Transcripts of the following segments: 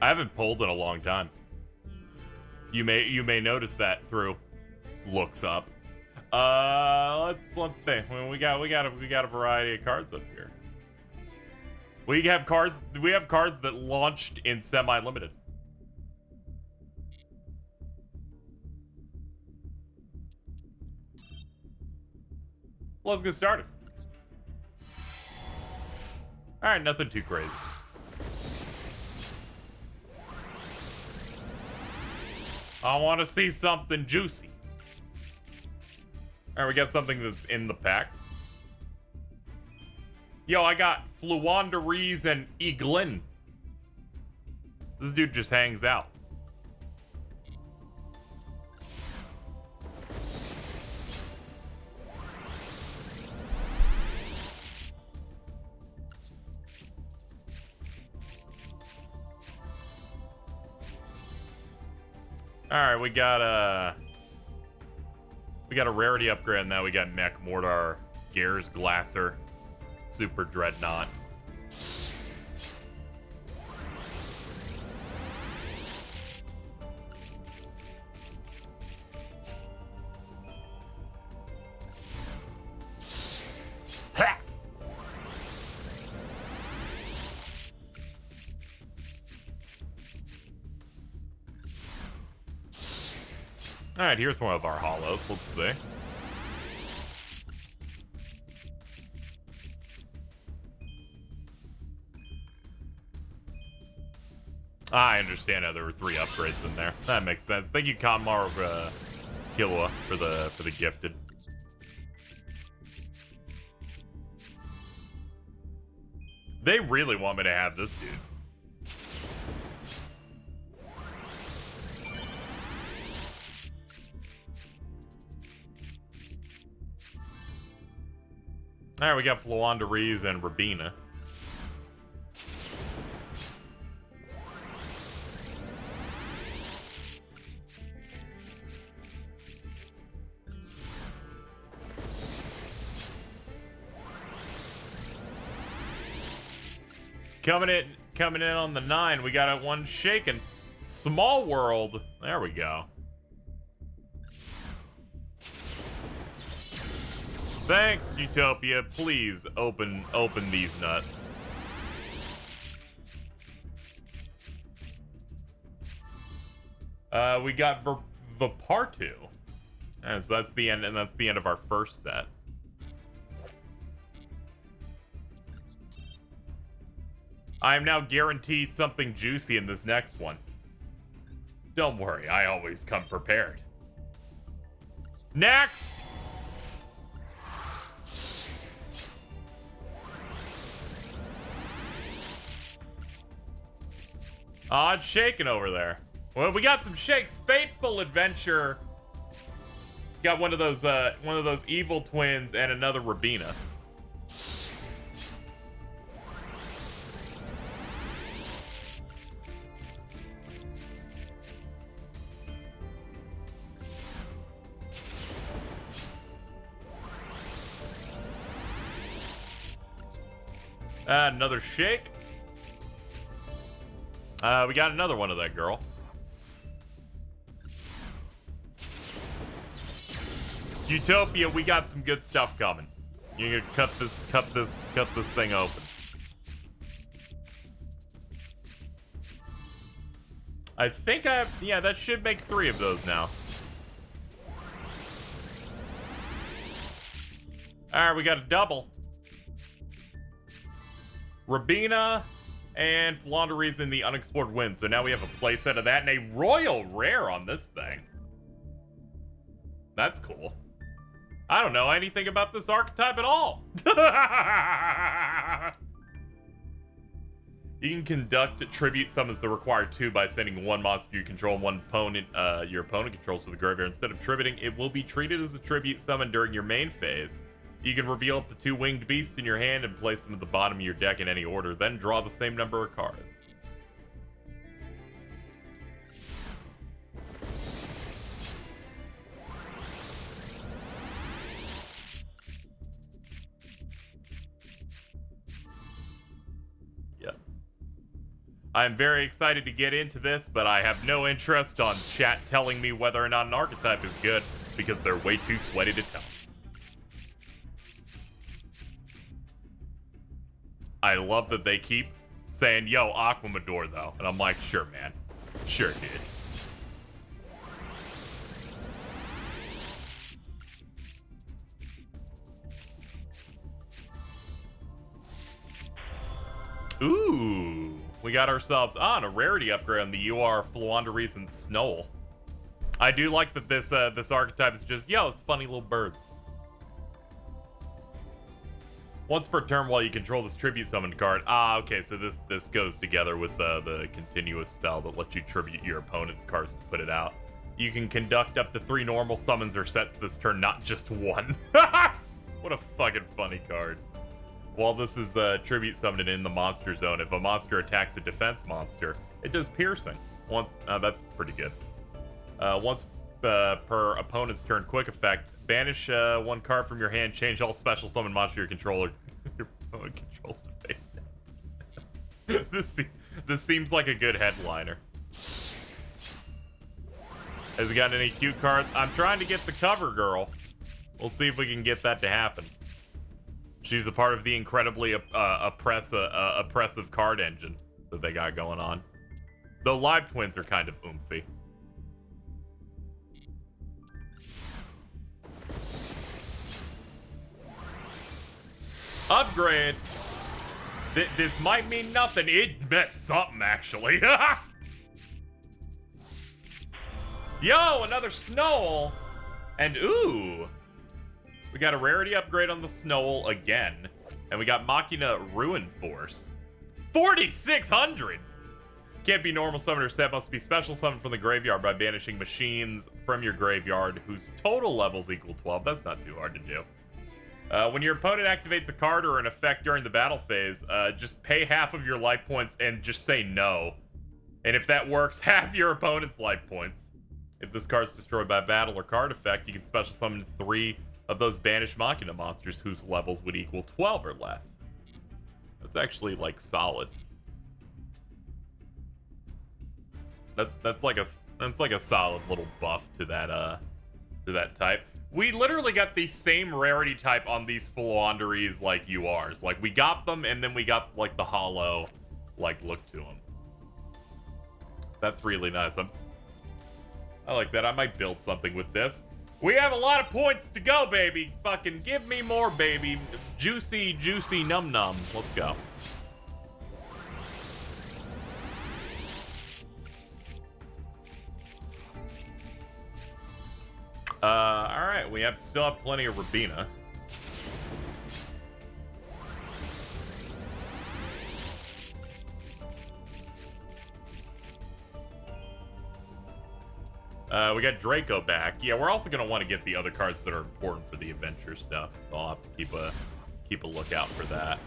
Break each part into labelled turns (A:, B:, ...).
A: I haven't pulled in a long time. You may notice that through looks up. Let's see. Well, we got a variety of cards up here. We have cards that launched in semi-limited. Let's get started. All right, nothing too crazy. I want to see something juicy. All right, we got something that's in the pack. Yo, I got Fluandereeze and Eaglin. This dude just hangs out. All right, we got a rarity upgrade, and now we got Mech Mortar, Gears Glasser, Super Dreadnought. Ha! All right, here's one of our holos. Let's see. I understand how there were 3 upgrades in there. That makes sense. Thank you, Kamar Kilwa, for the gifted. They really want me to have this dude. All right, we got Fluandereeze and Rabina. Coming in on the 9, we got one shaken. Small World. There we go. Thanks, Utopia. Please open these nuts. We got Vapartu. So that's the end, and that's the end of our first set. I am now guaranteed something juicy in this next one. Don't worry, I always come prepared. Next! Aw, it's shaking over there. Well, we got some shakes. Fateful Adventure. Got one of those evil twins and another Rabina. Another shake. We got another one of that girl. Utopia, we got some good stuff coming. You can cut this thing open. I think yeah, that should make 3 of those now. All right, we got a double. Rabina and Fluandereeze in the Unexplored Wind. So now we have a playset of that and a Royal Rare on this thing. That's cool. I don't know anything about this archetype at all. You can conduct tribute summons that require 2 by sending 1 monster you control and 1 opponent your opponent controls to the graveyard. Instead of tributing, it will be treated as a tribute summon during your main phase. You can reveal up to 2 winged beasts in your hand and place them at the bottom of your deck in any order, then draw the same number of cards. I'm very excited to get into this, but I have no interest on chat telling me whether or not an archetype is good, because they're way too sweaty to tell. I love that they keep saying, yo, Aquamador, though. And I'm like, sure, man. Sure, dude. Ooh, we got ourselves on a rarity upgrade on the UR Fluanderies and Snowl. I do like that this this archetype is just, yo, it's funny little birds. Once per turn while you control this tribute summon card. Ah, okay, so this goes together with the continuous spell that lets you tribute your opponent's cards to put it out. You can conduct up to 3 normal summons or sets this turn, not just 1. What a fucking funny card. While this is tribute summoned in the monster zone, if a monster attacks a defense monster, it does piercing. Once, that's pretty good. Once per opponent's turn, quick effect. Banish 1 card from your hand. Change all special summon monster your controller your opponent controls to face down. This seems like a good headliner. Has he got any cute cards? I'm trying to get the cover girl. We'll see if we can get that to happen. She's a part of the incredibly oppressive card engine that they got going on. The live twins are kind of oomphy. Upgrade. This might mean nothing. It meant something, actually. Yo, another Snowl. And ooh. We got a rarity upgrade on the Snowl again. And we got Machina Ruin Force. 4,600! Can't be normal summoner set, must be special summoned from the graveyard by banishing machines from your graveyard whose total levels equal 12. That's not too hard to do. When your opponent activates a card or an effect during the battle phase, just pay half of your life points and just say no. And if that works, half your opponent's life points. If this card's destroyed by battle or card effect, you can special summon 3 of those banished Machina monsters whose levels would equal 12 or less. That's actually, like, solid. That's like a solid little buff to that type. We literally got the same rarity type on these Fluanderies like URs. Like, we got them, and then we got, like, the hollow, like, look to them. That's really nice. I like that. I might build something with this. We have a lot of points to go, baby. Fucking give me more, baby. Juicy, juicy num-num. Let's go. Alright, we still have plenty of Rabina. We got Draco back. Yeah, we're also going to want to get the other cards that are important for the adventure stuff. So I'll have to keep a lookout for that.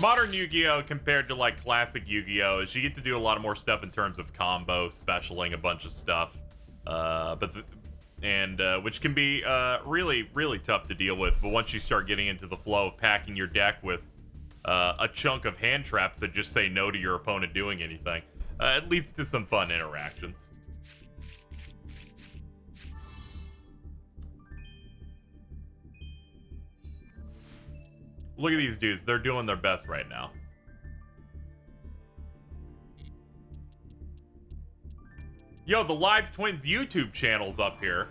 A: Modern Yu-Gi-Oh! Compared to, like, classic Yu-Gi-Oh! Is you get to do a lot of more stuff in terms of combo, specialing a bunch of stuff. Which can be really, really tough to deal with. But once you start getting into the flow of packing your deck with a chunk of hand traps that just say no to your opponent doing anything, it leads to some fun interactions. Look at these dudes. They're doing their best right now. Yo, the Live Twins YouTube channel's up here.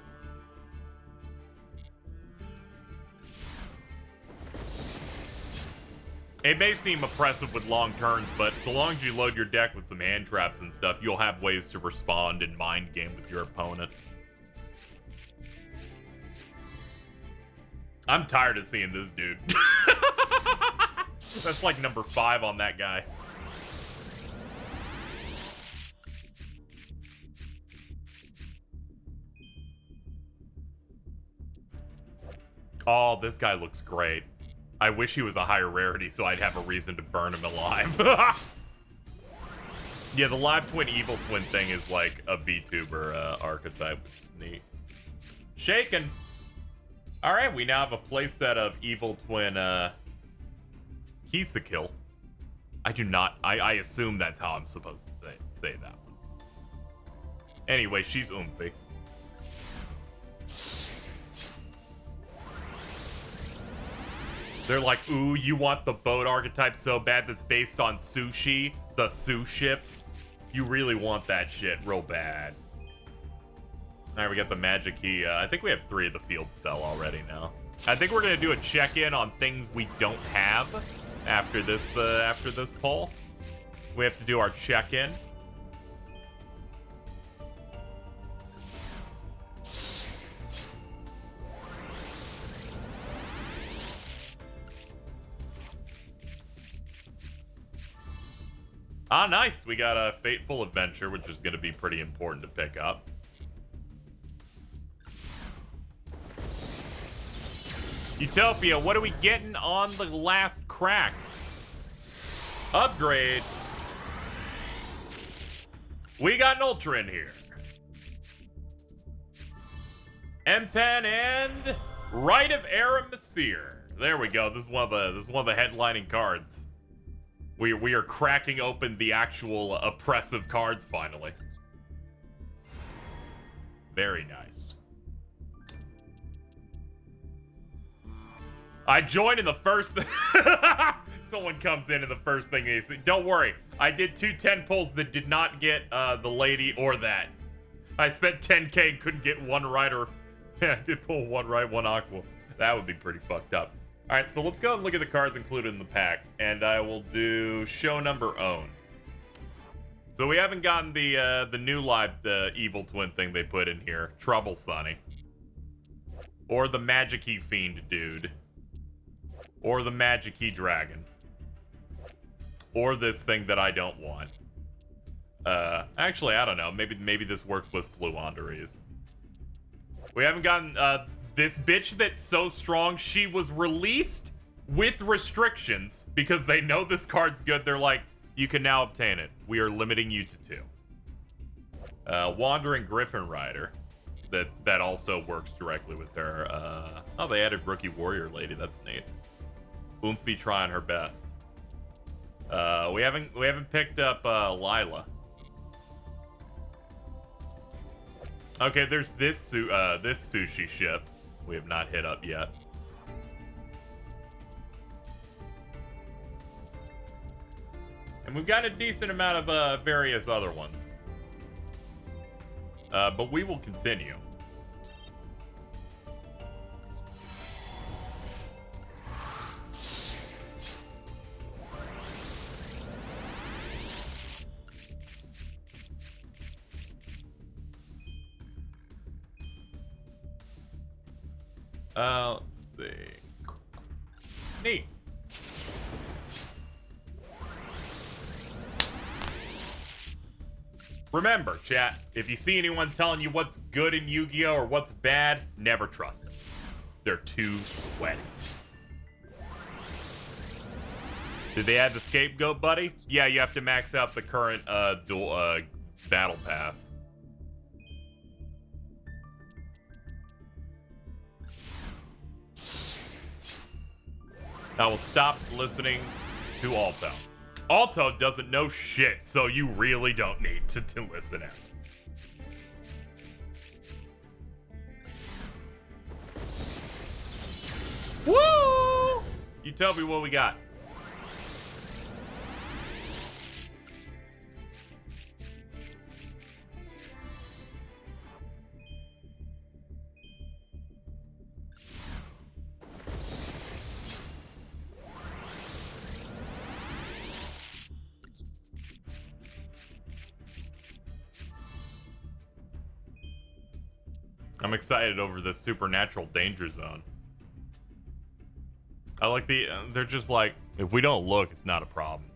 A: It may seem oppressive with long turns, but so long as you load your deck with some hand traps and stuff, you'll have ways to respond and mind game with your opponent. I'm tired of seeing this dude. That's like number 5 on that guy. Oh, this guy looks great. I wish he was a higher rarity so I'd have a reason to burn him alive. Yeah, the Live Twin Evil Twin thing is like a VTuber archetype, which is neat. Shaken. Alright, we now have a playset of Evil Twin KZXcellent. I do not. I assume that's how I'm supposed to say that one. Anyway, she's oomphy. They're like, ooh, you want the boat archetype so bad that's based on sushi? The Sue ships? You really want that shit real bad. Alright, we got the magic key. I think we have 3 of the field spell already now. I think we're gonna do a check-in on things we don't have after this poll. We have to do our check-in. Ah, nice. We got a Fateful Adventure, which is going to be pretty important to pick up. Utopia, what are we getting on the last crack? Upgrade. We got an Ultra in here. Empan and Rite of Aramasir. There we go. This is one of the headlining cards. We are cracking open the actual oppressive cards finally. Very nice. I joined in the first... Someone comes in and the first thing they say... Don't worry. I did 2 10 pulls that did not get the lady or that. I spent 10k and couldn't get 1 right or... Yeah, I did pull 1 right, 1 aqua. That would be pretty fucked up. Alright, so let's go and look at the cards included in the pack. And I will do show number own. So we haven't gotten the new the evil twin thing they put in here. Trouble Sunny. Or the Magic-y Fiend dude. Or the Magic-y Dragon. Or this thing that I don't want. Actually, I don't know. Maybe this works with Fluanderies. We haven't gotten this bitch that's so strong. She was released with restrictions because they know this card's good. They're like, you can now obtain it. We are limiting you to 2. Wandering Griffin Rider. That also works directly with her. Oh, they added Rookie Warrior Lady. That's neat. Oomphy trying her best. We haven't picked up Lila. Okay, there's this sushi ship we have not hit up yet. And we've got a decent amount of various other ones. But we will continue. Let's see. Neat. Remember, chat, if you see anyone telling you what's good in Yu-Gi-Oh! Or what's bad, never trust them. They're too sweaty. Did they add the scapegoat, buddy? Yeah, you have to max out the current dual battle pass. I will stop listening to Alto. Alto doesn't know shit, so you really don't need to listen out. Woo! You tell me what we got. I'm excited over this supernatural danger zone. I like they're just like, if we don't look, it's not a problem.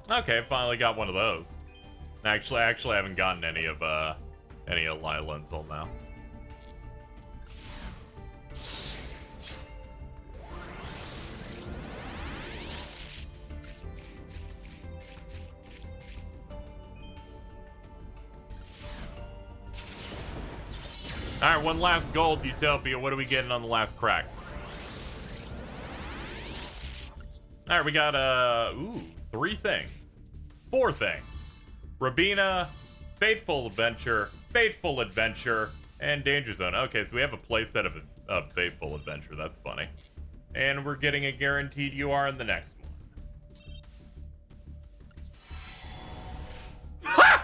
A: Okay, finally got one of those. Actually, I haven't gotten any of Lila until now. Alright, one last gold Utopia. What are we getting on the last crack? Alright, we got, 3 things. 4 things. Rabina, Faithful Adventure, and Danger Zone. Okay, so we have a playset of Faithful Adventure. That's funny. And we're getting a guaranteed UR in the next one. Ha!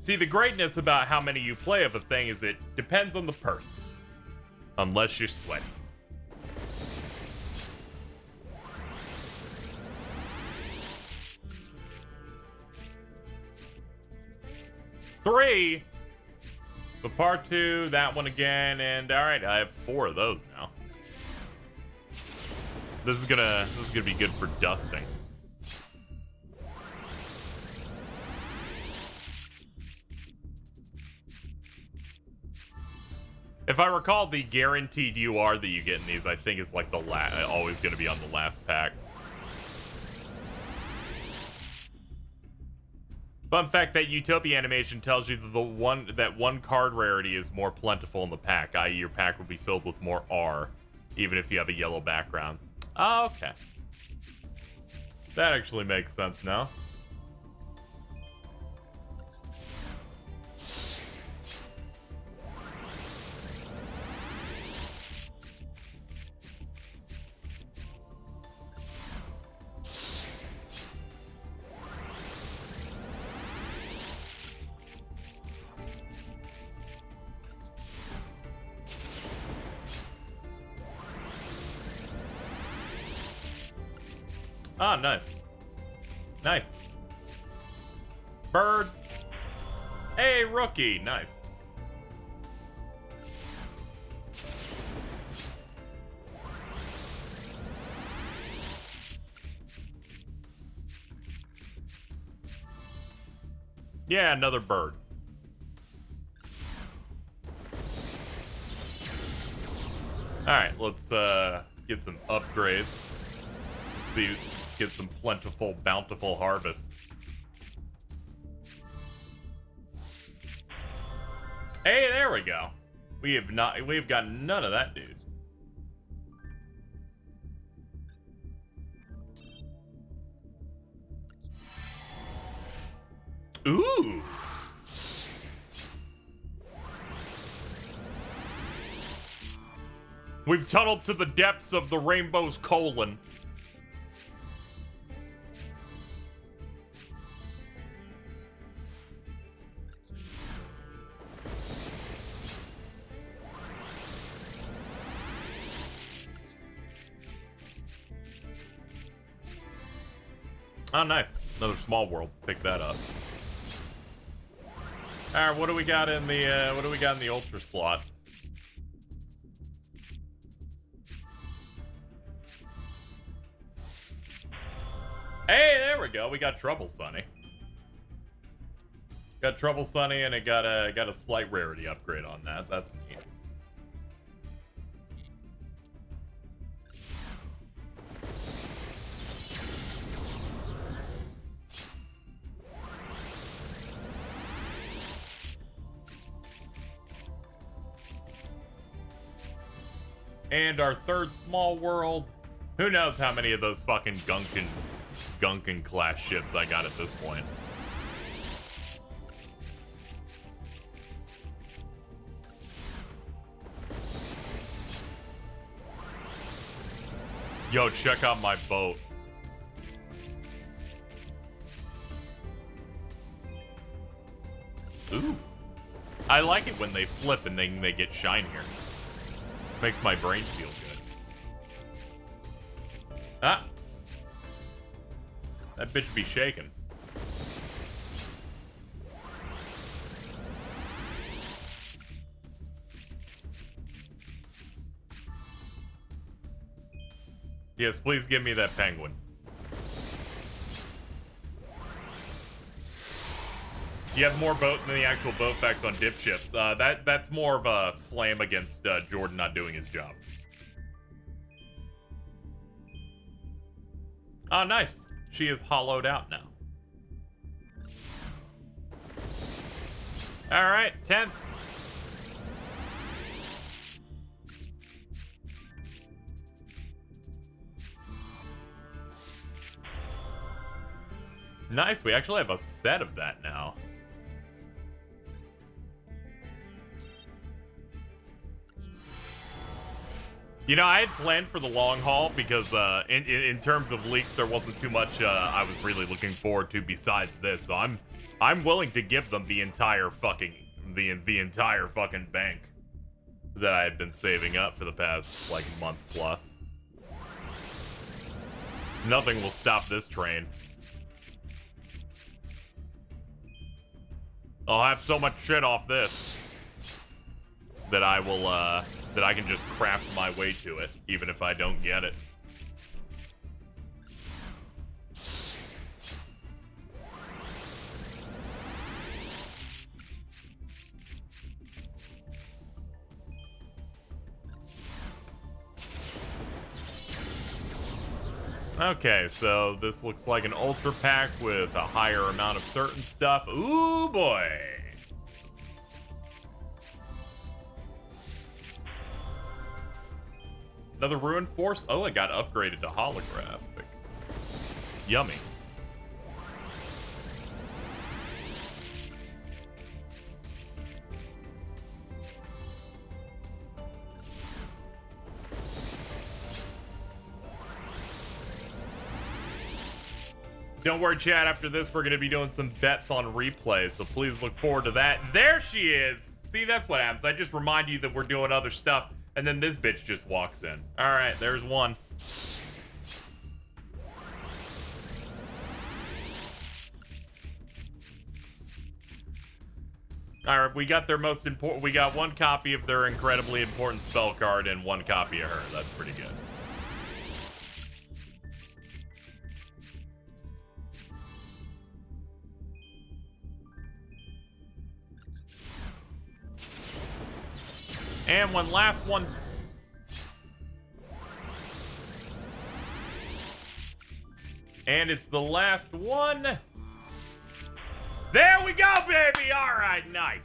A: See, the greatness about how many you play of a thing is it depends on the person. Unless you're sweaty. Three. The part 2, that one again, and alright, I have 4 of those now. This is gonna be good for dusting. If I recall, the guaranteed UR that you get in these, I think is like the always going to be on the last pack. Fun fact, that Utopia animation tells you that one card rarity is more plentiful in the pack, i.e. your pack will be filled with more R, even if you have a yellow background. Oh, okay. That actually makes sense now. Ah, nice. Nice. Bird. Hey, rookie. Nice. Yeah, another bird. Alright, let's get some upgrades. Let's see. Get some plentiful, bountiful harvest. Hey, there we go. We've got none of that, dude. Ooh. We've tunneled to the depths of the rainbow's colon. Oh, nice. Another small world. Pick that up. All right, what do we got in the ultra slot? Hey, there we go. We got Trouble Sunny. Got Trouble Sunny, and it got a slight rarity upgrade on that. That's neat. And our third small world. Who knows how many of those fucking Gunkin class ships I got at this point. Yo, check out my boat. Ooh. I like it when they flip and then they get shinier. Makes my brain feel good. Ah. That bitch be shaking. Yes, please give me that penguin. You have more boat than the actual boat effects on dip ships. That's more of a slam against Jordan not doing his job. Oh, nice. She is hollowed out now. All right, 10th. Nice, we actually have a set of that now. You know, I had planned for the long haul because in terms of leaks, there wasn't too much I was really looking forward to besides this. So I'm willing to give them the entire fucking the entire fucking bank that I had been saving up for the past like month plus. Nothing will stop this train. I'll have so much shit off this that I will that I can just craft my way to it, even if I don't get it. Okay, so this looks like an ultra pack with a higher amount of certain stuff. Ooh, boy. Another Ruin Force? Oh, it got upgraded to holographic. Yummy. Don't worry, chat. After this, we're going to be doing some bets on replay, so please look forward to that. There she is! See, that's what happens. I just remind you that we're doing other stuff, and then this bitch just walks in. All right, there's one. All right, we got their most important. We got one copy of their incredibly important spell card and one copy of her. That's pretty good. And one last one. And it's the last one. There we go, baby. All right, nice.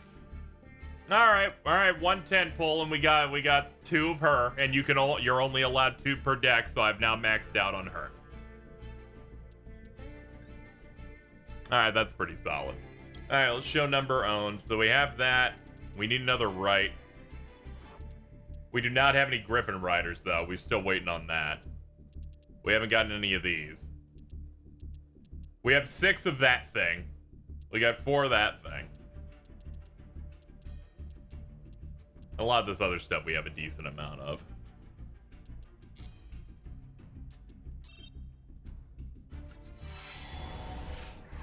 A: All right, 110 pull, and we got two of her, and you're only allowed two per deck, so I've now maxed out on her. All right, that's pretty solid. All right, let's show number owned. So we have that. We need another right. We do not have any Griffin Riders, though. We're still waiting on that. We haven't gotten any of these. We have 6 of that thing. We got 4 of that thing. A lot of this other stuff we have a decent amount of.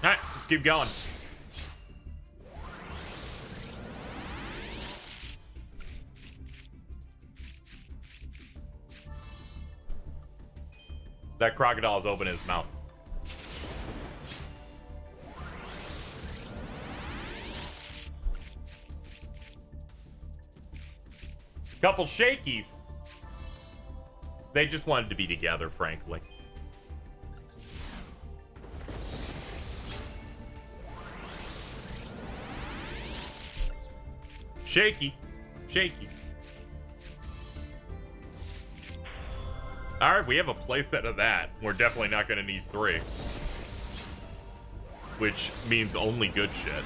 A: Alright, let's keep going. That crocodile's open his mouth. Couple shakies. They just wanted to be together, frankly. Shaky. Shaky. Alright, we have a playset of that. We're definitely not going to need 3. Which means only good shit.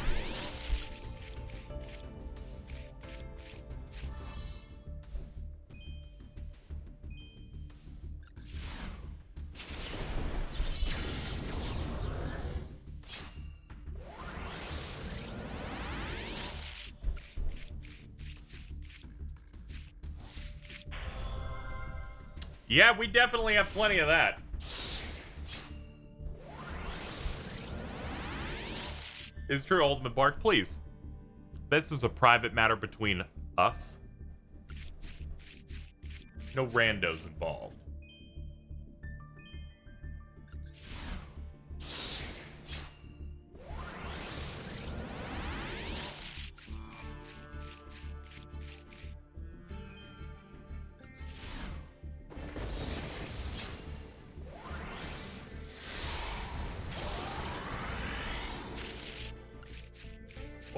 A: Yeah, we definitely have plenty of that. It's true, Ultimate Bark. Please. This is a private matter between us. No randos involved.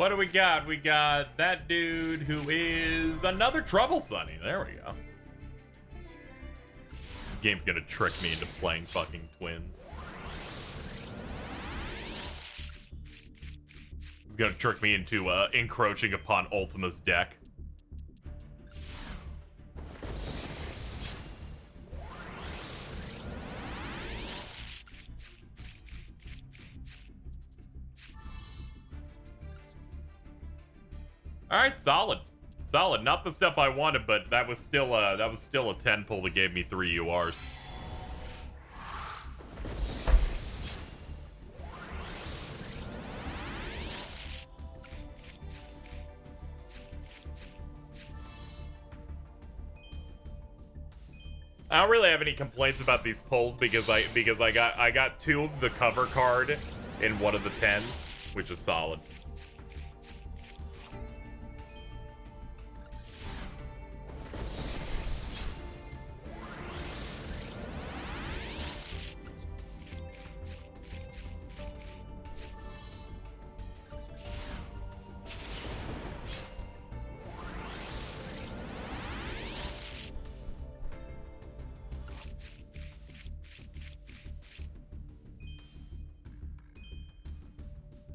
A: What do we got? We got that dude who is another Trouble Sunny. There we go. Game's gonna trick me into playing fucking twins. It's gonna trick me into encroaching upon Ultima's deck. All right, solid. Solid. Not the stuff I wanted, but that was still a 10 pull that gave me 3 URs. I don't really have any complaints about these pulls because I got 2 of the cover card in one of the 10s, which is solid.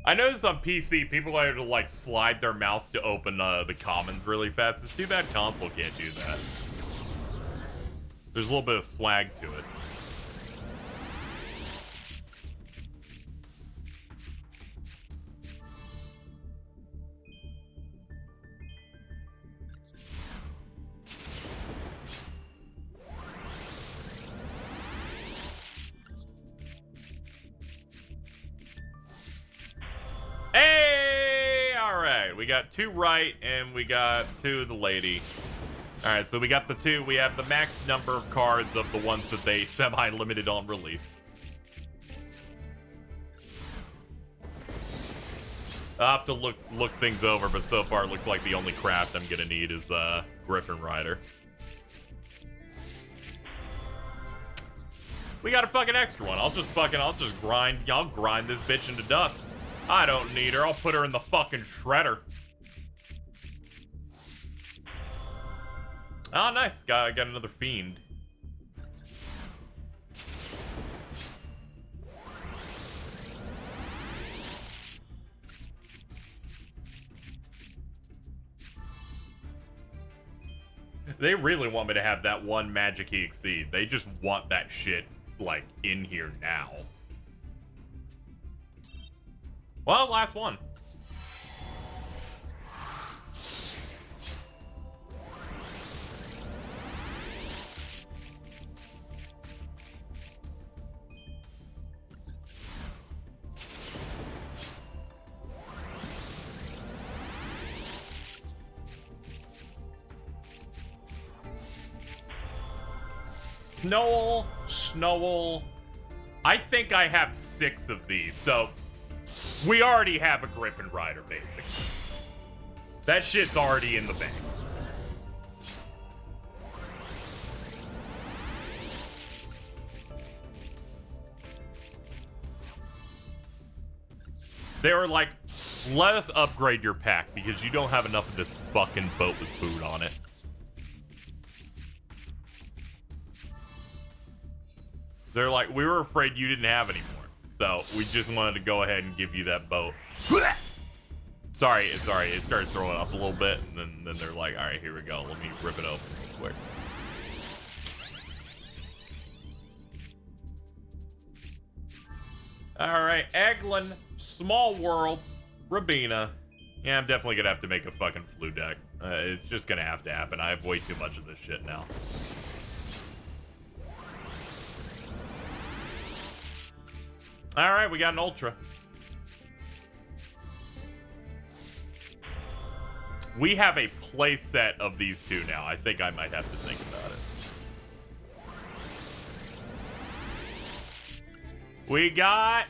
A: I noticed on PC, people are able to, like, slide their mouse to open the commons really fast. It's too bad console can't do that. There's a little bit of swag to it. We got 2 right, and we got 2 of the lady. Alright, so we got the 2. We have the max number of cards of the ones that they semi-limited on release. I'll have to look things over, but so far it looks like the only craft I'm gonna need is Griffin Rider. We got a fucking extra one. I'll just grind this bitch into dust. I don't need her. I'll put her in the fucking shredder. Oh, nice. Got another fiend. They really want me to have that one Magic Exceed. They just want that shit, like, in here now. Well, last one. Snowell. I think I have 6 of these, so we already have a Griffin Rider, basically. That shit's already in the bank. They were like, let us upgrade your pack because you don't have enough of this fucking boat with food on it. They're like, we were afraid you didn't have any more. So we just wanted to go ahead and give you that boat. Sorry, it started throwing up a little bit, and then they're like, all right, here we go. Let me rip it open real quick. All right, Eglin, Small World, Rabina. Yeah, I'm definitely gonna have to make a fucking flu deck. It's just gonna have to happen. I have way too much of this shit now. All right, we got an Ultra. We have a play set of these 2 now. I think I might have to think about it. We got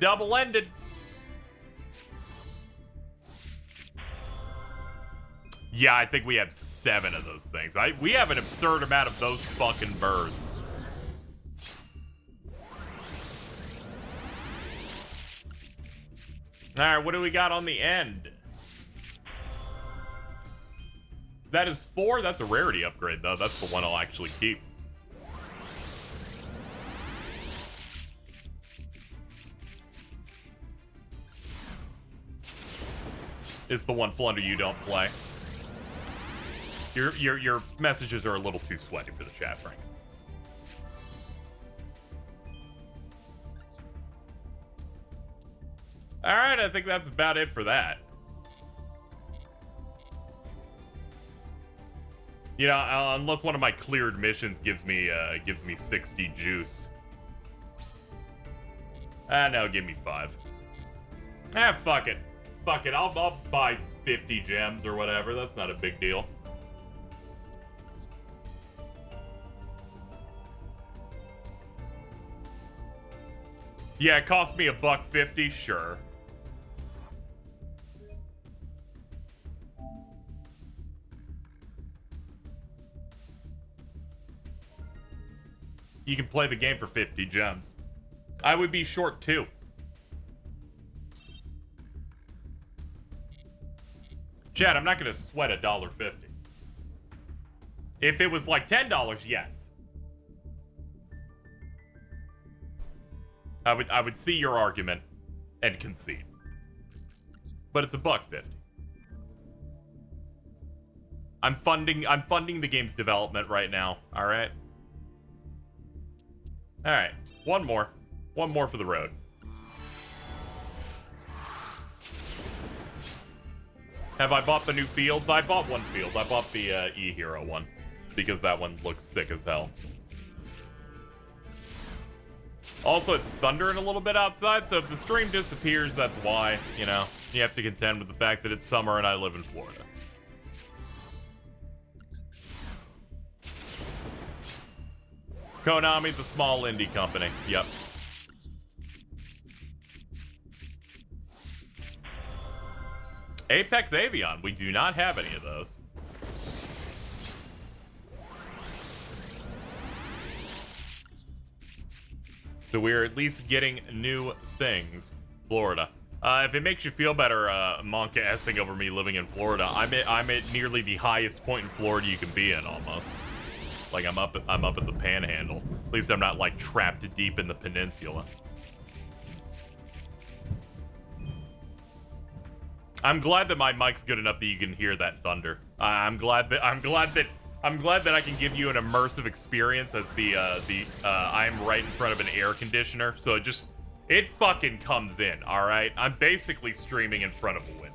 A: double-ended. Yeah, I think we have 7 of those things. We have an absurd amount of those fucking birds. All right, what do we got on the end? That is 4. That's a rarity upgrade, though. That's the one I'll actually keep. It's the one Flunder you don't play. Your messages are a little too sweaty for the chat, Frank. All right, I think that's about it for that. You know, unless one of my cleared missions gives me 60 juice. No, give me 5. Fuck it. Fuck it. I'll buy 50 gems or whatever. That's not a big deal. Yeah, it cost me $1.50. Sure. You can play the game for 50 gems. I would be short too. Chad, I'm not gonna sweat $1.50. If it was like $10, yes. I would see your argument and concede. But it's $1.50. I'm funding the game's development right now, alright? Alright, one more. One more for the road. Have I bought the new fields? I bought one field. I bought the E-Hero one. Because that one looks sick as hell. Also, it's thundering a little bit outside, so if the stream disappears, that's why, you know. You have to contend with the fact that it's summer and I live in Florida. Konami's a small indie company. Yep. Apex Avion. We do not have any of those. So we're at least getting new things. Florida. If it makes you feel better, Monka S-ing over me living in Florida, I'm at nearly the highest point in Florida you can be in, almost. Like I'm up at the Panhandle. At least I'm not like trapped deep in the peninsula. I'm glad that my mic's good enough that you can hear that thunder. I'm glad that I can give you an immersive experience as I'm right in front of an air conditioner. So it fucking comes in, all right? I'm basically streaming in front of a window.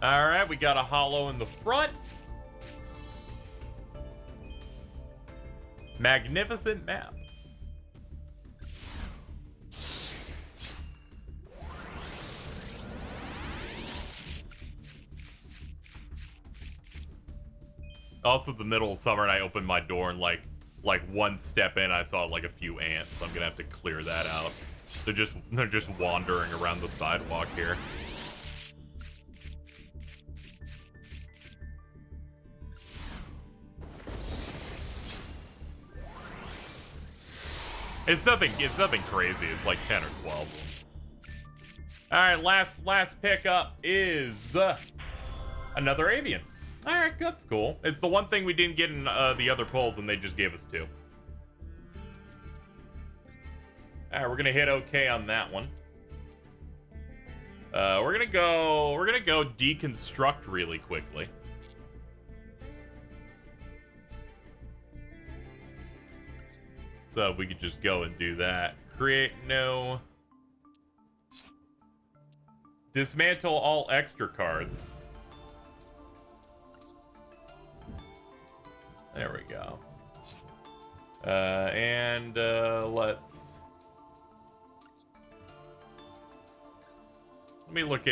A: All right, we got a hollow in the front. Magnificent map. Also, the middle of summer, and I opened my door, and like one step in, I saw like a few ants. So I'm gonna have to clear that out. They're just wandering around the sidewalk here. It's nothing crazy. It's like 10 or 12. All right, last pickup is another avian. All right, that's cool. It's the one thing we didn't get in the other polls, and they just gave us 2. All right, we're gonna hit OK on that one. We're gonna go deconstruct really quickly. So we could just go and do that. Create no. Dismantle all extra cards. There we go. Let's. Let me look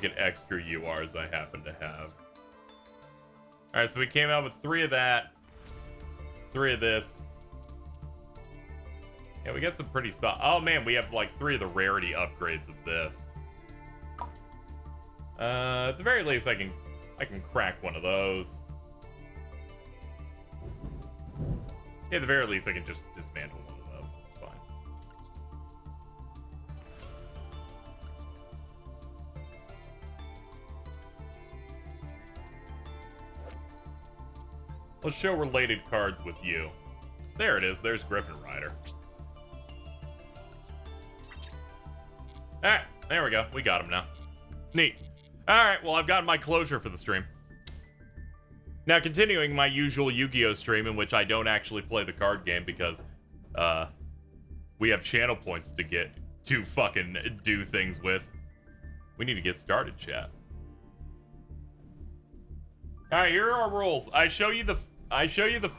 A: at extra URs I happen to have. All right, so we came out with 3 of that. 3 of this. Yeah, we got some pretty solid. Oh man, we have like 3 of the rarity upgrades of this. At the very least, I can I can crack one of those. At the very least, I can just dismantle one of those. It's fine. Let's show related cards with you. There it is. There's Griffin Rider. Alright, there we go. We got him now. Neat. Alright, well, I've gotten my closure for the stream. Now, continuing my usual Yu-Gi-Oh! Stream in which I don't actually play the card game because, we have channel points to get to fucking do things with. We need to get started, chat. Alright, here are our rules. I show you the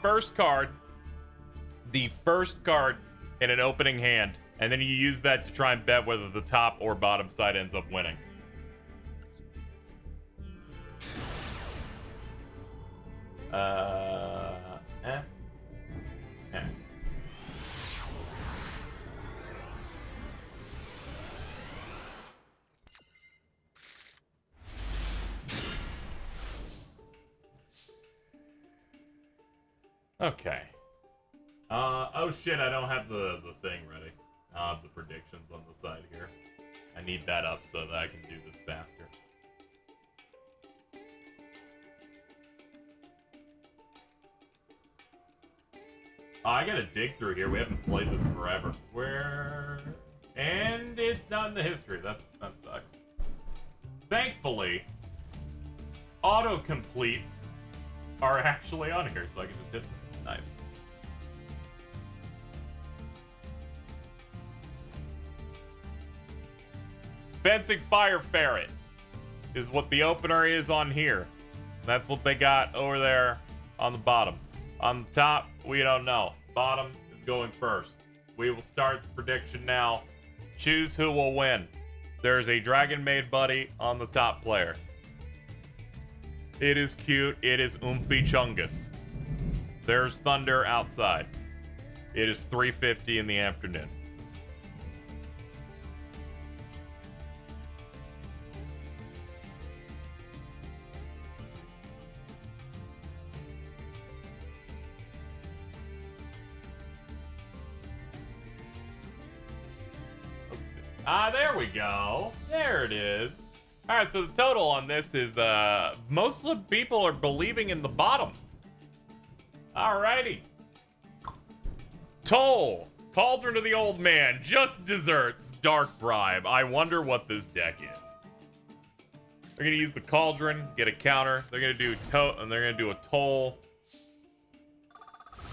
A: first card. The first card in an opening hand. And then you use that to try and bet whether the top or bottom side ends up winning. Okay. Oh shit, I don't have the thing ready. I'll have the predictions on the side here. I need that up so that I can do this faster. Oh, I gotta dig through here. We haven't played this forever. And it's not in the history. That sucks. Thankfully, autocompletes are actually on here, so I can just hit them. Nice. Fencing Fire Ferret is what the opener is on here. That's what they got over there on the bottom. On the top, we don't know. Bottom is going first. We will start the prediction now. Choose who will win. There's a Dragon Maid buddy on the top player. It is cute. It is Oomphy Chungus. There's Thunder outside. It is 3:50 in the afternoon. There we go. There it is. Alright, so the total on this is, most of the people are believing in the bottom. Alrighty. Toll. Cauldron of the Old Man. Just Desserts. Dark Bribe. I wonder what this deck is. They're gonna use the Cauldron, get a counter. They're gonna do and they're gonna do a Toll.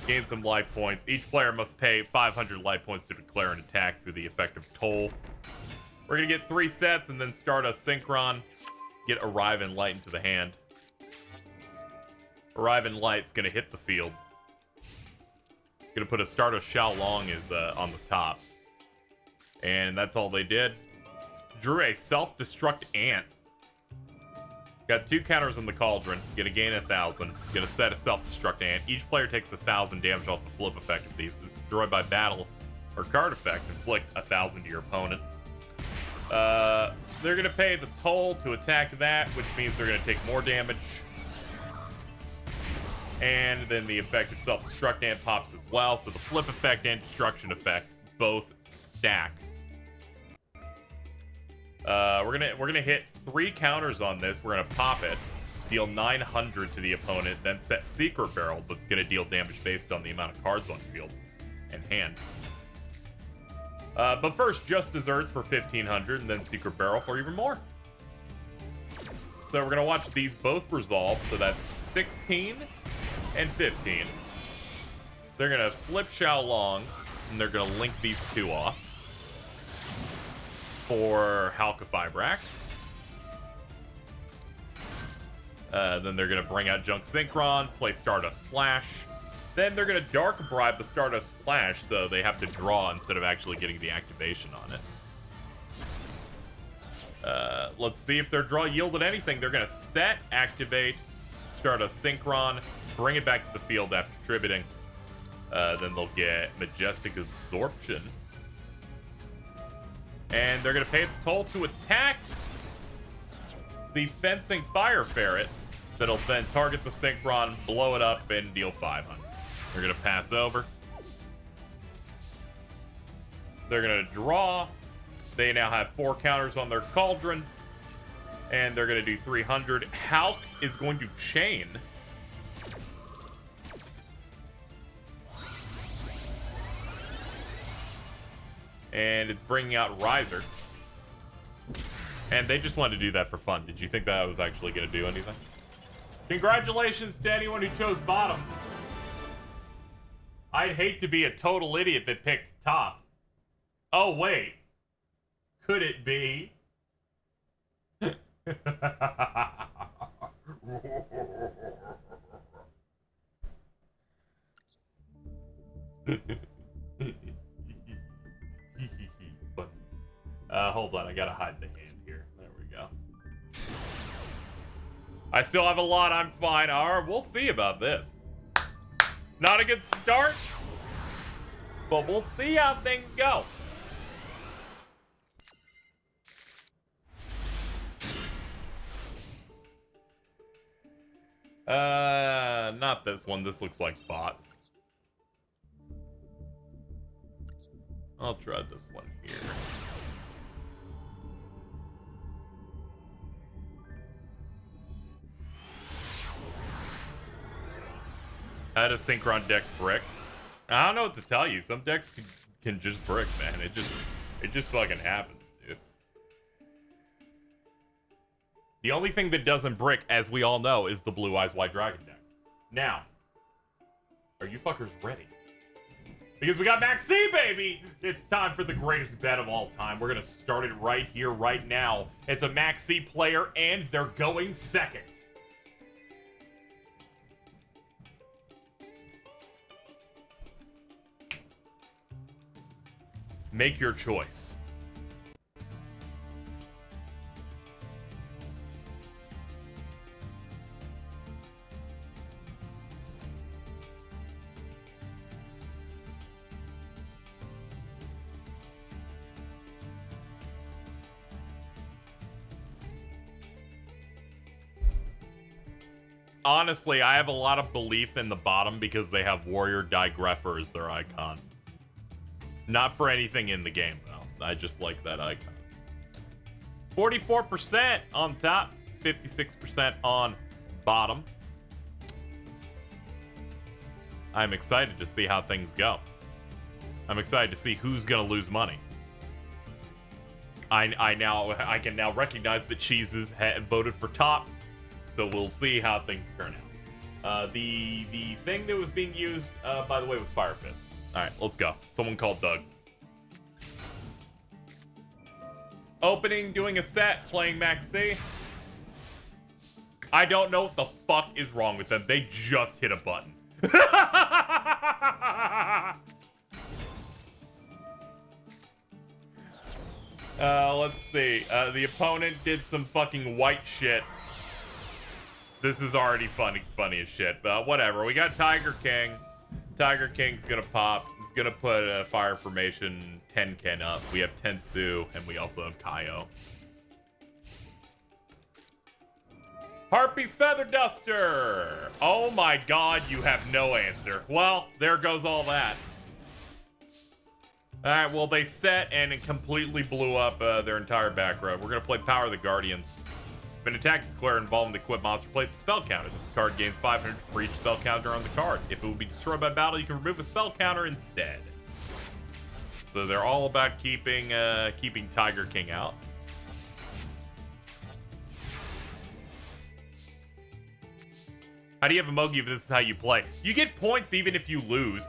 A: Gain some life points. Each player must pay 500 life points to declare an attack through the effect of Toll. We're gonna get 3 sets and then start a Synchron. Get Arrive and Light into the hand. Arrive and Light's gonna hit the field. Gonna put a Start of Xiaolong is on the top. And that's all they did. Drew a Self-Destruct Ant. Got 2 counters on the Cauldron. Gonna gain 1,000. Gonna set a Self-Destruct Ant. Each player takes 1,000 damage off the flip effect of these. Destroyed by battle or card effect. Inflict 1,000 to your opponent. They're gonna pay the toll to attack that, which means they're gonna take more damage. And then the effect of Self-Destruct Ant pops as well, so the flip effect and destruction effect both stack. We're gonna hit 3 counters on this. We're gonna pop it, deal 900 to the opponent, then set Secret Barrel that's gonna deal damage based on the amount of cards on field and hand. But first, Just Desserts for 1,500, and then Secret Barrel for even more. So we're gonna watch these both resolve, so that's 16 and 15. They're gonna flip Xiaolong, and they're gonna link these 2 off for Halqifibrax. Then they're gonna bring out Junk Synchron, play Stardust Flash. Then they're gonna Dark Bribe the Stardust Flash, so they have to draw instead of actually getting the activation on it. Let's see if their draw yielded anything. They're gonna set, activate, Stardust Synchron, bring it back to the field after tributing. Then they'll get Majestic Absorption. And they're gonna pay the toll to attack the Fencing Fire Ferret. that'll then target the Synchron, blow it up, and deal 500. They're going to pass over. They're going to draw. They now have 4 counters on their Cauldron. And they're going to do 300. Hulk is going to chain. And it's bringing out Riser. And they just wanted to do that for fun. Did you think that was actually going to do anything? Congratulations to anyone who chose bottom. I'd hate to be a total idiot that picked top. Oh, wait. Could it be? Hold on, I gotta hide the hand here. There we go. I still have a lot, I'm fine. Alright, we'll see about this. Not a good start, but we'll see how things go. Not this one. This looks like bots. I'll try this one here. How does Synchron deck brick? I don't know what to tell you. Some decks can just brick, man. It just fucking happens, dude. The only thing that doesn't brick, as we all know, is the Blue Eyes White Dragon deck. Now, are you fuckers ready? Because we got Max C, baby! It's time for the greatest bet of all time. We're gonna start it right here, right now. It's a Max C player, and they're going second. Make your choice. Honestly, I have a lot of belief in the bottom because they have Warrior Digreffer as their icon. Not for anything in the game, though. I just like that icon. 44% on top, 56% on bottom. I'm excited to see how things go. I'm excited to see who's going to lose money. I can now recognize that Cheeses voted for top, so we'll see how things turn out. The thing that was being used, by the way, was Fire Fist. All right, let's go. Someone called Doug. Opening, doing a set, playing Max C. I don't know what the fuck is wrong with them. They just hit a button. Let's see. The opponent did some fucking white shit. This is already funny as shit, but whatever. We got Tiger King. Tiger King's gonna pop. He's gonna put a fire formation 10-Ken up. We have Tensu, and we also have Kaio. Harpy's Feather Duster! Oh my god, you have no answer. Well, there goes all that. Alright, well, they set and it completely blew up their entire back row. We're gonna play Power of the Guardians. If an attack declared involving the equipped monster, place a spell counter. This card gains 500 for each spell counter on the card. If it will be destroyed by battle, you can remove a spell counter instead. So they're all about keeping Tiger King out. How do you have Emogi if this is how you play? You get points even if you lose.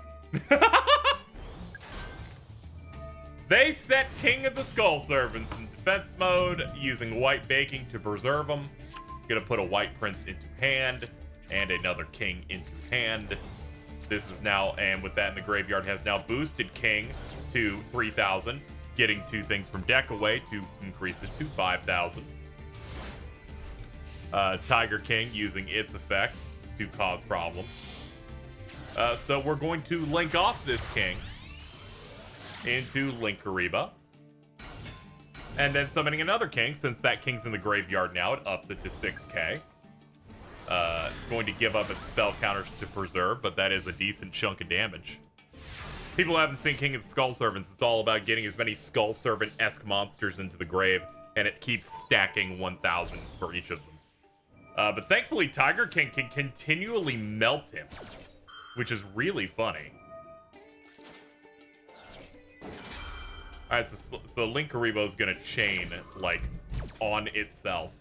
A: They set King of the Skull Servants in defense mode, using white baking to preserve them. Gonna put a white prince into hand, and another king into hand. This is now, and with that in the graveyard, has now boosted King to 3,000, getting 2 things from deck away to increase it to 5,000. Tiger King using its effect to cause problems. So we're going to link off this King into Linkariba. And then summoning another King, since that King's in the graveyard now, it ups it to 6k. going to give up its spell counters to preserve, but that is a decent chunk of damage. People who haven't seen King of Skull Servants, it's all about getting as many Skull Servant-esque monsters into the grave, and it keeps stacking 1,000 for each of them. But thankfully, Tiger King can continually melt him, which is really funny. Alright, so Linkuriboh is gonna chain, like, on itself.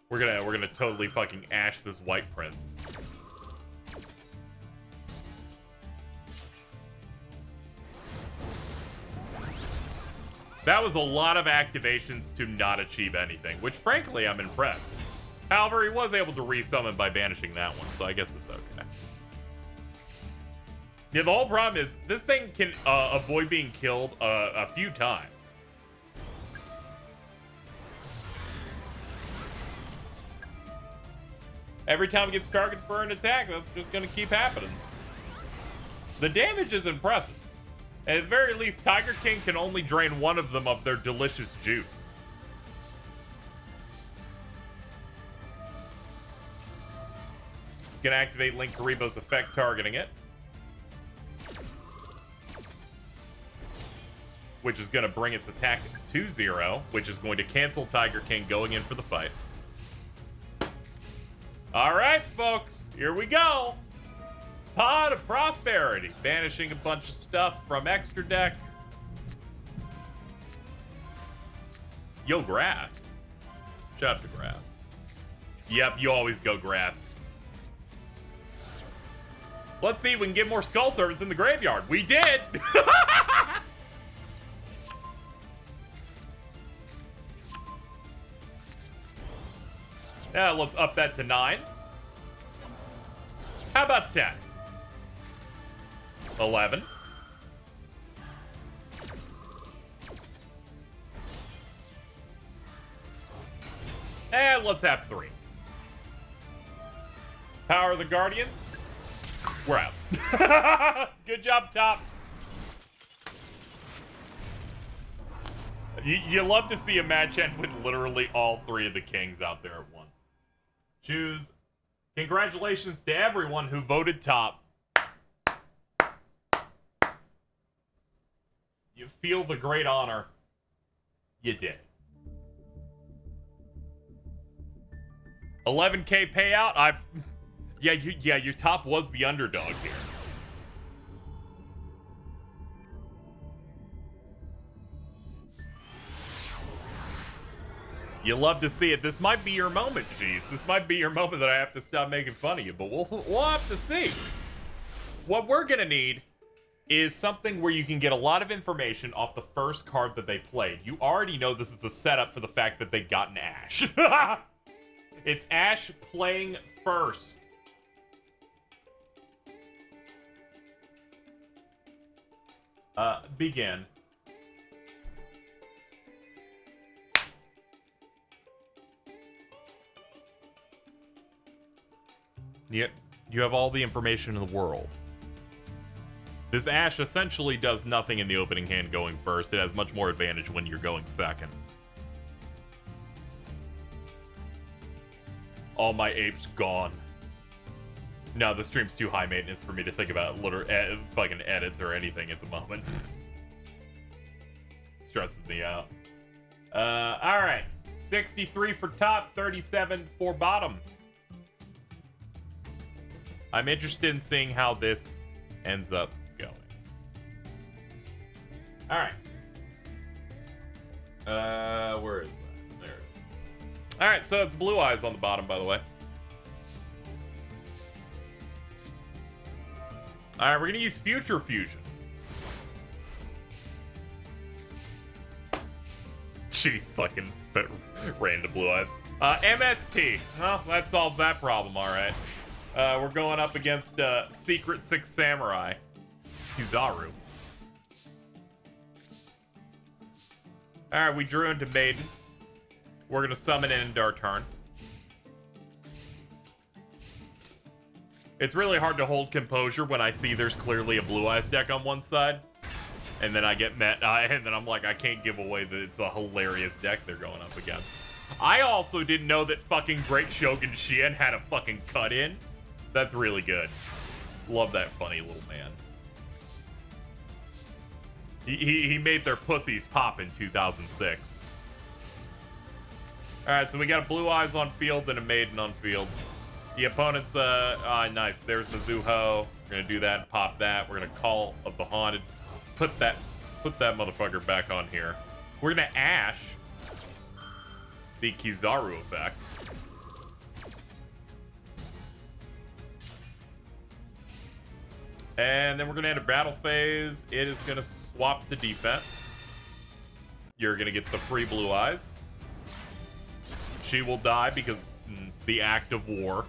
A: We're gonna totally fucking ash this White Prince. That was a lot of activations to not achieve anything, which frankly I'm impressed. However, he was able to resummon by banishing that one, so I guess it's okay. Yeah, the whole problem is this thing can avoid being killed a few times. Every time it gets targeted for an attack, that's just gonna keep happening. The damage is impressive. At the very least, Tiger King can only drain one of them of their delicious juice. Gonna activate Linkuriboh's effect, targeting it. Which is gonna bring its attack to 0, which is going to cancel Tiger King going in for the fight. Alright, folks, here we go. Pod of Prosperity. Banishing a bunch of stuff from extra deck. Yo, Grass. Shout out to Grass. Yep, you always go Grass. Let's see if we can get more Skull Servants in the graveyard. We did! Yeah, let's up that to 9. How about 10? 11. And let's have 3. Power of the Guardians. We're out. Good job, Top. You love to see a match end with literally all 3 of the kings out there at once. Choose. Congratulations to everyone who voted Top. You feel the great honor. You did. 11K payout. Yeah, your Top was the underdog here. You love to see it. This might be your moment, geez. This might be your moment that I have to stop making fun of you, but we'll have to see. What we're gonna need is something where you can get a lot of information off the first card that they played. You already know this is a setup for the fact that they got an Ash. It's Ash playing first. Begin. Yep, you have all the information in the world. This Ash essentially does nothing in the opening hand going first. It has much more advantage when you're going second. All my apes gone. No, the stream's too high maintenance for me to think about fucking edits or anything at the moment. Stresses me out. Alright. 63 for top, 37 for bottom. I'm interested in seeing how this ends up going. Alright. Where is that? There it is. Alright, so it's Blue Eyes on the bottom, by the way. Alright, we're gonna use Future Fusion. Jeez, fucking ran to Blue Eyes. MST. Well, that solves that problem, alright. We're going up against Secret Six Samurai. Kizaru. Alright, we drew into Maiden. We're gonna summon in our turn. It's really hard to hold composure when I see there's clearly a Blue Eyes deck on one side. And then I get met, and then I'm like, I can't give away that it's a hilarious deck they're going up against. I also didn't know that fucking Great Shogun Shien had a fucking cut-in. That's really good. Love that funny little man. He made their pussies pop in 2006. Alright, so we got a Blue Eyes on field and a Maiden on field. The opponent's, nice. There's Mizuho. We're gonna do that and pop that. We're gonna Call of the Haunted. Put that motherfucker back on here. We're gonna Ash the Kizaru effect. And then we're gonna enter battle phase. It is gonna swap the defense. You're gonna get the free Blue Eyes. She will die because the act of war.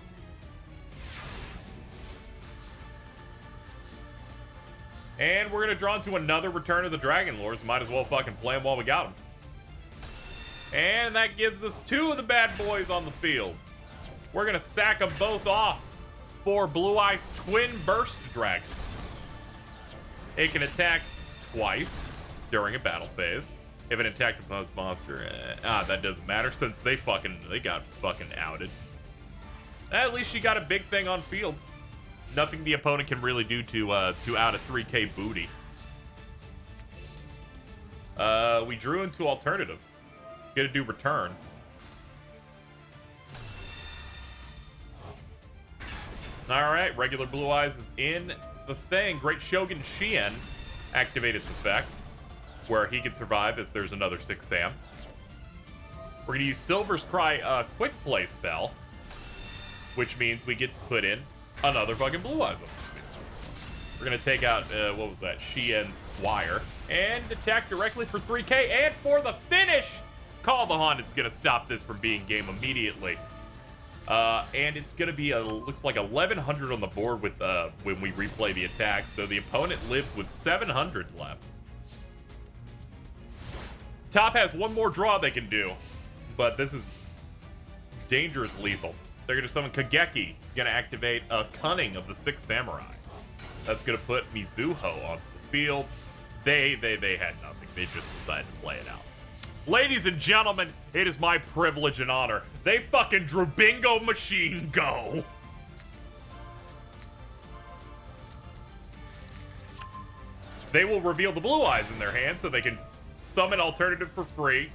A: And we're gonna draw into another Return of the Dragon Lords. Might as well fucking play them while we got them. And that gives us 2 of the bad boys on the field. We're gonna sack them both off for Blue Eyes Twin Burst Dragon. It can attack twice during a battle phase. If an attacked opponent's monster, that doesn't matter since they got fucking outed. At least you got a big thing on field. Nothing the opponent can really do to out a 3K booty. We drew into alternative. Gonna do return. Alright, regular Blue Eyes is in the thing. Great Shogun Shien activated its effect, where he can survive if there's another 6 Sam. We're gonna use Silver's Cry quick play spell, which means we get to put in another fucking Blue Eyes. We're gonna take out, what was that? Shien's Swire, and attack directly for 3K, and for the finish! Call the Haunted's gonna stop this from being game immediately. And it's gonna be, looks like 1100 on the board with, when we replay the attack, so the opponent lives with 700 left. Top has one more draw they can do, but this is dangerous lethal. They're gonna summon Kageki. Gonna activate a Cunning of the 6 Samurai. That's gonna put Mizuho onto the field. They had nothing. They just decided to play it out. Ladies and gentlemen, it is my privilege and honor. They fucking drew Bingo Machine Go. They will reveal the Blue Eyes in their hand so they can summon alternative for free.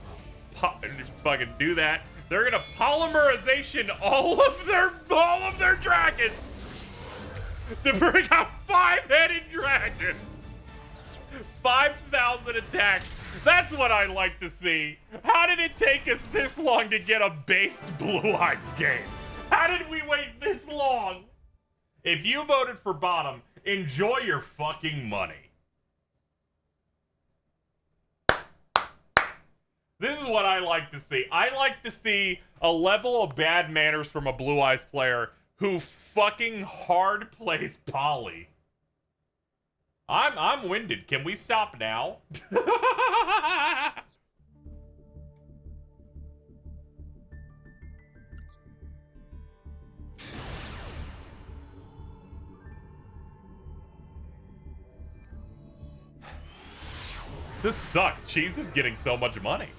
A: Fucking do that. They're gonna polymerization all of their dragons to bring out 5-headed dragon. 5,000 attacks. That's what I like to see. How did it take us this long to get a based Blue Eyes game? How did we wait this long? If you voted for bottom, enjoy your fucking money. This is what I like to see. I like to see a level of bad manners from a Blue Eyes player who fucking hard plays Poly. I'm winded. Can we stop now? This sucks. Cheese is getting so much money.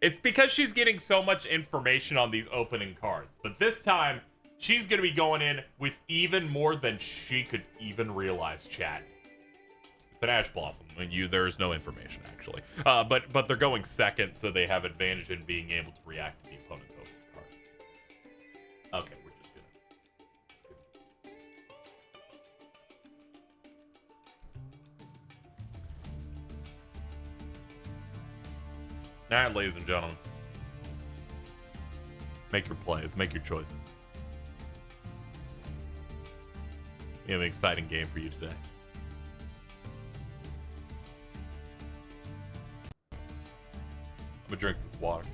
A: It's because she's getting so much information on these opening cards. But this time, she's going to be going in with even more than she could even realize, chat. It's an Ash Blossom. There's no information, actually. But they're going second, so they have advantage in being able to react to the opponent's opening cards. Okay, we're just going to... Alright, ladies and gentlemen. Make your plays. Make your choices. We have an exciting game for you today. I'm gonna drink this water.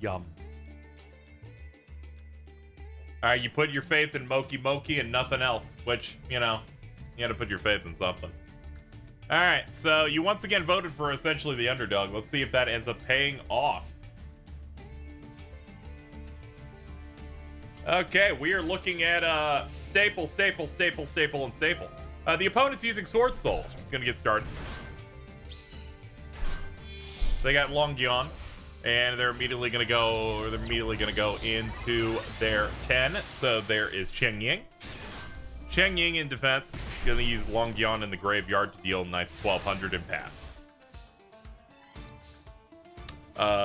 A: Yum. Alright, you put your faith in Moki Moki and nothing else. Which, you know, you gotta put your faith in something. All right, so you once again voted for essentially the underdog. Let's see if that ends up paying off. Okay, we are looking at staple, and staple. The opponent's using Sword Soul. It's gonna get started. They got Longyeon, and they're immediately gonna go. Into their 10. So there is Cheng Ying. Cheng Ying in defense. Gonna use Longyeon in the graveyard to deal a nice 1200 and pass.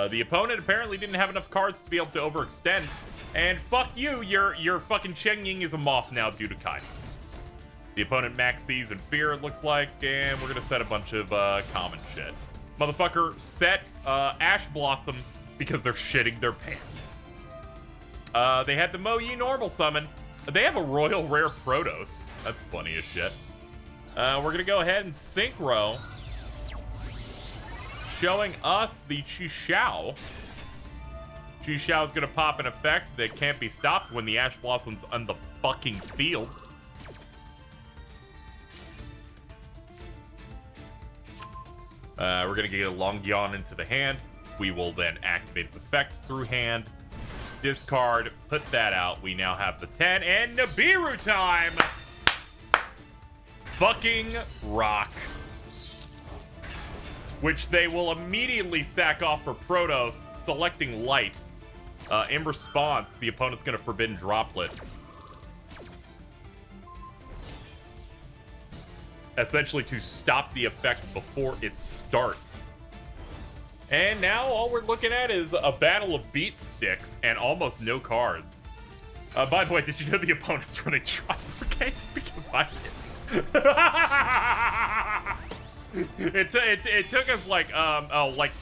A: The opponent apparently didn't have enough cards to be able to overextend. And fuck you, your fucking Cheng Ying is a moth now due to kindness. The opponent max sees and fear, it looks like, and we're gonna set a bunch of common shit. Motherfucker set Ash Blossom because they're shitting their pants. They had the Mo Yi normal summon. They have a Royal Rare Protos. That's funny as shit. We're gonna go ahead and synchro, showing us the Chi-Xiao. Chi-Xiao is gonna pop an effect that can't be stopped when the Ash Blossom's on the fucking field. We're gonna get a Longyeon into the hand. We will then activate its effect through hand. Discard, put that out. We now have the 10 and Nibiru time. Fucking rock. Which they will immediately sack off for Protos, selecting Light. In response, the opponent's gonna Forbidden Droplet. Essentially to stop the effect before it starts. And now all we're looking at is a battle of beat sticks and almost no cards. By the way, did you know the opponent's running Tri-Brigade? Because I did. It took us like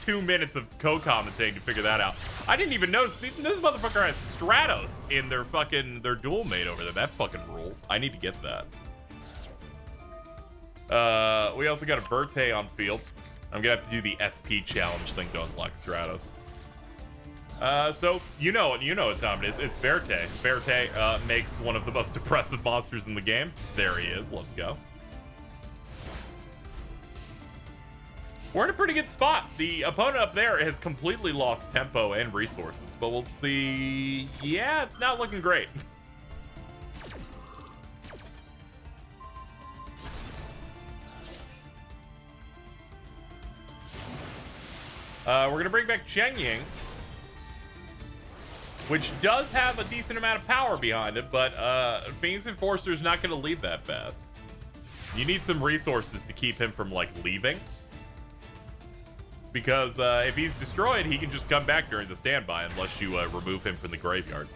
A: 2 minutes of co-commentating to figure that out. I didn't even notice this motherfucker has Stratos in their duel mate over there. That fucking rules. I need to get that. We also got a Verte on field. I'm gonna have to do the SP challenge thing to unlock Stratos. So you know what time it is. It's Verte. Verte makes one of the most depressive monsters in the game. There he is. Let's go. We're in a pretty good spot. The opponent up there has completely lost tempo and resources, but we'll see. Yeah, it's not looking great. We're going to bring back Cheng Ying, which does have a decent amount of power behind it, but Phoenix Enforcer is not going to leave that fast. You need some resources to keep him from, like, leaving. Because if he's destroyed, he can just come back during the standby unless you remove him from the graveyard.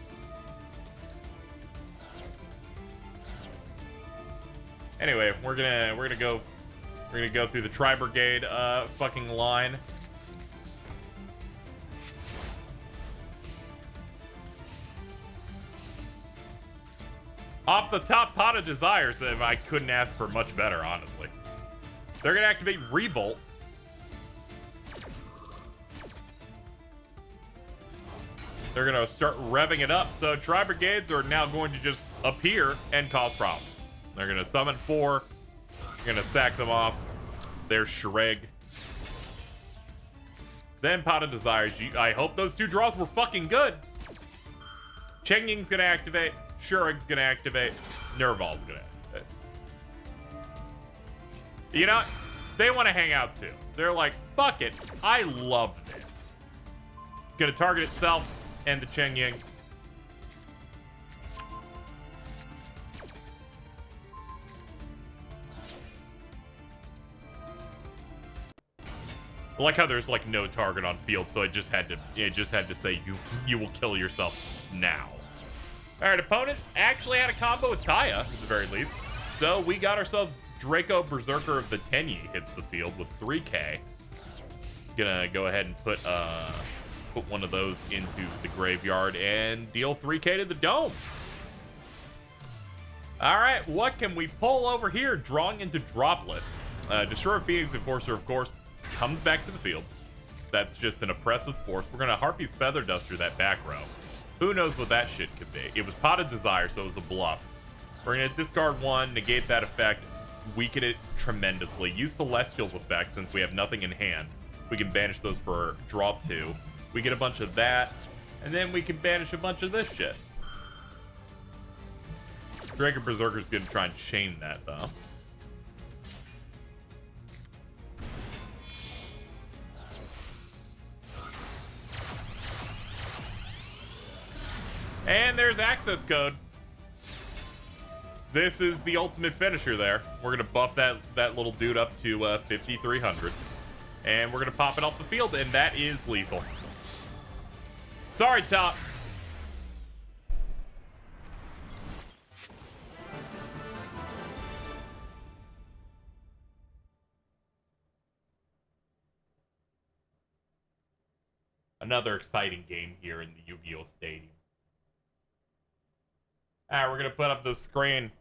A: Anyway, we're gonna go through the Tri-Brigade fucking line. Off the top, Pot of Desires, I couldn't ask for much better, honestly. They're gonna activate Revolt. They're gonna start revving it up, so Tri-Brigades are now going to just appear and cause problems. They're gonna summon 4. You're gonna sack them off. There's Shreg. Then Pot of Desires. I hope those 2 draws were fucking good. Cheng Ying's gonna activate. Shurig's gonna activate. Nerval's gonna activate. You know, they want to hang out too. They're like, fuck it. I love this. It's gonna target itself and the Cheng Ying. I like how there's like no target on field, so it just had to say you will kill yourself now. All right, opponent actually had a combo with Taya at the very least, so we got ourselves Draco Berserker of the Tenyi hits the field with 3K. Gonna go ahead and put one of those into the graveyard and deal 3K to the dome. All right, what can we pull over here? Drawing into Droplet. Destroyer Phoenix Enforcer, of course, comes back to the field. That's just an oppressive force. We're gonna Harpy's Feather Duster that back row. Who knows what that shit could be? It was Pot of Desire, so it was a bluff. We're gonna discard 1, negate that effect, weaken it tremendously. Use Celestial's effect since we have nothing in hand. We can banish those for draw 2. We get a bunch of that, and then we can banish a bunch of this shit. Dragon Berserker's gonna try and chain that, though. And there's access code. This is the ultimate finisher there. We're gonna buff that little dude up to 5,300. And we're gonna pop it off the field, and that is lethal. Sorry, top. Another exciting game here in the Yu-Gi-Oh! Stadium. Alright, we're gonna put up the screen.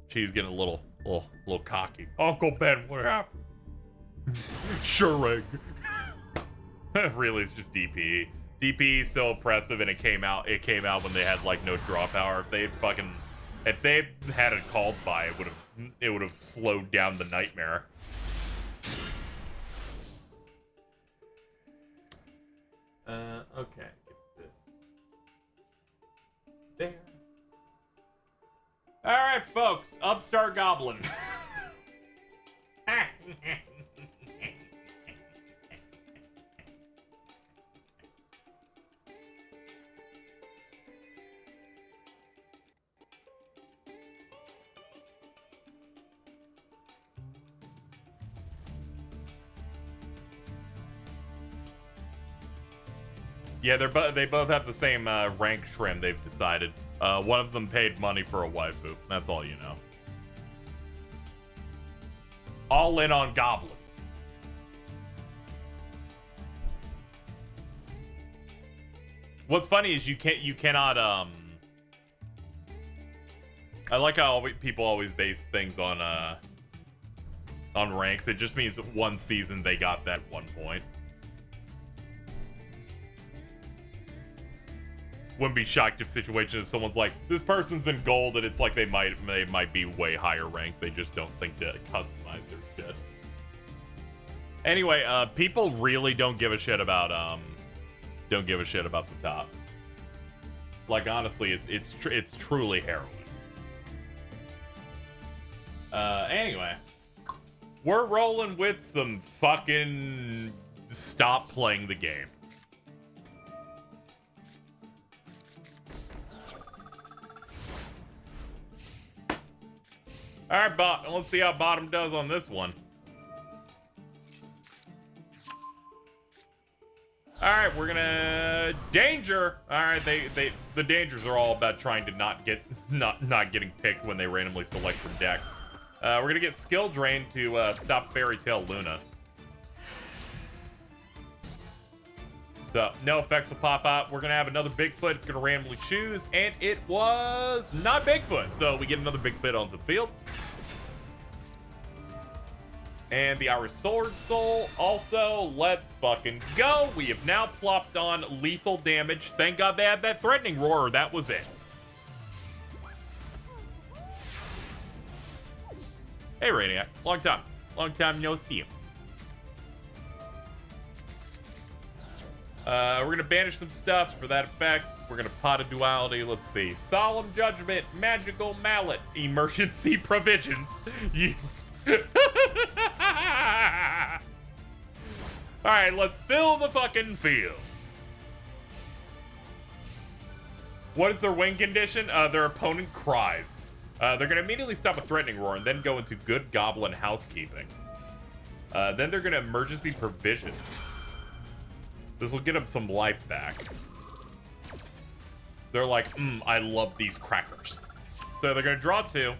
A: She's getting a little cocky. Uncle Ben, what happened? Sure. Really, it's just DP. DP is so oppressive, and it came out when they had like no draw power. If they had it called by, it would have slowed down the nightmare. Okay. There. All right, folks. Upstart Goblin. Yeah, they both have the same rank trim, they've decided. One of them paid money for a waifu. That's all you know. All in on Goblin. What's funny is you cannot I like how people always base things on ranks. It just means that one season they got that 1 point. Wouldn't be shocked if situation is someone's like, this person's in gold, and it's like they might be way higher ranked. They just don't think to customize their shit. Anyway, people really don't give a shit about the top. Like, honestly, it's truly harrowing. Anyway, we're rolling with some fucking stop playing the game. All right, let's see how bottom does on this one. All right, we're gonna danger. All right, the dangers are all about trying to not getting picked when they randomly select from deck. We're gonna get skill drain to stop Fairy Tail Luna. So no effects will pop out. We're gonna have another Bigfoot. It's gonna randomly choose, and it was not Bigfoot. So we get another Bigfoot onto the field. And the Irish Sword Soul. Also, let's fucking go. We have now plopped on lethal damage. Thank God they had that threatening roar. That was it. Hey, Radiac. Long time. Long time no see you. We're gonna banish some stuff for that effect. We're gonna pot a duality. Let's see. Solemn Judgment, Magical Mallet, Emergency Provisions. Alright, let's fill the fucking field. What is their win condition? Their opponent cries. They're gonna immediately stop a threatening roar and then go into good goblin housekeeping. Then they're gonna emergency provision. This will get them some life back. They're like, I love these crackers. So they're gonna draw 2.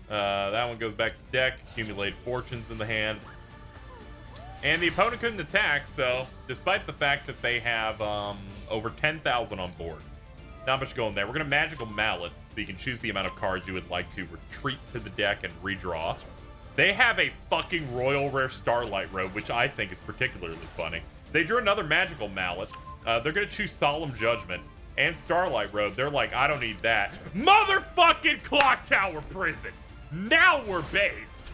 A: That one goes back to deck. Accumulate fortunes in the hand. And the opponent couldn't attack, so despite the fact that they have over 10,000 on board. Not much going there. We're going to Magical Mallet, so you can choose the amount of cards you would like to retreat to the deck and redraw. They have a fucking Royal Rare Starlight Robe, which I think is particularly funny. They drew another Magical Mallet. They're going to choose Solemn Judgment. and Starlight Road. They're like, I don't need that. Motherfucking Clock Tower Prison. Now we're based.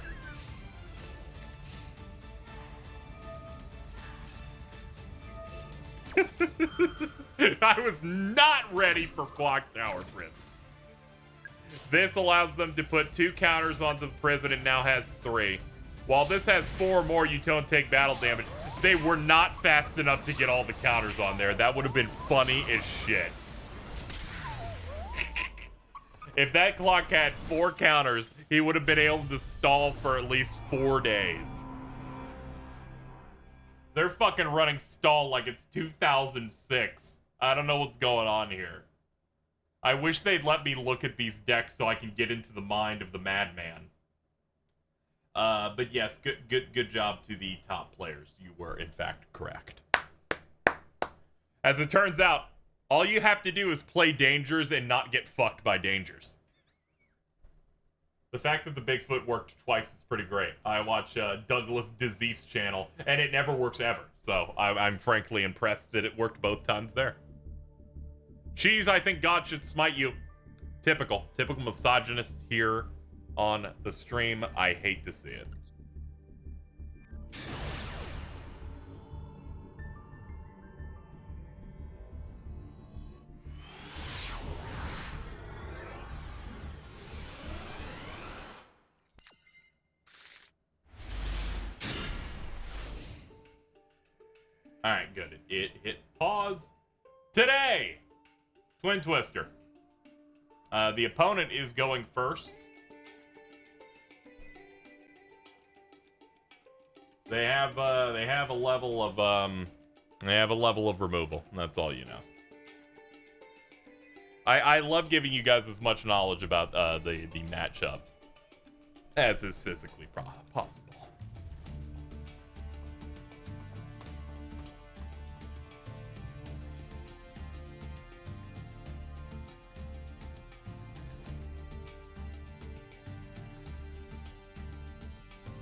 A: I was not ready for Clock Tower Prison. This allows them to put 2 counters onto the prison and now has 3. While this has 4 more, you don't take battle damage. They were not fast enough to get all the counters on there. That would have been funny as shit. If that clock had 4 counters, he would have been able to stall for at least 4 days. They're fucking running stall like it's 2006. I don't know what's going on here. I wish they'd let me look at these decks so I can get into the mind of the madman. But yes, good job to the top players. You were, in fact, correct. As it turns out, all you have to do is play dangers and not get fucked by dangers. The fact that the Bigfoot worked twice is pretty great. I watch Douglas Disease channel, and it never works ever. So I'm frankly impressed that it worked both times there. Cheese, I think God should smite you. Typical misogynist here on the stream. I hate to see it. All right, good. It hit pause. Today, Twin Twister. The opponent is going first. They have a level of removal. That's all you know. I love giving you guys as much knowledge about the matchup as is physically possible.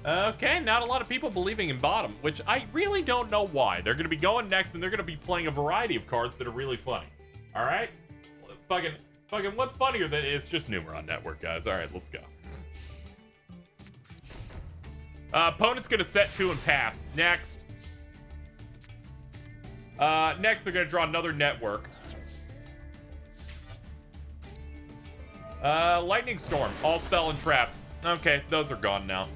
A: Okay, not a lot of people believing in bottom, which I really don't know why. They're going to be going next, and they're going to be playing a variety of cards that are really funny. All right? Fucking, what's funnier than it's just Numeron Network, guys. All right, let's go. Opponent's going to set 2 and pass. Next. Next, they're going to draw another network. Lightning Storm, all spell and traps. Okay, those are gone now.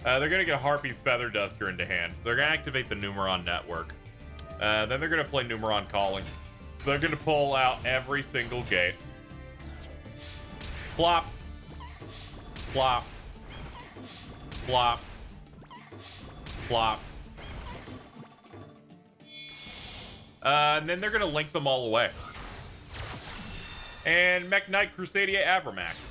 A: They're going to get Harpy's Feather Duster into hand. They're going to activate the Numeron Network. Then they're going to play Numeron Calling. So they're going to pull out every single gate. Plop. Plop. Plop. Plop. And then they're going to link them all away. And Mech Knight Crusadia Avramax.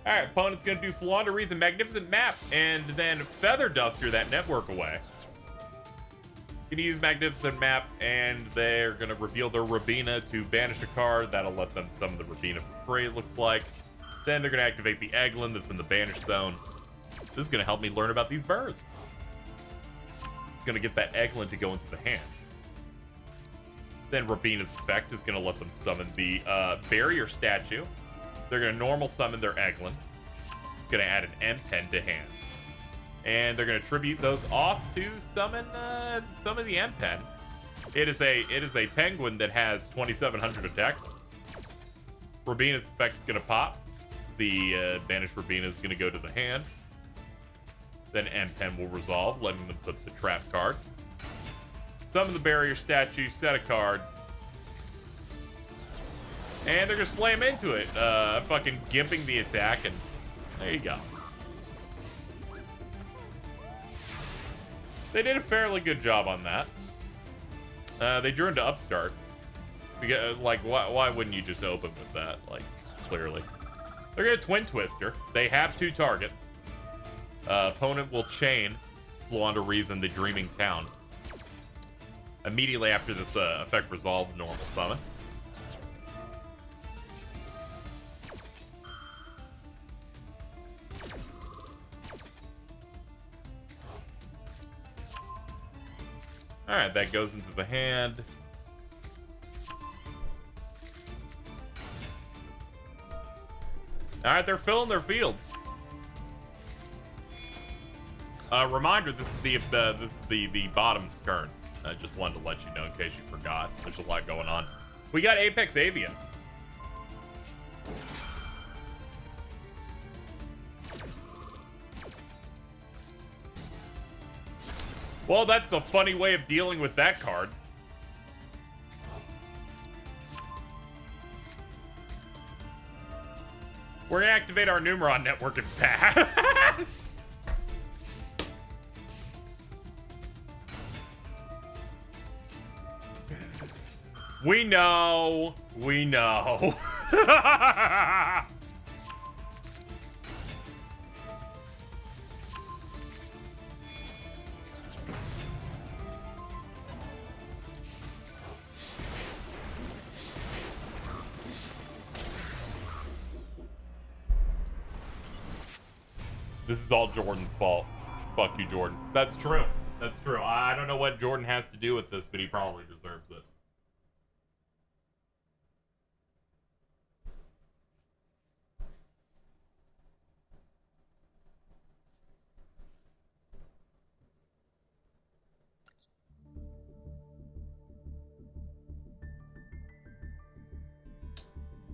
A: Alright, opponent's gonna do Flaunderies and Magnificent Map, and then Feather Duster that network away. Gonna use Magnificent Map, and they're gonna reveal their Rabina to banish a card. That'll let them summon the Rabina for free, it looks like. Then they're gonna activate the Eglin that's in the banish zone. This is gonna help me learn about these birds. Gonna get that Eglin to go into the hand. Then Rabina's effect is gonna let them summon the Barrier Statue. They're going to normal summon their Eglin. Going to add an M10 to hand. And they're going to tribute those off to summon the M10. It is a penguin that has 2,700 attack. Rabina's effect is going to pop. The banished Rabina is going to go to the hand. Then M10 will resolve, letting them put the trap card. Summon the Barrier Statue, set a card. And they're going to slam into it, fucking gimping the attack, and there you go. They did a fairly good job on that. They drew into Upstart. Because, like, why wouldn't you just open with that? Like, clearly. They're going to Twin Twister. They have 2 targets. Opponent will chain Flaunderies and the Dreaming Town. Immediately after this effect resolves, normal summon. Alright, that goes into the hand. Alright, they're filling their fields. Reminder, this is the bottom's turn. I just wanted to let you know in case you forgot. There's a lot going on. We got Apex Avian. Well, that's a funny way of dealing with that card. We're gonna activate our Numeron network and pass. We know. We know. This is all Jordan's fault. Fuck you, Jordan. That's true. That's true. I don't know what Jordan has to do with this, but he probably deserves it.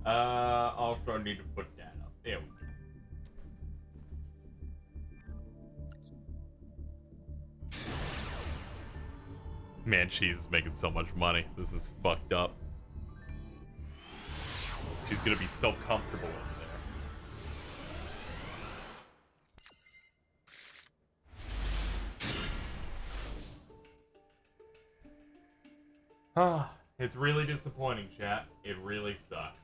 A: Also need to put that up. There we go. Man, Cheese is making so much money. This is fucked up. She's gonna be so comfortable over there. It's really disappointing, chat. It really sucks.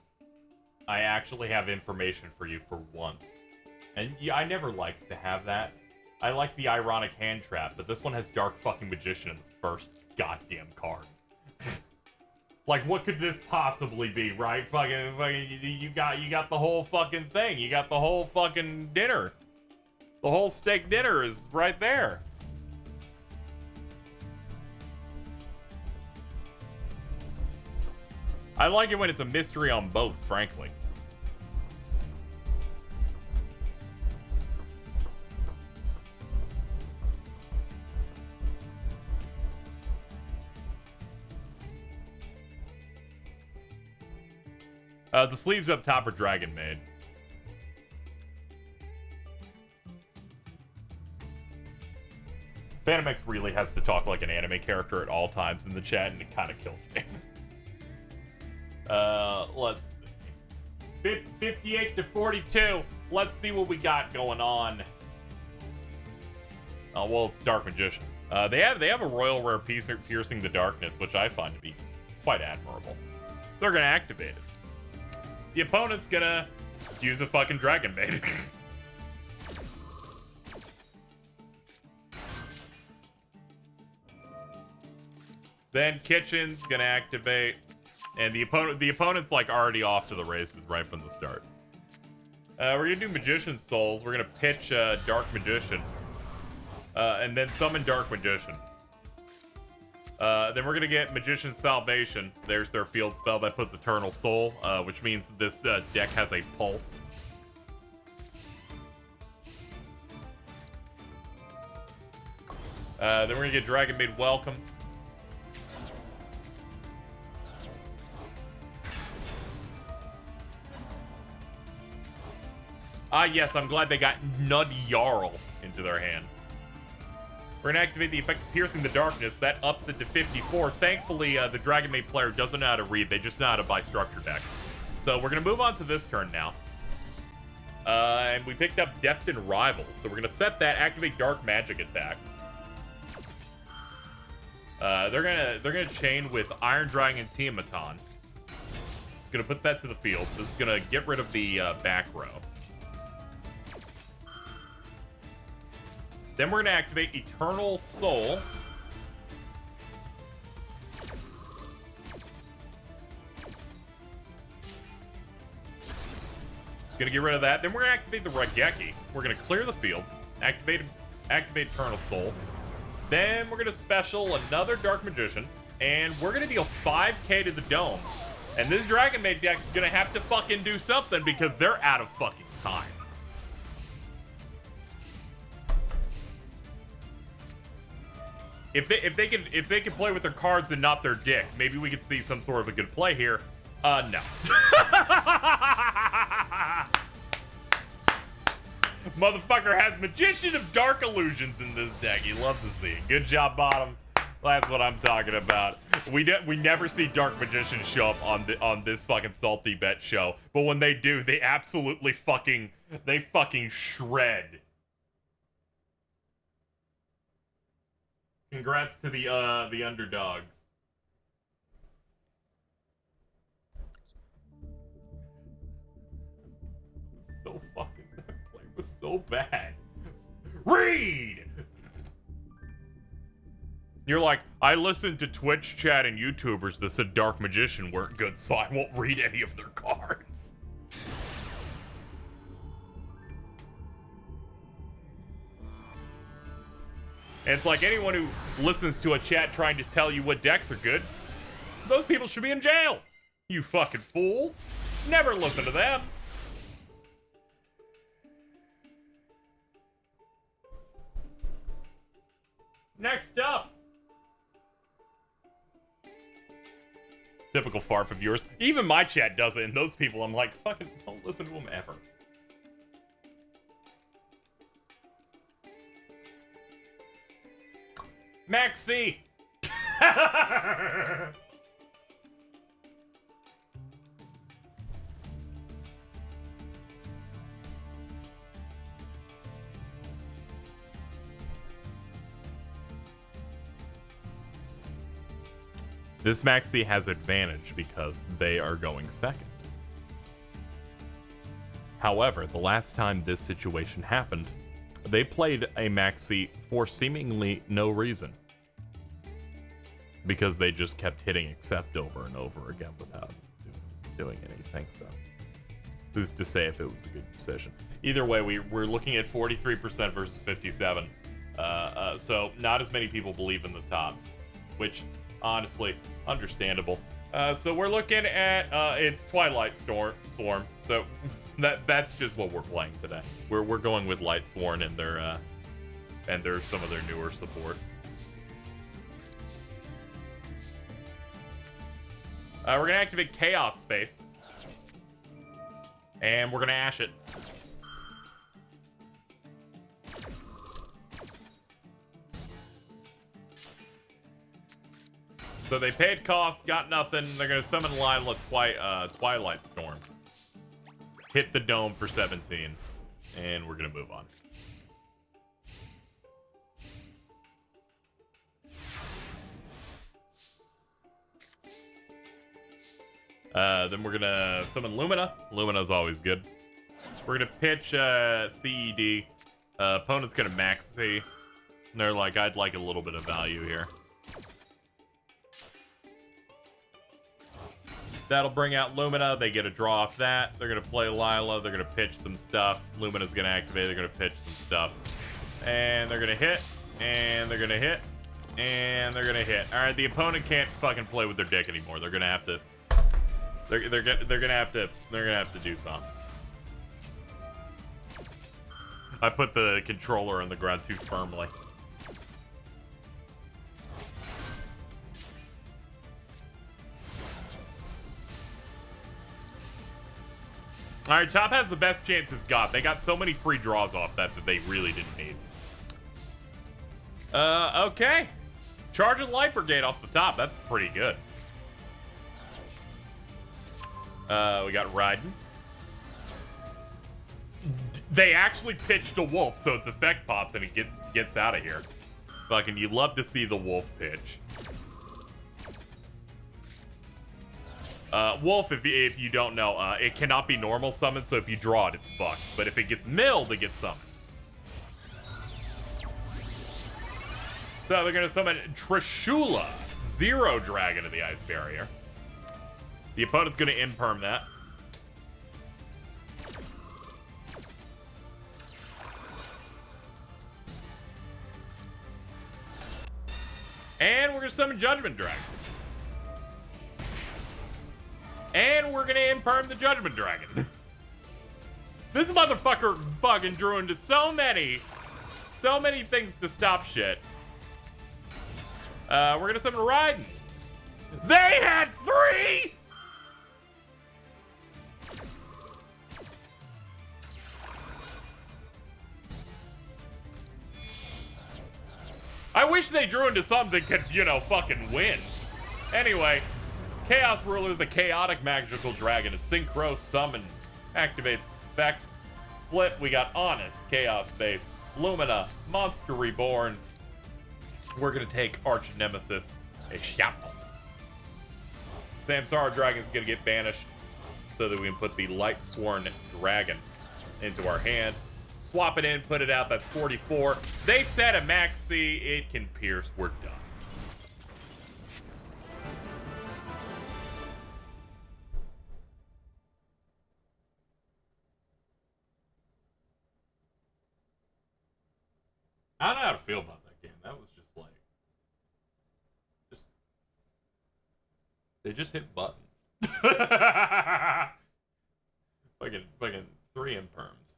A: I actually have information for you for once. And yeah, I never liked to have that. I like the ironic hand trap, but this one has Dark fucking Magician in the first goddamn card. Like, what could this possibly be, right? Fucking, you got the whole fucking thing. You got the whole fucking dinner. The whole steak dinner is right there. I like it when it's a mystery on both, frankly. The sleeves up top are Dragon Maid. Phantom X really has to talk like an anime character at all times in the chat, and it kind of kills me. Let's see. 58 to 42. Let's see what we got going on. Oh, well, it's Dark Magician. They have a Royal Rare piece Piercing the Darkness, which I find to be quite admirable. They're gonna activate it. The opponent's gonna use a fucking Dragon Maid. Then Kitchen's gonna activate, and the opponent's like already off to the races right from the start. We're gonna do Magician's Souls. We're gonna pitch Dark Magician, and then summon Dark Magician. Then we're gonna get Magician's Salvation. There's their field spell that puts Eternal Soul, which means this deck has a pulse. Then we're gonna get Dragon Maid Welcome. Yes, I'm glad they got Nud Jarl into their hand. We're gonna activate the effect of Piercing the Darkness. That ups it to 54. Thankfully, the Dragon Maid player doesn't know how to read. They just know how to buy structure decks. So we're gonna move on to this turn now. And we picked up Destined Rivals. So we're gonna set that, activate Dark Magic attack. They're gonna chain with Iron Dragon and Tiamaton. Gonna put that to the field. This is gonna get rid of the back row. Then we're gonna activate Eternal Soul. Gonna get rid of that. Then we're gonna activate the Raigeki. We're gonna clear the field. Activate Eternal Soul. Then we're gonna special another Dark Magician, and we're gonna deal 5k to the dome. And this Dragon Maid deck is gonna have to fucking do something because they're out of fucking time. If they can play with their cards and not their dick, maybe we could see some sort of a good play here. No. Motherfucker has Magician of Dark Illusions in this deck. You love to see it. Good job, Bottom. That's what I'm talking about. We never see Dark Magician show up on this fucking Salty Bet show, but when they do, they absolutely fucking shred. Congrats to the underdogs. So fucking, that play was so bad. Read! You're like, I listened to Twitch chat and YouTubers that said Dark Magician weren't good, so I won't read any of their cards. And it's like anyone who listens to a chat trying to tell you what decks are good, those people should be in jail. You fucking fools. Never listen to them. Next up. Typical Farf of yours. Even my chat does it, and those people, I'm like, fucking don't listen to them ever. Max C. This Maxi has advantage because they are going second. However, the last time this situation happened, they played a Maxi for seemingly no reason. Because they just kept hitting accept over and over again without doing anything, so who's to say if it was a good decision. Either way, we're looking at 43% versus 57. So not as many people believe in the top, which honestly, understandable. So we're looking at it's Twilight Swarm. So that's just what we're playing today. We're going with Light Sworn and their some of their newer support. We're gonna activate Chaos Space, and we're gonna Ash it. So they paid costs, got nothing. They're gonna summon Lila Twilight Storm. Hit the dome for 17. And we're gonna move on. Then we're gonna summon Lumina. Lumina's always good. We're gonna pitch CED. Opponent's gonna max C. And they're like, I'd like a little bit of value here. That'll bring out Lumina. They get a draw off that. They're going to play Lila. They're going to pitch some stuff. Lumina's going to activate. They're going to pitch some stuff. And they're going to hit. And they're going to hit. And they're going to hit. All right, the opponent can't fucking play with their dick anymore. They're going to have to... They're going to have to do something. I put the controller on the ground too firmly. All right, top has the best chance it's got. They got so many free draws off that they really didn't need. Okay. Charging Light Brigade off the top. That's pretty good. We got Raiden. They actually pitched a wolf, so its effect pops and it gets out of here. Fucking, you love to see the wolf pitch. Wolf, if you don't know, it cannot be normal summoned, so if you draw it, it's fucked. But if it gets milled, it gets summoned. So they're going to summon Trishula, 0 Dragon of the Ice Barrier. The opponent's going to imperm that. And we're gonna summon Judgment Dragon. And we're gonna imperm the Judgment Dragon. This motherfucker fucking drew into so many things to stop shit. We're gonna summon Raiden. They had 3! I wish they drew into something that could, you know, fucking win. Anyway, Chaos Ruler, the Chaotic Magical Dragon, is Synchro Summon. Activates effect. Flip, we got Honest, Chaos Base, Lumina, Monster Reborn. We're gonna take Arch Nemesis, a Shambles. Samsara Dragon's gonna get banished so that we can put the Light Sworn Dragon into our hand. Swap it in, put it out, that's 44. They set a max C, it can pierce, we're done. I don't know how to feel about that game. That was just like, they just hit buttons. fucking 3 imperms.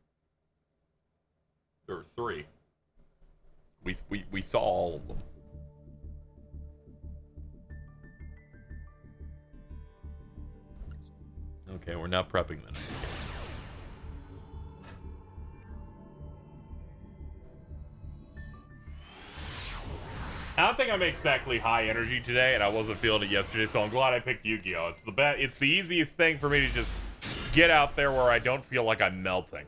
A: There were 3. We saw all of them. Okay, we're now prepping the next game. I don't think I'm exactly high energy today, and I wasn't feeling it yesterday, so I'm glad I picked Yu-Gi-Oh! It's the easiest thing for me to just get out there where I don't feel like I'm melting.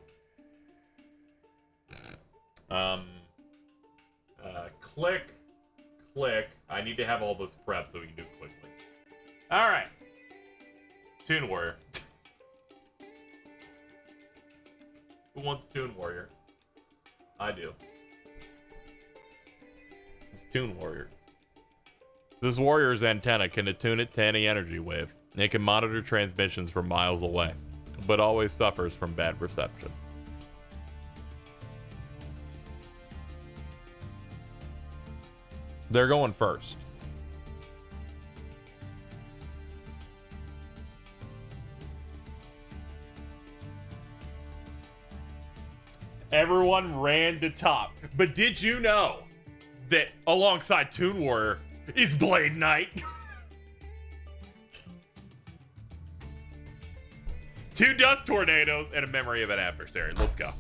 A: Click. I need to have all this prep so we can do it quickly. All right. Toon Warrior. Who wants Toon Warrior? I do. It's Toon Warrior. This warrior's antenna can attune it to any energy wave. It can monitor transmissions from miles away, but always suffers from bad reception. They're going first. Everyone ran to top. But did you know that alongside Toon Warrior is Blade Knight? 2 dust tornadoes and a memory of an adversary. Let's go.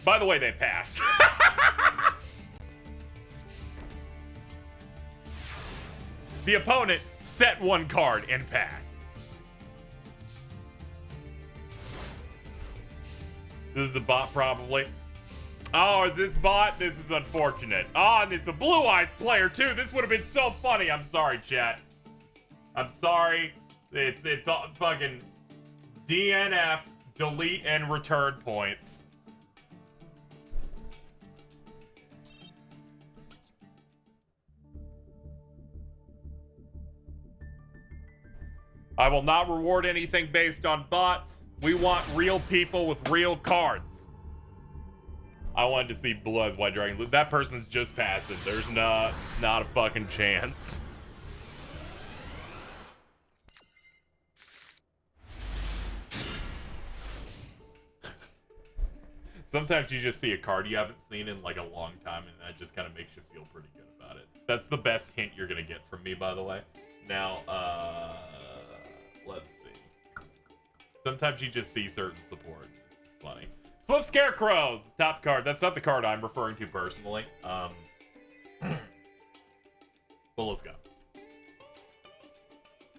A: By the way, they passed. The opponent set 1 card and passed. This is the bot, probably. Oh, this bot? This is unfortunate. Oh, and it's a Blue Eyes player, too. This would have been so funny. I'm sorry, chat. I'm sorry. It's all fucking DNF, delete, and return points. I will not reward anything based on bots. We want real people with real cards. I wanted to see Blue Eyes White Dragon. That person's just passing. There's not a fucking chance. Sometimes you just see a card you haven't seen in like a long time, and that just kind of makes you feel pretty good about it. That's the best hint you're gonna get from me, by the way. Now, let's see. Sometimes you just see certain supports. It's funny. Swift Scarecrows, top card. That's not the card I'm referring to personally. But let's go.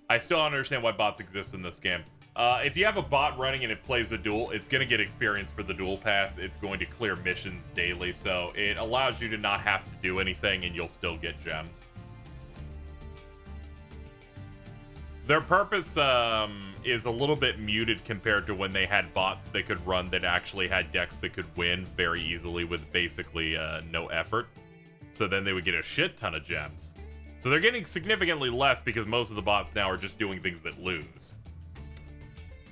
A: I still don't understand why bots exist in this game. If you have a bot running and it plays a duel, it's going to get experience for the duel pass. It's going to clear missions daily, so it allows you to not have to do anything and you'll still get gems. Their purpose is a little bit muted compared to when they had bots that could run that actually had decks that could win very easily with basically no effort. So then they would get a shit ton of gems. So they're getting significantly less because most of the bots now are just doing things that lose.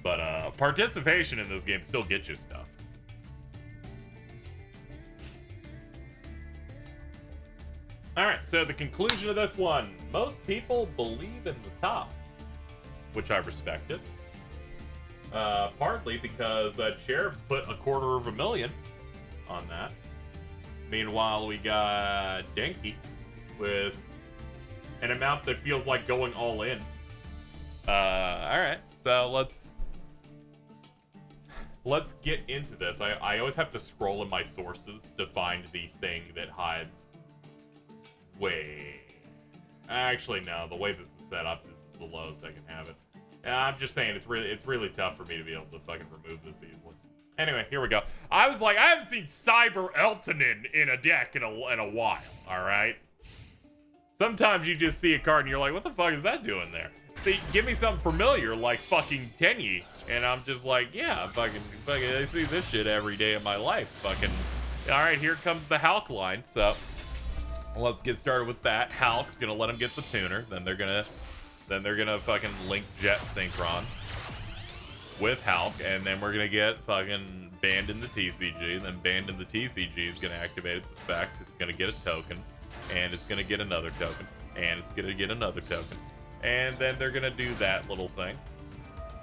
A: But participation in this game still gets you stuff. Alright, so the conclusion of this one. Most people believe in the top, which I respected. Partly because Sheriff's put $250,000 on that. Meanwhile, we got Denki with an amount that feels like going all in. Alright, so let's get into this. I always have to scroll in my sources to find the thing that hides. Wait. Actually, no. The way this is set up, this is the lowest I can have it. I'm just saying, it's really tough for me to be able to fucking remove this easily. Anyway, here we go. I was like, I haven't seen Cyber Eltonin in a deck in a while, alright? Sometimes you just see a card and you're like, what the fuck is that doing there? See, give me something familiar like fucking Tenyi, and I'm just like, yeah, fucking, I see this shit every day of my life. Fucking, alright, here comes the Hulk line, so let's get started with that. Hulk's gonna let him get the tuner, then they're gonna fucking link Jet Synchron with Hulk, and then we're gonna get fucking banned in the TCG, then banned in the TCG is gonna activate its effect, it's gonna get a token, and it's gonna get another token, and it's gonna get another token. And then they're gonna do that little thing.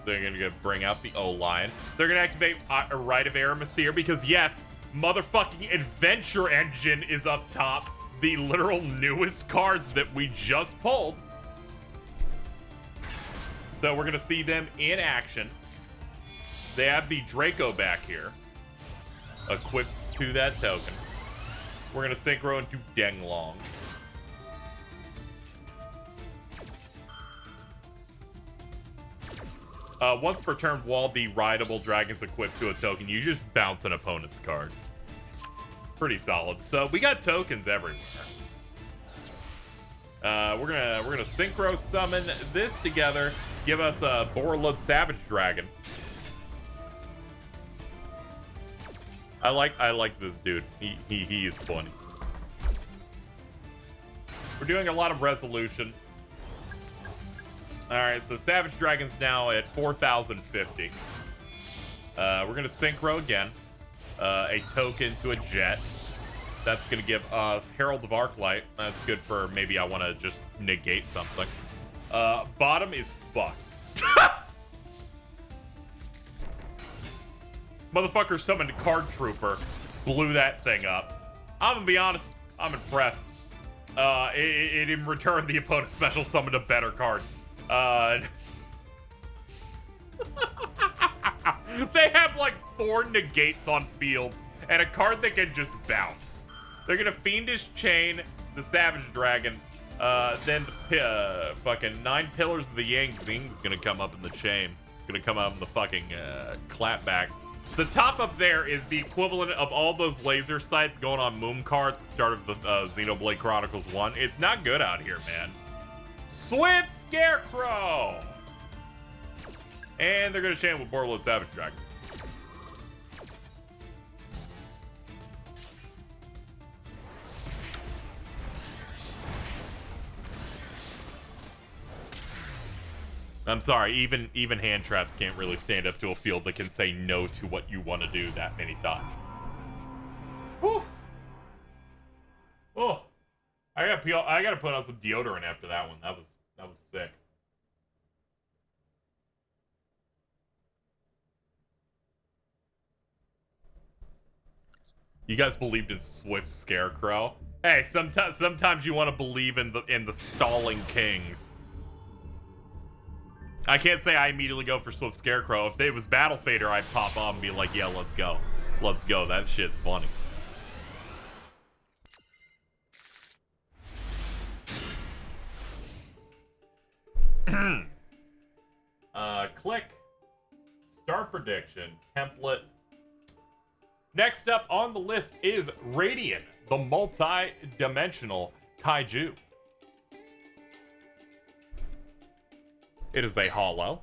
A: They're gonna bring out the O-Line. They're gonna activate a Rite of Aramasir because yes, motherfucking Adventure Engine is up top. The literal newest cards that we just pulled. So we're gonna see them in action. They have the Draco back here, equipped to that token. We're gonna synchro into Denglong. Once per turn, while the rideable dragon's equipped to a token, you just bounce an opponent's card. Pretty solid. So we got tokens everywhere. We're gonna synchro summon this together. Give us a Borreload Savage Dragon. I like this dude. He is funny. We're doing a lot of resolution. Alright, so Savage Dragon's now at 4,050. We're gonna synchro again. A token to a Jet. That's gonna give us Herald of Arclight. That's good for maybe I want to just negate something. Bottom is fucked. Motherfucker summoned a Card Trooper, blew that thing up. I'm gonna be honest, I'm impressed. It in return, the opponent special summoned a better card. They have like 4 negates on field and a card that can just bounce. They're gonna Fiendish Chain the Savage Dragon. Then the fucking 9 Pillars of the Yang Zing's gonna come up in the chain. Gonna come up in the fucking clapback. The top up there is the equivalent of all those laser sights going on Moomcar at the start of the Xenoblade Chronicles 1. It's not good out here, man. Swift Scarecrow! And they're gonna chain with Borreload Savage Dragon. I'm sorry, even hand traps can't really stand up to a field that can say no to what you want to do that many times. Whew. Oh, I gotta put on some deodorant after that one. That was sick. You guys believed in Swift Scarecrow? Hey, sometimes you want to believe in the stalling kings. I can't say I immediately go for Swift Scarecrow. If it was Battle Fader, I'd pop on and be like, yeah, let's go. Let's go. That shit's funny. Click. Start prediction. Template. Next up on the list is Radiant, the multi-dimensional kaiju. It is a holo.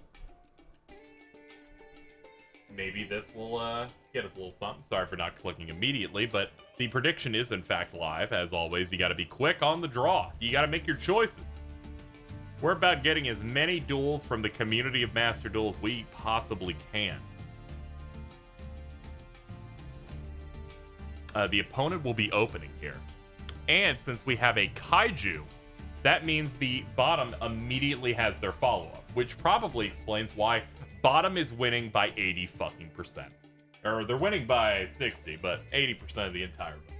A: Maybe this will get us a little something. Sorry for not clicking immediately, but the prediction is in fact live. As always, you got to be quick on the draw. You got to make your choices. We're about getting as many duels from the community of Master Duel as we possibly can. The opponent will be opening here. And since we have a Kaiju, that means the bottom immediately has their follow-up, which probably explains why bottom is winning by 80 fucking percent. Or they're winning by 60, but 80% of the entire book.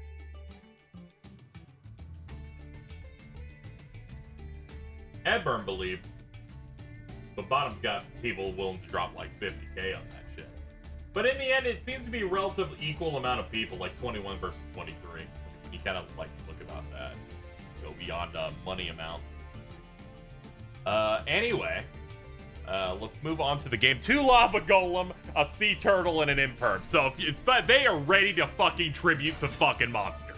A: Edburn believes, but bottom's got people willing to drop like 50k on that shit. But in the end, it seems to be a relatively equal amount of people, like 21 versus 23. You kind of like look about that. Go beyond money amounts. Anyway, let's move on to the game. 2 Lava Golem, a Sea Turtle, and an Imperm. So if they are ready to fucking tribute to fucking monsters.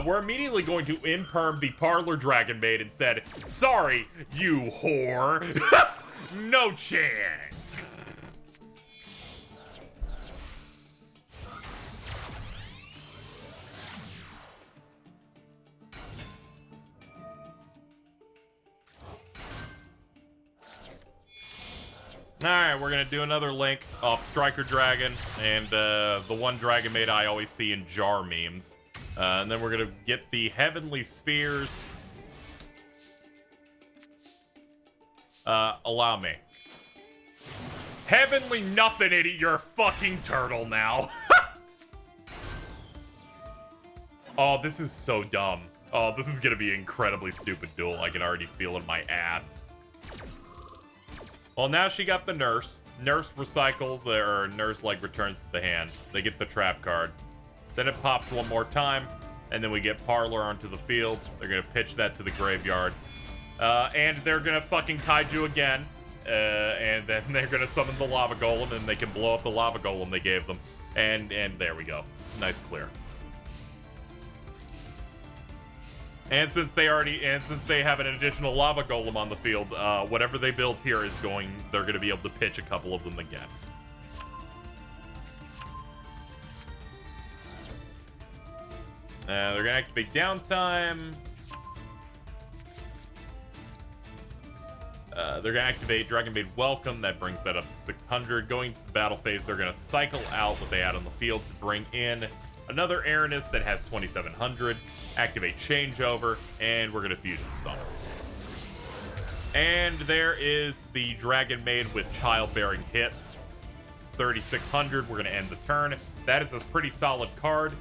A: We're immediately going to Imperm the Parlor Dragon Maid and said, sorry, you whore. No chance. Alright, we're gonna do another link off Striker Dragon and the one Dragon Maid I always see in jar memes. And then we're gonna get the Heavenly Spheres. Allow me. Heavenly nothing, idiot, you're a fucking turtle now. Oh, this is so dumb. Oh, this is gonna be an incredibly stupid duel. I can already feel it in my ass. Well, now she got the Nurse. Nurse recycles, or Nurse, like, returns to the hand. They get the trap card. Then it pops one more time, and then we get Parlor onto the field. They're gonna pitch that to the graveyard. And they're gonna fucking Kaiju again. And then they're gonna summon the Lava Golem, and they can blow up the Lava Golem they gave them. And there we go. Nice clear. And since they have an additional Lava Golem on the field, whatever they build here they're gonna be able to pitch a couple of them again. They're gonna activate Downtime. They're gonna activate Dragon Maid Welcome. That brings that up to 600. Going to the battle phase, they're gonna cycle out what they had on the field to bring in another Aranus that has 2700. Activate Changeover, and we're gonna Fusion Summon. And there is the Dragon Maid with Childbearing Hips. 3600. We're gonna end the turn. That is a pretty solid card.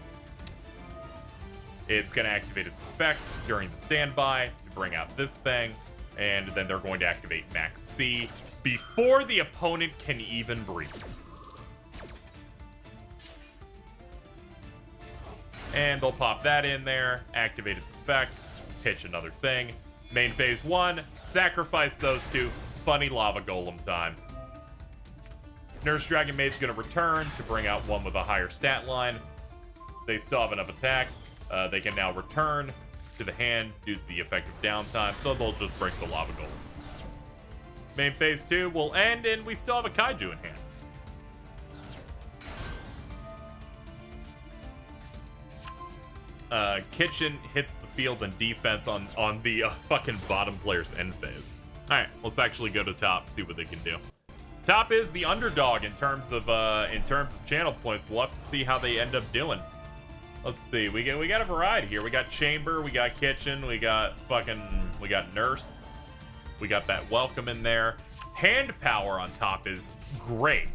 A: It's gonna activate its effect during the standby to bring out this thing. And then they're going to activate Max C before the opponent can even breathe. And they'll pop that in there, activate its effect, pitch another thing. Main phase 1, sacrifice those two. Funny Lava Golem time. Nurse Dragon Maid's gonna return to bring out one with a higher stat line. They still have enough attack. They can now return to the hand due to the effective downtime, so they'll just break the Lava Golem. Main phase 2 will end, and we still have a Kaiju in hand. Kitchen hits the field and defense on the fucking bottom player's end phase. Alright, let's actually go to top, see what they can do. Top is the underdog in terms of channel points. We'll have to see how they end up doing. Let's see. We got a variety here. We got Chamber, we got Kitchen, we got Nurse. We got that Welcome in there. Hand power on top is great.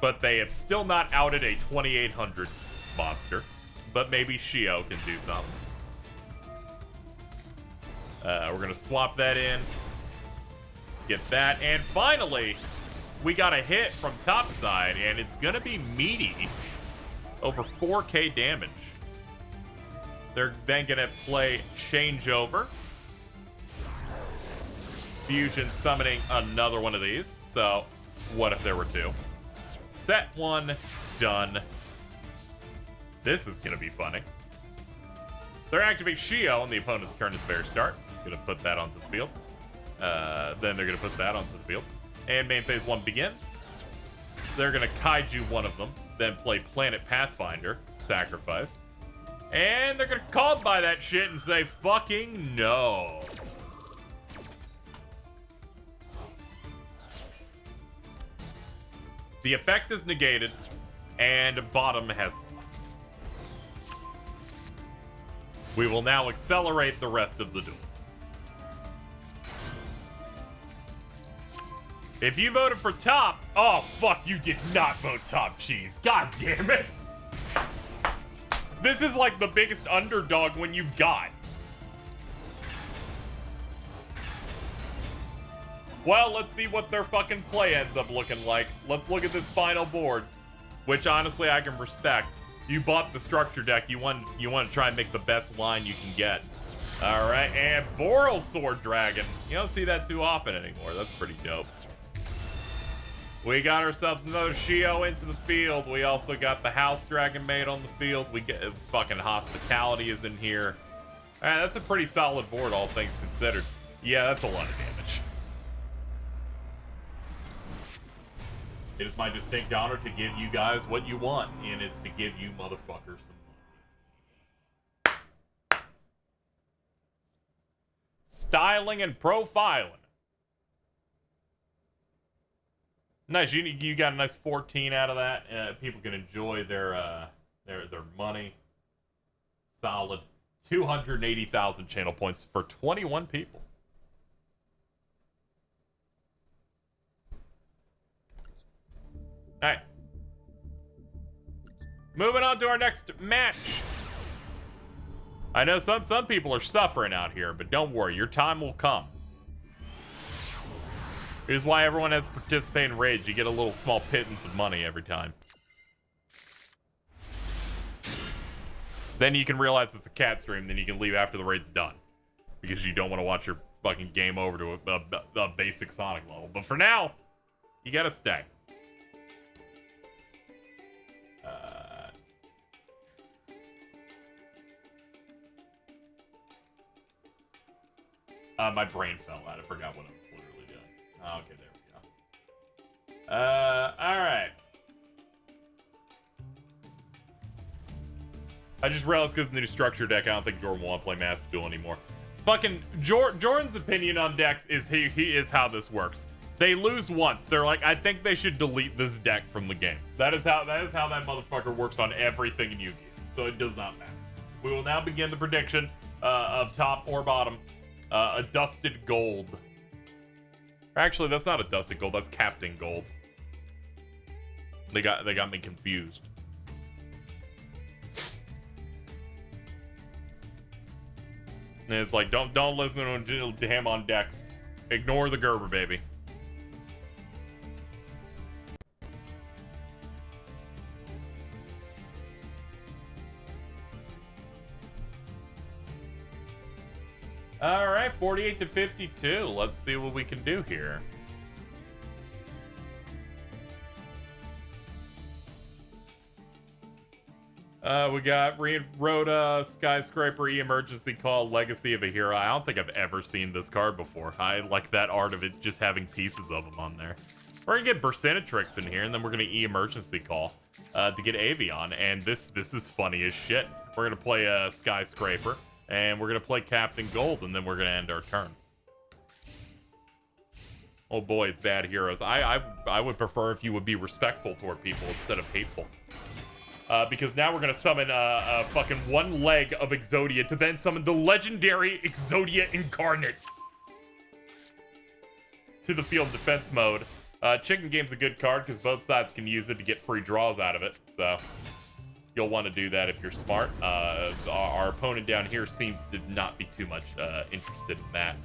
A: But they have still not outed a 2800 monster. But maybe Shio can do something. We're gonna swap that in. Get that. And finally, we got a hit from topside, and it's gonna be meaty. Over 4k damage. They're then gonna play Changeover. Fusion summoning another one of these. So, what if there were two? Set 1, done. This is gonna be funny. They're activate Shio on the opponent's turn at the very start. Gonna put that onto the field. Then they're gonna put that onto the field. And main phase 1 begins. They're gonna Kaiju one of them. Then play Planet Pathfinder, sacrifice. And they're gonna call by that shit and say, fucking no. The effect is negated, and bottom has lost. We will now accelerate the rest of the duel. If you voted for top, oh fuck, you did not vote top cheese. God damn it. This is like the biggest underdog when you've got. Well, let's see what their fucking play ends up looking like. Let's look at this final board, which honestly I can respect. You bought the structure deck. You want to try and make the best line you can get. All right, and Boral Sword Dragon. You don't see that too often anymore. That's pretty dope. We got ourselves another Shio into the field. We also got the House Dragon Maid on the field. We get fucking Hospitality is in here. All right, that's a pretty solid board, all things considered. Yeah, that's a lot of damage. It is my distinct honor to give you guys what you want, and it's to give you motherfuckers some money. Styling and profiling. Nice, you got a nice 14 out of that. People can enjoy their money. Solid. 280,000 channel points for 21 people. All right. Moving on to our next match. I know some people are suffering out here, but don't worry, your time will come. Here's why everyone has to participate in raids. You get a little small pittance of money every time. Then you can realize it's a cat stream, then you can leave after the raid's done. Because you don't want to watch your fucking game over to a basic Sonic level. But for now, you gotta stay. My brain fell out. I forgot what I was literally doing. Oh, okay, there we go. Alright. I just realized because of the new structure deck, I don't think Jordan will want to play Master Duel anymore. Fucking Jordan's opinion on decks is he is how this works. They lose once. They're like, I think they should delete this deck from the game. That is how that motherfucker works on everything in Yu-Gi-Oh! So it does not matter. We will now begin the prediction of top or bottom. A dusted gold. Actually, that's not a dusted gold. That's Captain Gold. They got me confused. And it's like, don't listen to him on decks. Ignore the Gerber, baby. All right, 48 to 52. Let's see what we can do here. We got Rhoda, Skyscraper, Emergency Call, Legacy of a Hero. I don't think I've ever seen this card before. I like that art of it just having pieces of them on there. We're gonna get Bersenatrix in here, and then we're gonna Emergency Call to get Avion. And this is funny as shit. We're gonna play a Skyscraper. And we're going to play Captain Gold, and then we're going to end our turn. Oh boy, it's bad heroes. I would prefer if you would be respectful toward people instead of hateful. Because now we're going to summon a fucking one leg of Exodia to then summon the legendary Exodia Incarnate to the field defense mode. Chicken Game's a good card because both sides can use it to get free draws out of it. So you'll want to do that if you're smart. Our opponent down here seems to not be too much interested in that.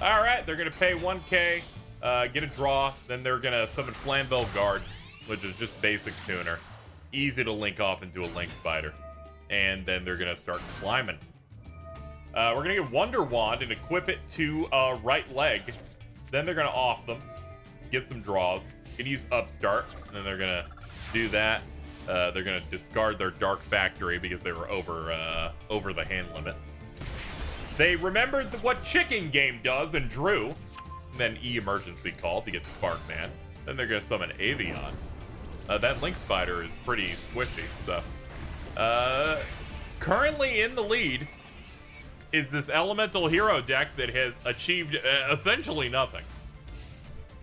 A: All right, they're going to pay 1K, get a draw, then they're going to summon Flamvell Guard, which is just basic tuner. Easy to link off into a Link Spider. And then they're going to start climbing. We're going to get Wonder Wand and equip it to right leg. Then they're going to off them, get some draws. Going to use Upstart, and then they're going to do that. They're going to discard their Dark Factory because they were over the hand limit. They remembered what Chicken Game does and drew. And then Emergency Call to get Sparkman. Then they're going to summon Avion. That Link Spider is pretty squishy, so. Currently in the lead is this elemental hero deck that has achieved essentially nothing.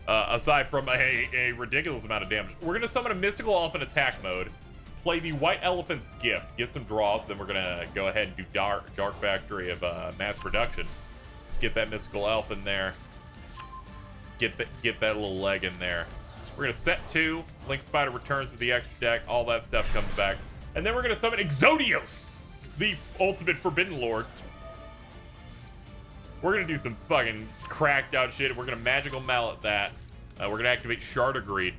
A: Aside from a ridiculous amount of damage. We're going to summon a Mystical Elf in attack mode, play the White Elephant's Gift, get some draws, then we're going to go ahead and do Dark Factory of mass production. Get that Mystical Elf in there. Get that little leg in there. We're going to set 2, Link Spider returns to the extra deck, all that stuff comes back. And then we're going to summon Exodios, the ultimate Forbidden Lord. We're going to do some fucking cracked out shit. We're going to Magical Mallet that. We're going to activate Shard of Greed.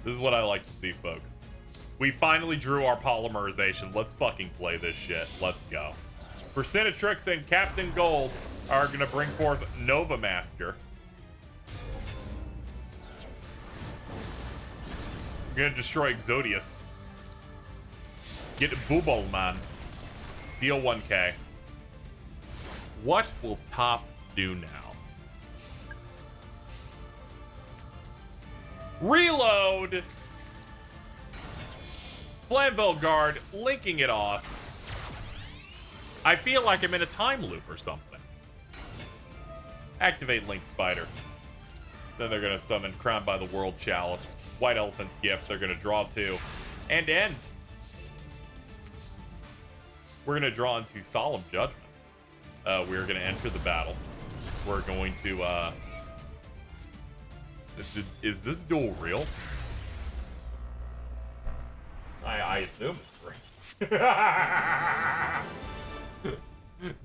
A: This is what I like to see, folks. We finally drew our polymerization. Let's fucking play this shit. Let's go. Percentatrix and Captain Gold are going to bring forth Nova Master. We're going to destroy Exodius. Get Bubble Man. Deal 1k. What will Top do now? Reload! Flamvell Guard, linking it off. I feel like I'm in a time loop or something. Activate Link Spider. Then they're going to summon Crowned by the World Chalice. White Elephant's Gift, they're going to draw 2. And end. We're going to draw into Solemn Judgment. We're going to enter the battle. We're going to, is this duel real? I assume it's real.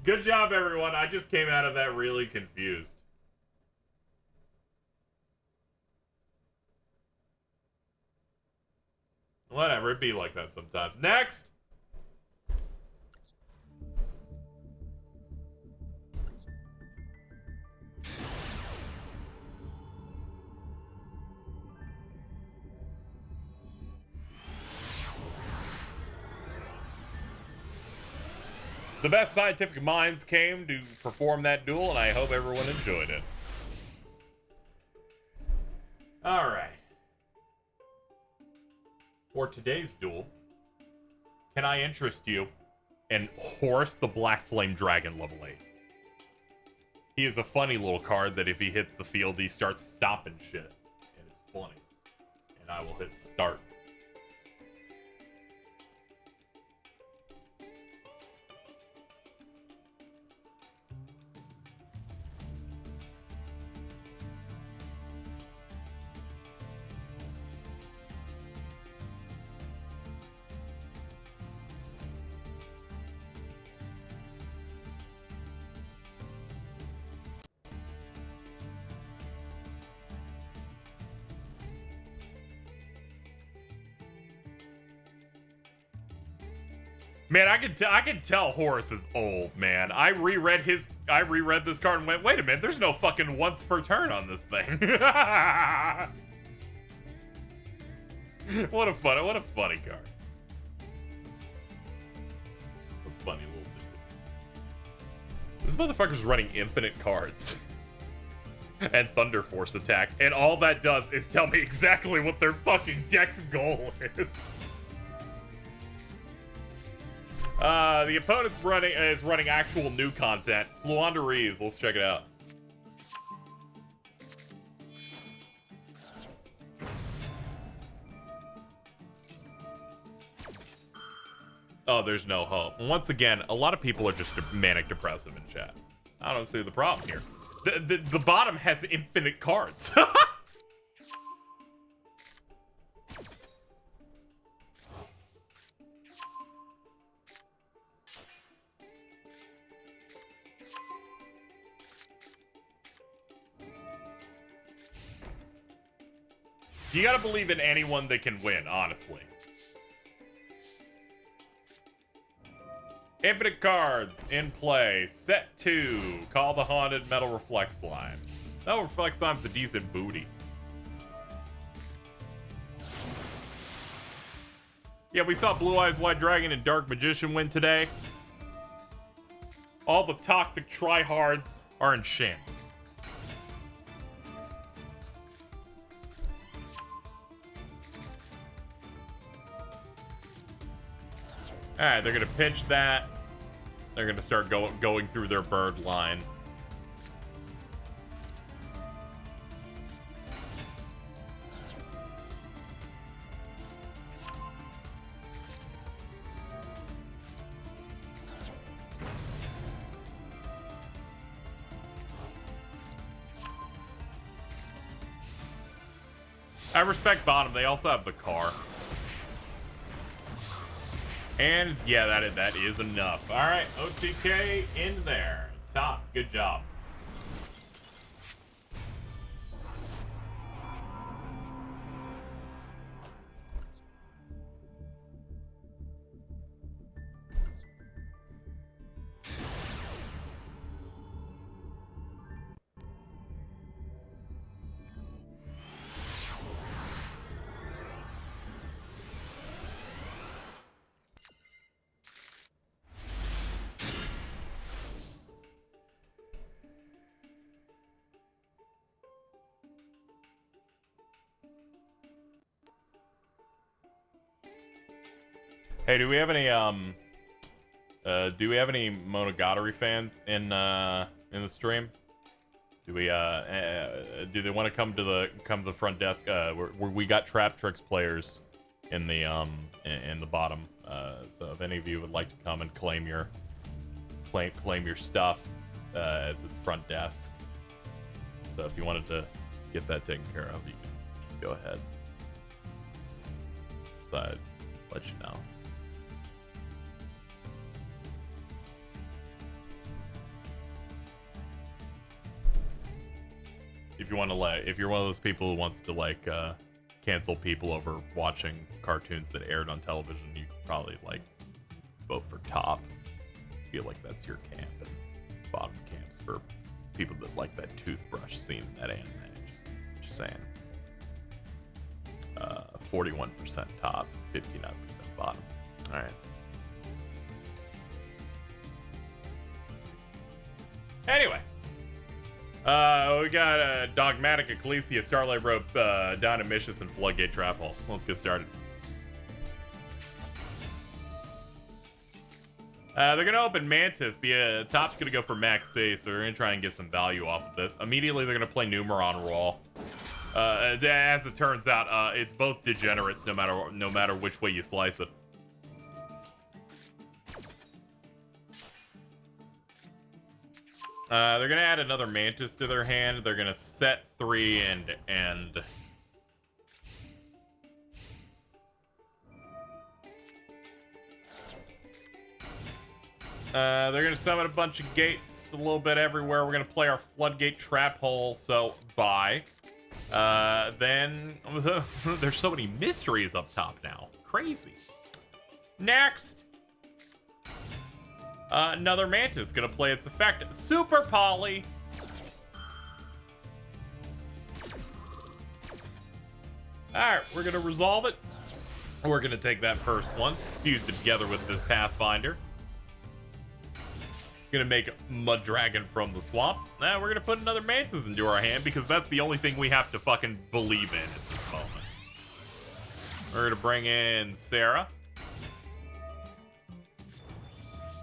A: Good job, everyone. I just came out of that really confused. Whatever, it'd be like that sometimes. Next! The best scientific minds came to perform that duel, and I hope everyone enjoyed it. Alright. For today's duel, can I interest you in Horus the Black Flame Dragon level 8? He is a funny little card that if he hits the field, he starts stopping shit. And it's funny. And I will hit start. Man, I can tell Horus is old, man. I reread this card and went, wait a minute, there's no fucking once per turn on this thing. What a funny card. A funny little dude. This motherfucker's running infinite cards. And Thunder Force attack. And all that does is tell me exactly what their fucking deck's goal is. The opponent's running actual new content. Fluanderies, let's check it out. Oh, there's no hope. Once again, a lot of people are just manic depressive in chat. I don't see the problem here. The bottom has infinite cards. You gotta believe in anyone that can win, honestly. Infinite cards in play. Set 2. Call the Haunted Metal Reflect Slime. Metal Reflect Slime's a decent booty. Yeah, we saw Blue Eyes White Dragon and Dark Magician win today. All the toxic tryhards are in shambles. All right, they're gonna pitch that. They're gonna start going through their bird line. I respect bottom. They also have the car. And yeah, that is enough. All right, OTK in there. Top. Good job. Hey, do we have any Monogatari fans in the stream? Do we do they want to come to the front desk? We got Trap Tricks players in the bottom. So if any of you would like to come and claim your stuff at the front desk. So if you wanted to get that taken care of, you can just go ahead. So I'd let you know. If you want to if you're one of those people who wants to cancel people over watching cartoons that aired on television, you could probably vote for top. I feel like that's your camp, and bottom camps for people that like that toothbrush scene in that anime. Just saying. 41% top, 59% bottom. All right. Anyway. We got Dogmatic, Ecclesia, Starlight Rope, Dynamicious, and Floodgate Trap Hole. Let's get started. They're going to open Mantis. The top's going to go for Max C, so they're going to try and get some value off of this. Immediately, they're going to play Numeron Raw. As it turns out, it's both degenerates no matter which way you slice it. They're gonna add another Mantis to their hand. They're gonna set 3 and they're gonna summon a bunch of gates a little bit everywhere. We're gonna play our Floodgate Trap Hole, so bye. Then there's so many mysteries up top now. Crazy. Next. Another Mantis gonna play its effect. Super Poly. Alright, we're gonna resolve it. We're gonna take that first one, fuse it together with this Pathfinder. Gonna make Mud Dragon from the swamp. Now we're gonna put another Mantis into our hand because that's the only thing we have to fucking believe in at this moment. We're gonna bring in Sarah.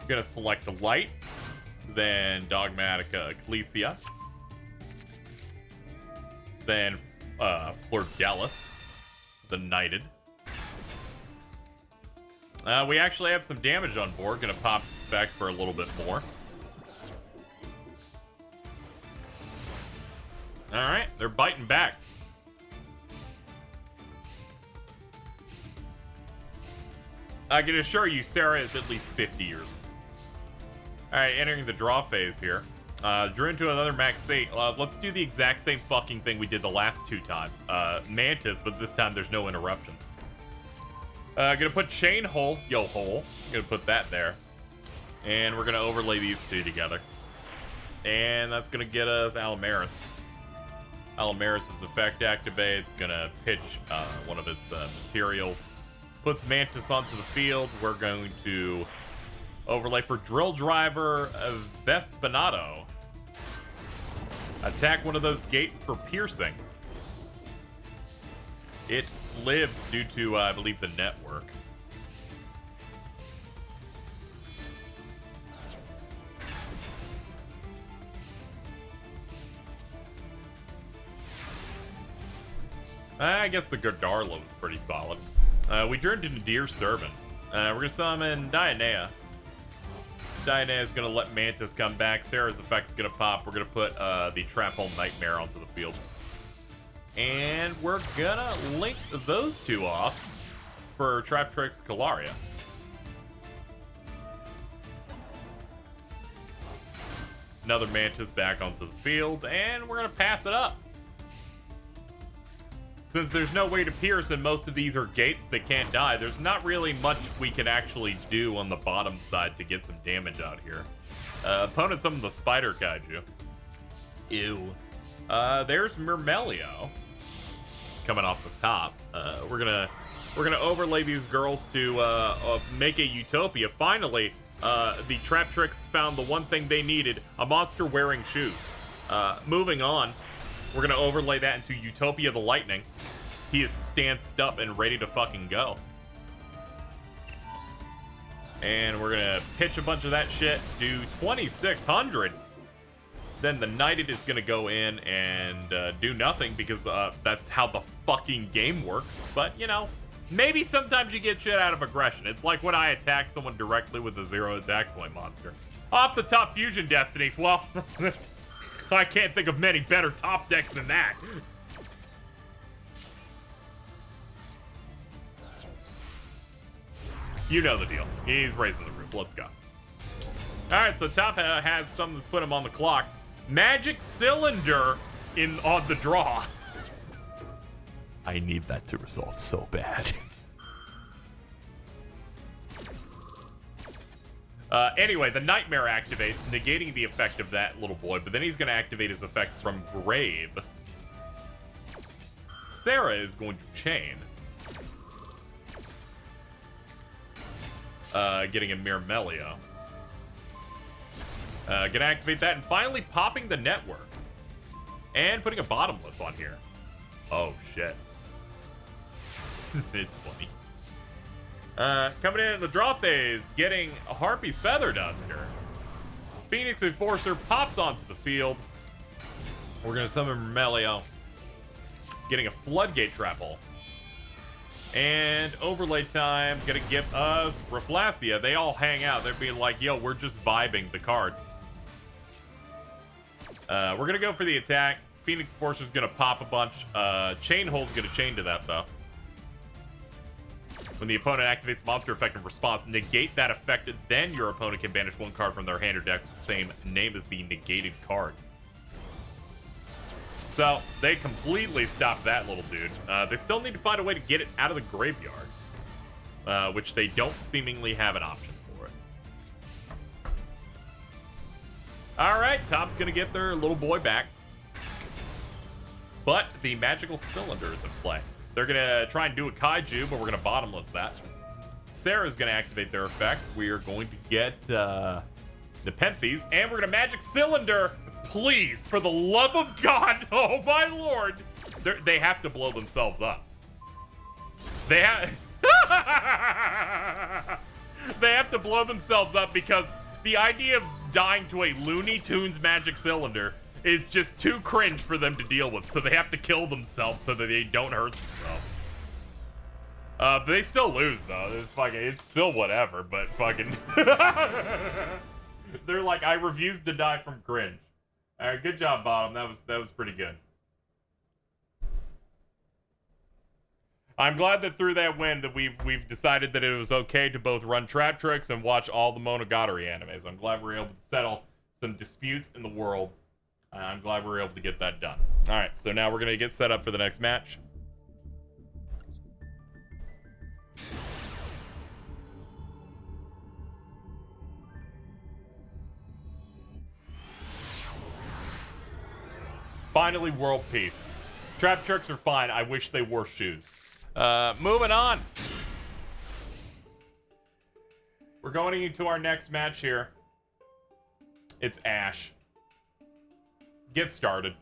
A: Gonna select a light, then Dogmatica Ecclesia, then Flordelis, the Knighted. We actually have some damage on board. Gonna pop back for a little bit more. All right, they're biting back. I can assure you, Sarah is at least 50 years old. All right, entering the draw phase here. Drew into another max state. Let's do the exact same fucking thing we did the last 2 times. Mantis, but this time there's no interruption. Gonna put Chain Hole, Yo Hole. Gonna put that there. And we're gonna overlay these 2 together. And that's gonna get us Alamaris. Alamaris' effect activates. Gonna pitch one of its materials. Puts Mantis onto the field. We're going to overlay for Drill Driver Vespinato. Attack one of those gates for piercing. It lives due to, I believe, the network. I guess the Gardarla was pretty solid. We turned into Deer Servant. We're gonna summon Dionea. Dionea is gonna let Mantis come back. Sarah's effect's gonna pop. We're gonna put the Trap Hole Nightmare onto the field. And we're gonna link those two off for Traptrix Calaria. Another Mantis back onto the field, and we're gonna pass it up. Since there's no way to pierce and most of these are gates that can't die, there's not really much we can actually do on the bottom side to get some damage out here. Opponent summoned the Spider Kaiju. Ew. There's Myrmelio coming off the top. We're gonna overlay these girls to make a utopia. Finally, the Traptrix found the one thing they needed: a monster wearing shoes. Moving on, we're gonna overlay that into Utopia the Lightning. He is stanced up and ready to fucking go. And we're gonna pitch a bunch of that shit, do 2,600. Then the Knighted is gonna go in and do nothing because that's how the fucking game works. But, you know, maybe sometimes you get shit out of aggression. It's like when I attack someone directly with a 0 attack point monster. Off the top Fusion Destiny, well, I can't think of many better top decks than that. You know the deal. He's raising the roof. Let's go. Alright, so top has something that's put him on the clock. Magic Cylinder on the draw. I need that to resolve so bad. Anyway, the Nightmare activates, negating the effect of that little boy, but then he's going to activate his effect from Grave. Sarah is going to chain. Getting a Myrmelio. Gonna activate that, and finally popping the network. And putting a bottomless on here. Oh, shit. It's funny. Coming in the draw phase, getting a Harpy's Feather Duster. Phoenix Enforcer pops onto the field. We're gonna summon Myrmelio. Getting a Floodgate Trap Hole. And overlay time, gonna give us Rafflesia. They all hang out. They're being like, yo, we're just vibing the card. We're gonna go for the attack. Phoenix Enforcer's gonna pop a bunch. Chain Hole's gonna chain to that, though. When the opponent activates monster effect in response, negate that effect, then your opponent can banish one card from their hand or deck with the same name as the negated card. So, they completely stopped that little dude. They still need to find a way to get it out of the graveyard, which they don't seemingly have an option for it. Alright, Top's gonna get their little boy back. But the Magical Cylinder is in play. They're gonna try and do a Kaiju, but we're gonna bottomless that. Sarah's gonna activate their effect. We are going to get Nepenthes, and we're gonna Magic Cylinder. Please, for the love of God, oh my lord, they have to blow themselves up. They have they have to blow themselves up because the idea of dying to a Looney Tunes Magic Cylinder is just too cringe for them to deal with, so they have to kill themselves so that they don't hurt themselves. But they still lose, though. It's still whatever, but fucking... They're like, I refuse to die from cringe. Alright, good job, Bottom. That was pretty good. I'm glad that through that win that we've decided that it was okay to both run Traptrix and watch all the Monogatari animes. I'm glad we're able to settle some disputes in the world. I'm glad we were able to get that done. Alright, so now we're going to get set up for the next match. Finally, world peace. Traptrix are fine. I wish they wore shoes. Moving on. We're going into our next match here. It's Ash. Get started.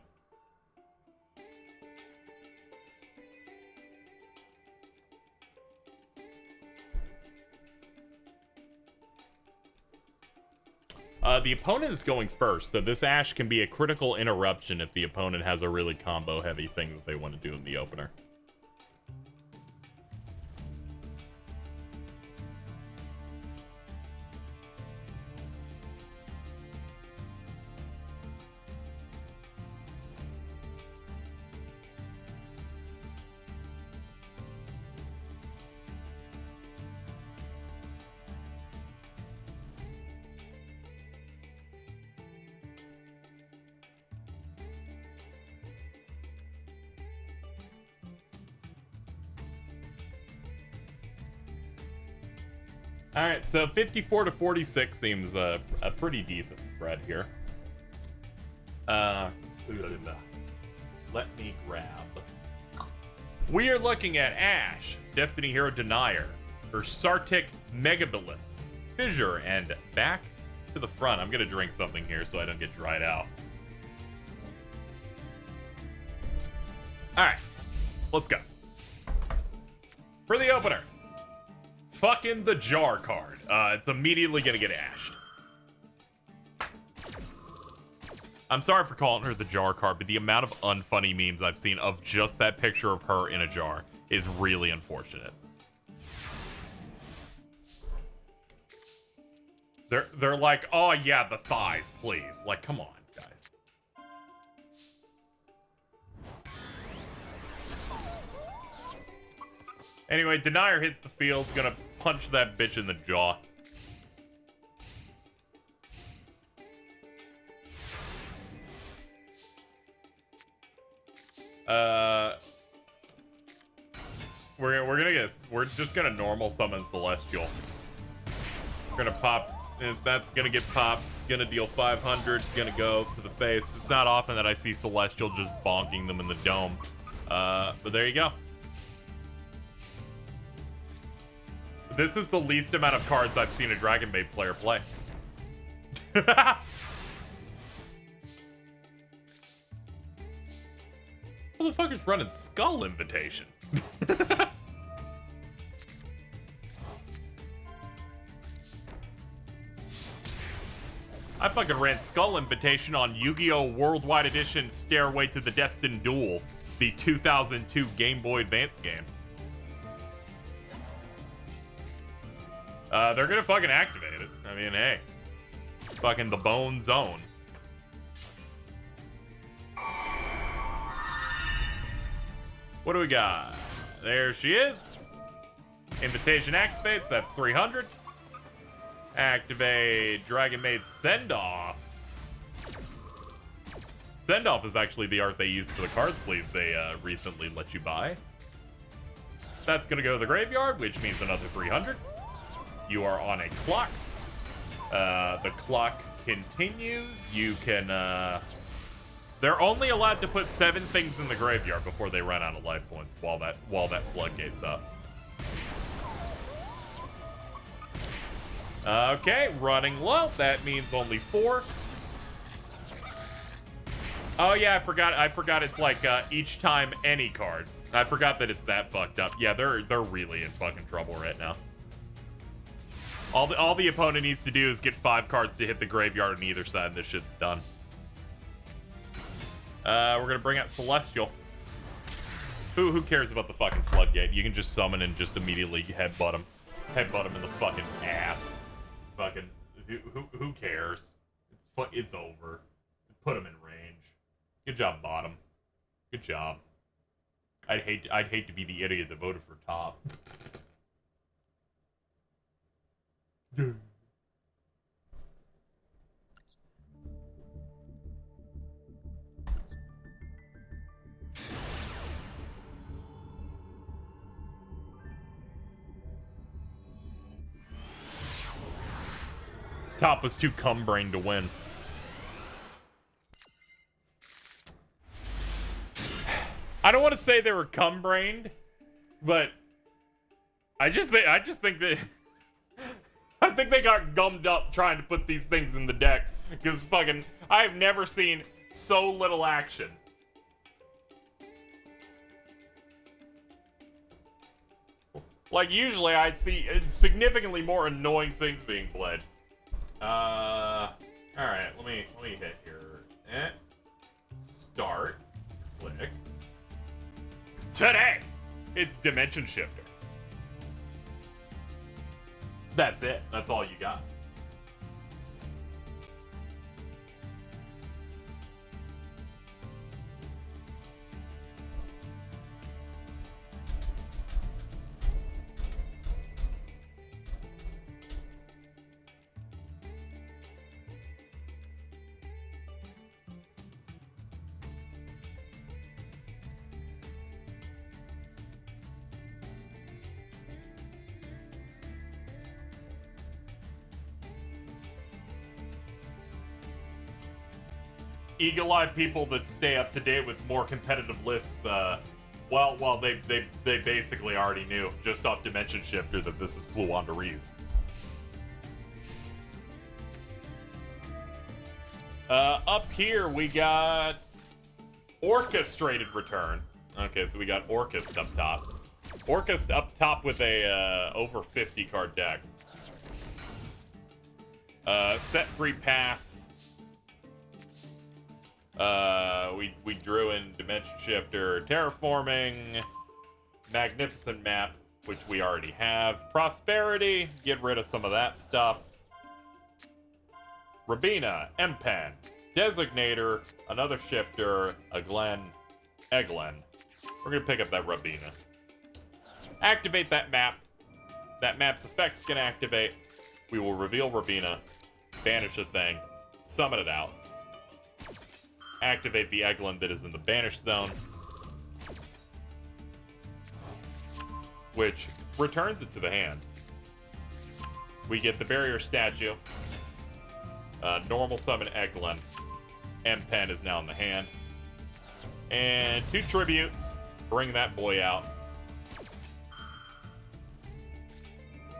A: The opponent is going first, so this Ash can be a critical interruption if the opponent has a really combo-heavy thing that they want to do in the opener. All right, so 54 to 46 seems a pretty decent spread here. Let me grab. We are looking at Ash, Destiny Hero Denier, Ursartic Megabilis, Fissure, and back to the front. I'm gonna drink something here so I don't get dried out. All right, let's go. For the opener, fucking the jar card. It's immediately gonna get ashed. I'm sorry for calling her the jar card, but the amount of unfunny memes I've seen of just that picture of her in a jar is really unfortunate. They're like, oh yeah, the thighs, please. Like, come on, guys. Anyway, Denier hits the field, gonna punch that bitch in the jaw. We're just gonna normal summon Celestial. We're gonna pop, that's gonna get popped, gonna deal 500, gonna go to the face. It's not often that I see Celestial just bonking them in the dome. But there you go. This is the least amount of cards I've seen a Dragon Maid player play. Motherfucker's running Skull Invitation. I fucking ran Skull Invitation on Yu-Gi-Oh! Worldwide Edition Stairway to the Destined Duel, the 2002 Game Boy Advance game. They're gonna fucking activate it. I mean, hey. Fucking the Bone Zone. What do we got? There she is. Invitation activates. That's 300. Activate Dragon Maid Send-Off. Send-Off is actually the art they used for the card sleeves they recently let you buy. That's going to go to the graveyard, which means another 300. You are on a clock. The clock continues. You can... They're only allowed to put 7 things in the graveyard before they run out of life points while that floodgate's up. Okay, running low. That means only 4. Oh yeah, I forgot it's like each time any card. I forgot that it's that fucked up. Yeah, they're really in fucking trouble right now. All the opponent needs to do is get 5 cards to hit the graveyard on either side, and this shit's done. We're gonna bring out Celestial. Who cares about the fucking floodgate? You can just summon and just immediately headbutt him. Headbutt him in the fucking ass. Fucking who cares? It's over. Put him in range. Good job, bottom. Good job. I'd hate to be the idiot that voted for top. Top was too cum-brained to win. I don't want to say they were cum-brained, but I just think that I think they got gummed up trying to put these things in the deck because fucking I have never seen so little action. Like usually I'd see significantly more annoying things being played. All right, let me hit here. Start. Click. Today, it's Dimension Shifter. That's it. That's all you got. eagle-eyed people that stay up to date with more competitive lists, well, they basically already knew just off Dimension Shifter that this is Fluanderese. Up here we got Orchestrated Return. Okay, so we got Orcust up top. Orcust up top with a over 50 card deck. Set free pass. We drew in Dimension Shifter, Terraforming, Magnificent Map, which we already have. Prosperity, get rid of some of that stuff. Rabina, M-Pen, Designator, another Shifter, a Glen, Eglen. We're gonna pick up that Rabina. Activate that map. That map's effect's gonna activate. We will reveal Rabina, banish the thing, summon it out. Activate the Eglen that is in the banish zone, which returns it to the hand. We get the barrier statue. Normal summon Eglen. M-Pen is now in the hand. And 2 tributes. Bring that boy out.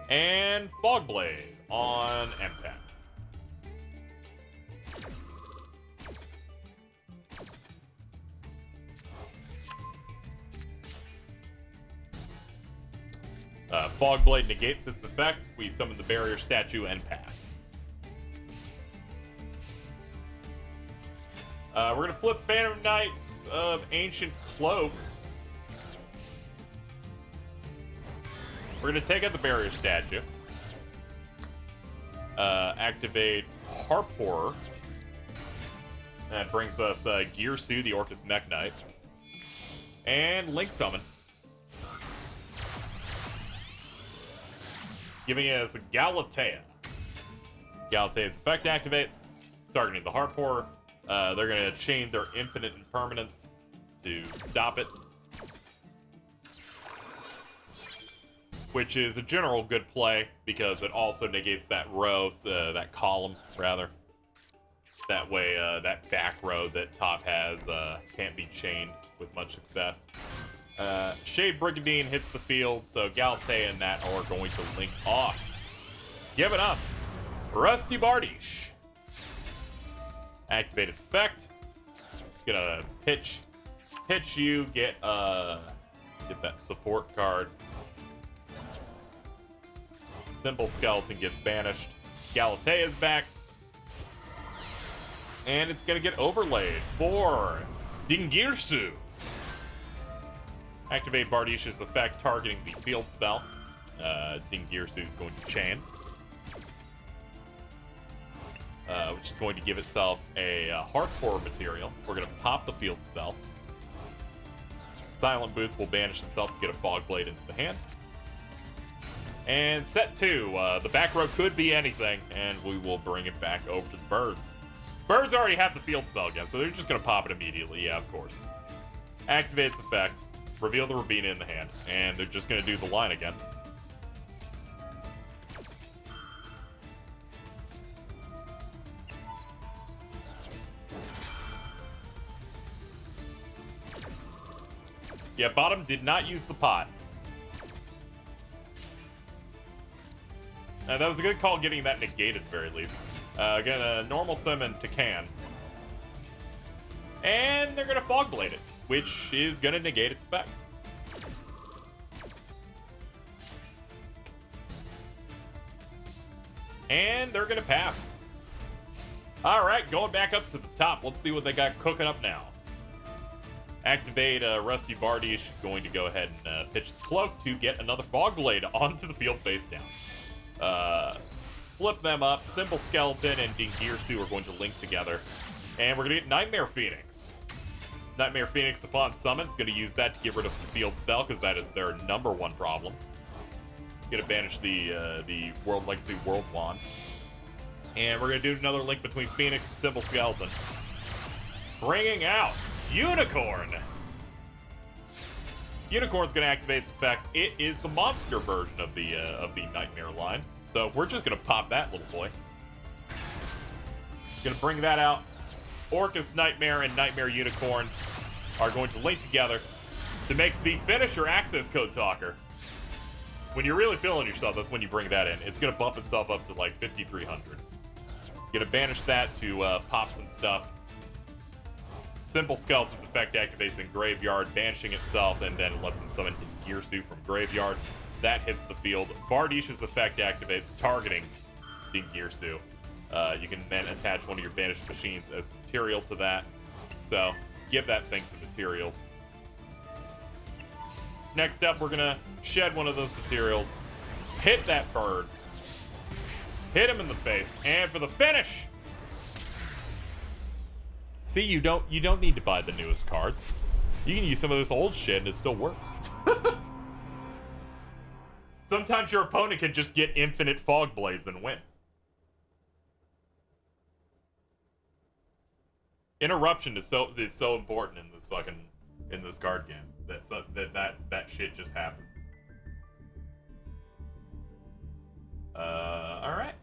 A: And Fogblade on M-Pen. Fogblade negates its effect. We summon the barrier statue and pass. We're going to flip Phantom Knights of Ancient Cloak. We're going to take out the barrier statue. Activate Harp Horror. That brings us Gearsu, the Orcust Mech Knight. And Link Summon. Giving us a Galatea. Galatea's effect activates, targeting the Harp Horror. They're going to chain their Infinite Impermanence to stop it. Which is a general good play, because it also negates that row, that column, rather. That way, that back row that top has can't be chained with much success. Shade Brigandine hits the field, so Galatea and that are going to link off. Giving us Rusty Bardiche. Activate its effect. Gonna pitch you, get that support card. Simple Skeleton gets banished. Galatea is back. And it's gonna get overlaid for Dingirsu. Activate Bardiche's effect, targeting the field spell. Dingirsu is going to chain. Which is going to give itself a Harp Horror material. We're going to pop the field spell. Silent Boots will banish itself to get a Fogblade into the hand. And set 2. The back row could be anything, and we will bring it back over to the birds. Birds already have the field spell again, so they're just going to pop it immediately. Yeah, of course. Activate its effect. Reveal the Rabina in the hand, and they're just going to do the line again. Yeah, bottom did not use the pot. That was a good call getting that negated at the very least. Again, a normal summon to Can. And they're going to Fogblade it, which is going to negate its effect. And they're going to pass. Alright, going back up to the top. Let's see what they got cooking up now. Activate Rusty Bardiche. Going to go ahead and pitch his cloak to get another Fogblade onto the field face down. Flip them up. Simple Skeleton and Dingirsu are going to link together. And we're going to get Nightmare Phoenix. Nightmare Phoenix upon summon. Going to use that to get rid of the field spell, because that is their #1 problem. Going to banish the World Legacy World Wand. And we're going to do another link between Phoenix and Simple Skeleton. Bringing out Unicorn. Unicorn's going to activate its effect. It is the monster version of the Nightmare line. So we're just going to pop that little boy. Going to bring that out. Orcus Nightmare and Nightmare Unicorn are going to link together to make the finisher access code talker. When you're really feeling yourself, that's when you bring that in. It's going to bump itself up to like 5,300. You're going to banish that to pop some stuff. Simple Skeleton's effect activates in Graveyard, banishing itself, and then it lets him summon Gear Suit from Graveyard. That hits the field. Bardish's effect activates, targeting the Gear Suit. You can then attach one of your banished machines as material to that. So, give that thing some materials. Next up, we're gonna shed one of those materials, hit that bird, hit him in the face, and for the finish! See, you don't need to buy the newest cards. You can use some of this old shit and it still works. Sometimes your opponent can just get infinite fog blades and win. Interruption is so important in this card game. That shit just happens. All right.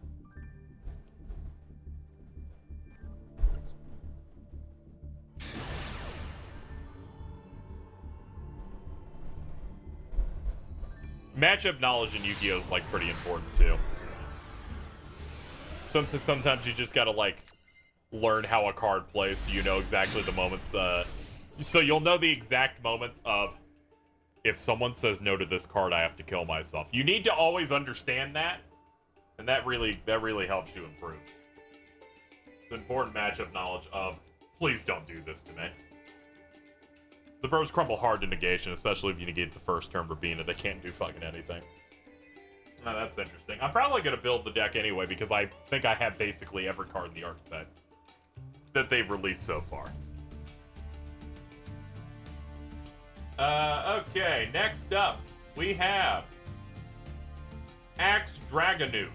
A: Matchup knowledge in Yu-Gi-Oh! Is like pretty important too. Sometimes you just gotta like learn how a card plays so you know exactly the moments, so you'll know the exact moments of, if someone says no to this card, I have to kill myself. You need to always understand that, and that really helps you improve. It's important matchup knowledge of, please don't do this to me. The birds crumble hard to negation, especially if you negate the first turn Rabina. They can't do fucking anything. Oh, that's interesting. I'm probably going to build the deck anyway, because I think I have basically every card in the archetype that they've released so far. Okay, next up, we have Axe Dragonu.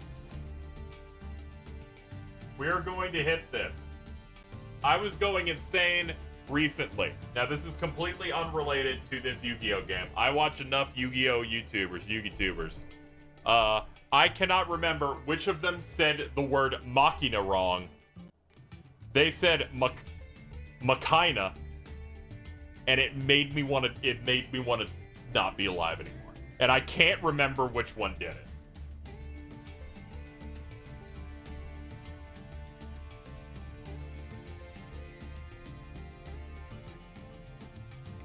A: We're going to hit this. I was going insane recently. Now, this is completely unrelated to this Yu-Gi-Oh! Game. I watch enough Yu-Gi-Oh! Yu-Gi-Tubers. I cannot remember which of them said the word Machina wrong. They said Machina, and it made me want to not be alive anymore. And I can't remember which one did it.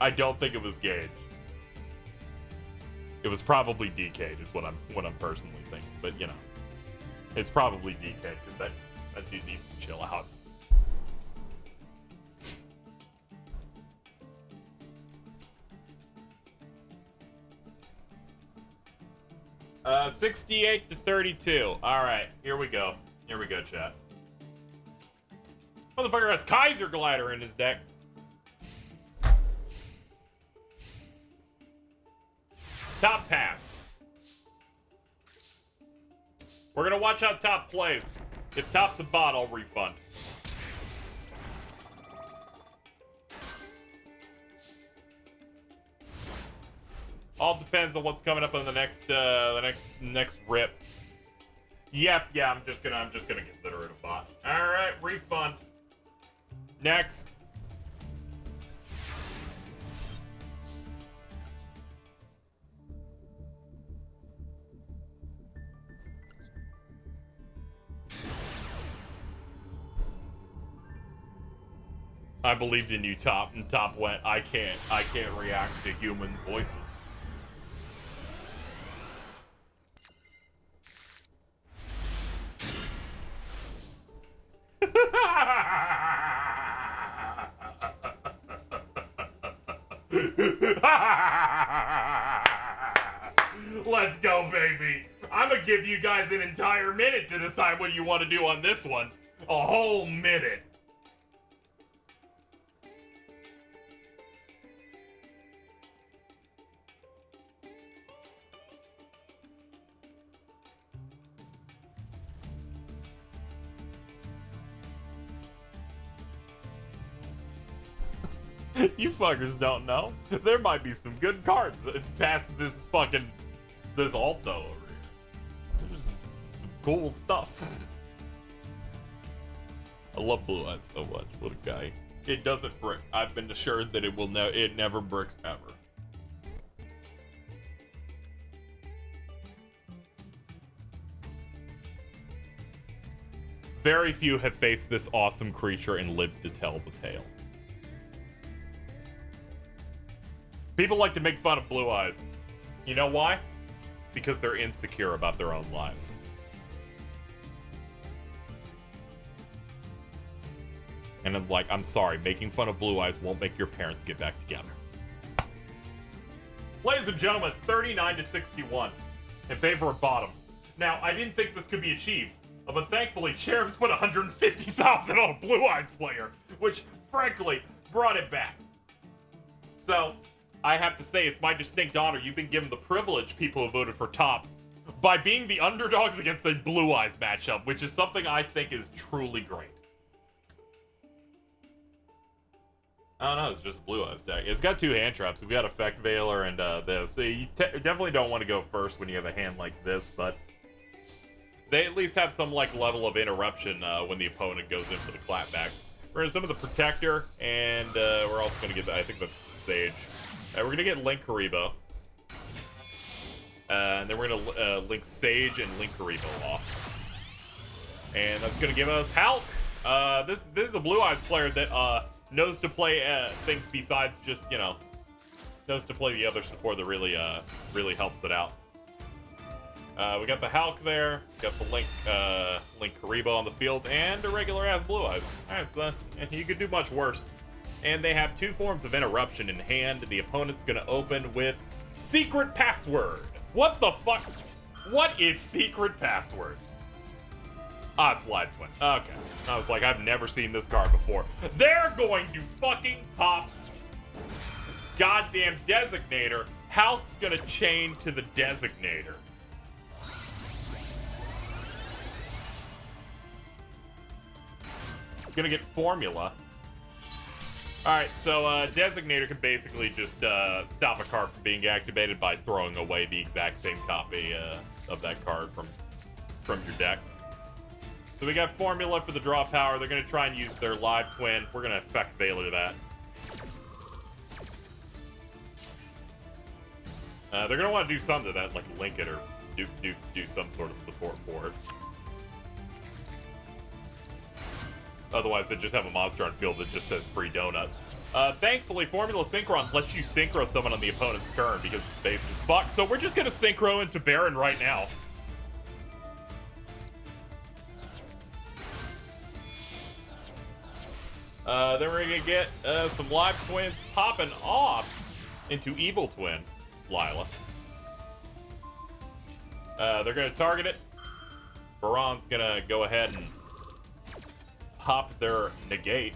A: I don't think it was Gage. It was probably DK, is what I'm personally thinking. But you know, it's probably DK because that dude needs to chill out. 68 to 32. All right, here we go. Here we go, chat. Motherfucker has Kaiser Glider in his deck. Top pass. We're gonna watch how top plays. If top's a bot, I'll refund. All depends on what's coming up on the next rip. Yep, yeah, I'm just gonna consider it a bot. All right, refund. Next. I believed in you, Top, and Top went, I can't react to human voices. Let's go, baby. I'm gonna give you guys an entire minute to decide what you want to do on this one. A whole minute. You fuckers don't know. There might be some good cards past this Alto over here. There's some cool stuff. I love Blue Eyes so much. What a guy. It doesn't brick. I've been assured that it never bricks ever. Very few have faced this awesome creature and lived to tell the tale. People like to make fun of Blue Eyes. You know why? Because they're insecure about their own lives. And I'm like, I'm sorry, making fun of Blue Eyes won't make your parents get back together. Ladies and gentlemen, it's 39-61 in favor of bottom. Now, I didn't think this could be achieved, but thankfully, Cherubs put 150,000 on a Blue Eyes player, which, frankly, brought it back. So, I have to say, it's my distinct honor. You've been given the privilege, people who voted for top, by being the underdogs against a Blue Eyes matchup, which is something I think is truly great. I don't know, it's just a Blue Eyes deck. It's got 2 hand traps. We've got Effect Veiler and this. So you definitely don't want to go first when you have a hand like this, but they at least have some like level of interruption when the opponent goes in for the clapback. We're going to summon the Protector, and we're also going to get, I think that's Sage. We're going to get Link Karibo. And then we're going to link Sage and Link Karibo off. And that's going to give us Hulk. This is a Blue Eyes player that knows to play things besides just, you know, knows to play the other support that really helps it out. We got the Hulk there, got the Link Karibo on the field, and a regular ass Blue Eyes. Alright, so you could do much worse. And they have 2 forms of interruption in hand. The opponent's gonna open with Secret Password. What the fuck? What is Secret Password? Ah, it's Live Twin. Okay. I was like, I've never seen this card before. They're going to fucking pop goddamn Designator. Hulk's gonna chain to the Designator. It's gonna get Formula. Alright, so Designator can basically just stop a card from being activated by throwing away the exact same copy of that card from your deck. So we got Formula for the draw power. They're going to try and use their Live Twin. We're going to Effect Veiler that. They're going to want to do something to that, like link it or do some sort of support for it. Otherwise, they just have a monster on field that just says free donuts. Thankfully, Formula Synchron lets you Synchro summon on the opponent's turn because it's base as fuck. So we're just going to Synchro into Baron right now. Then we're going to get some Live Twins popping off into Evil Twin, Lila. They're going to target it. Baron's going to go ahead and pop their Negate.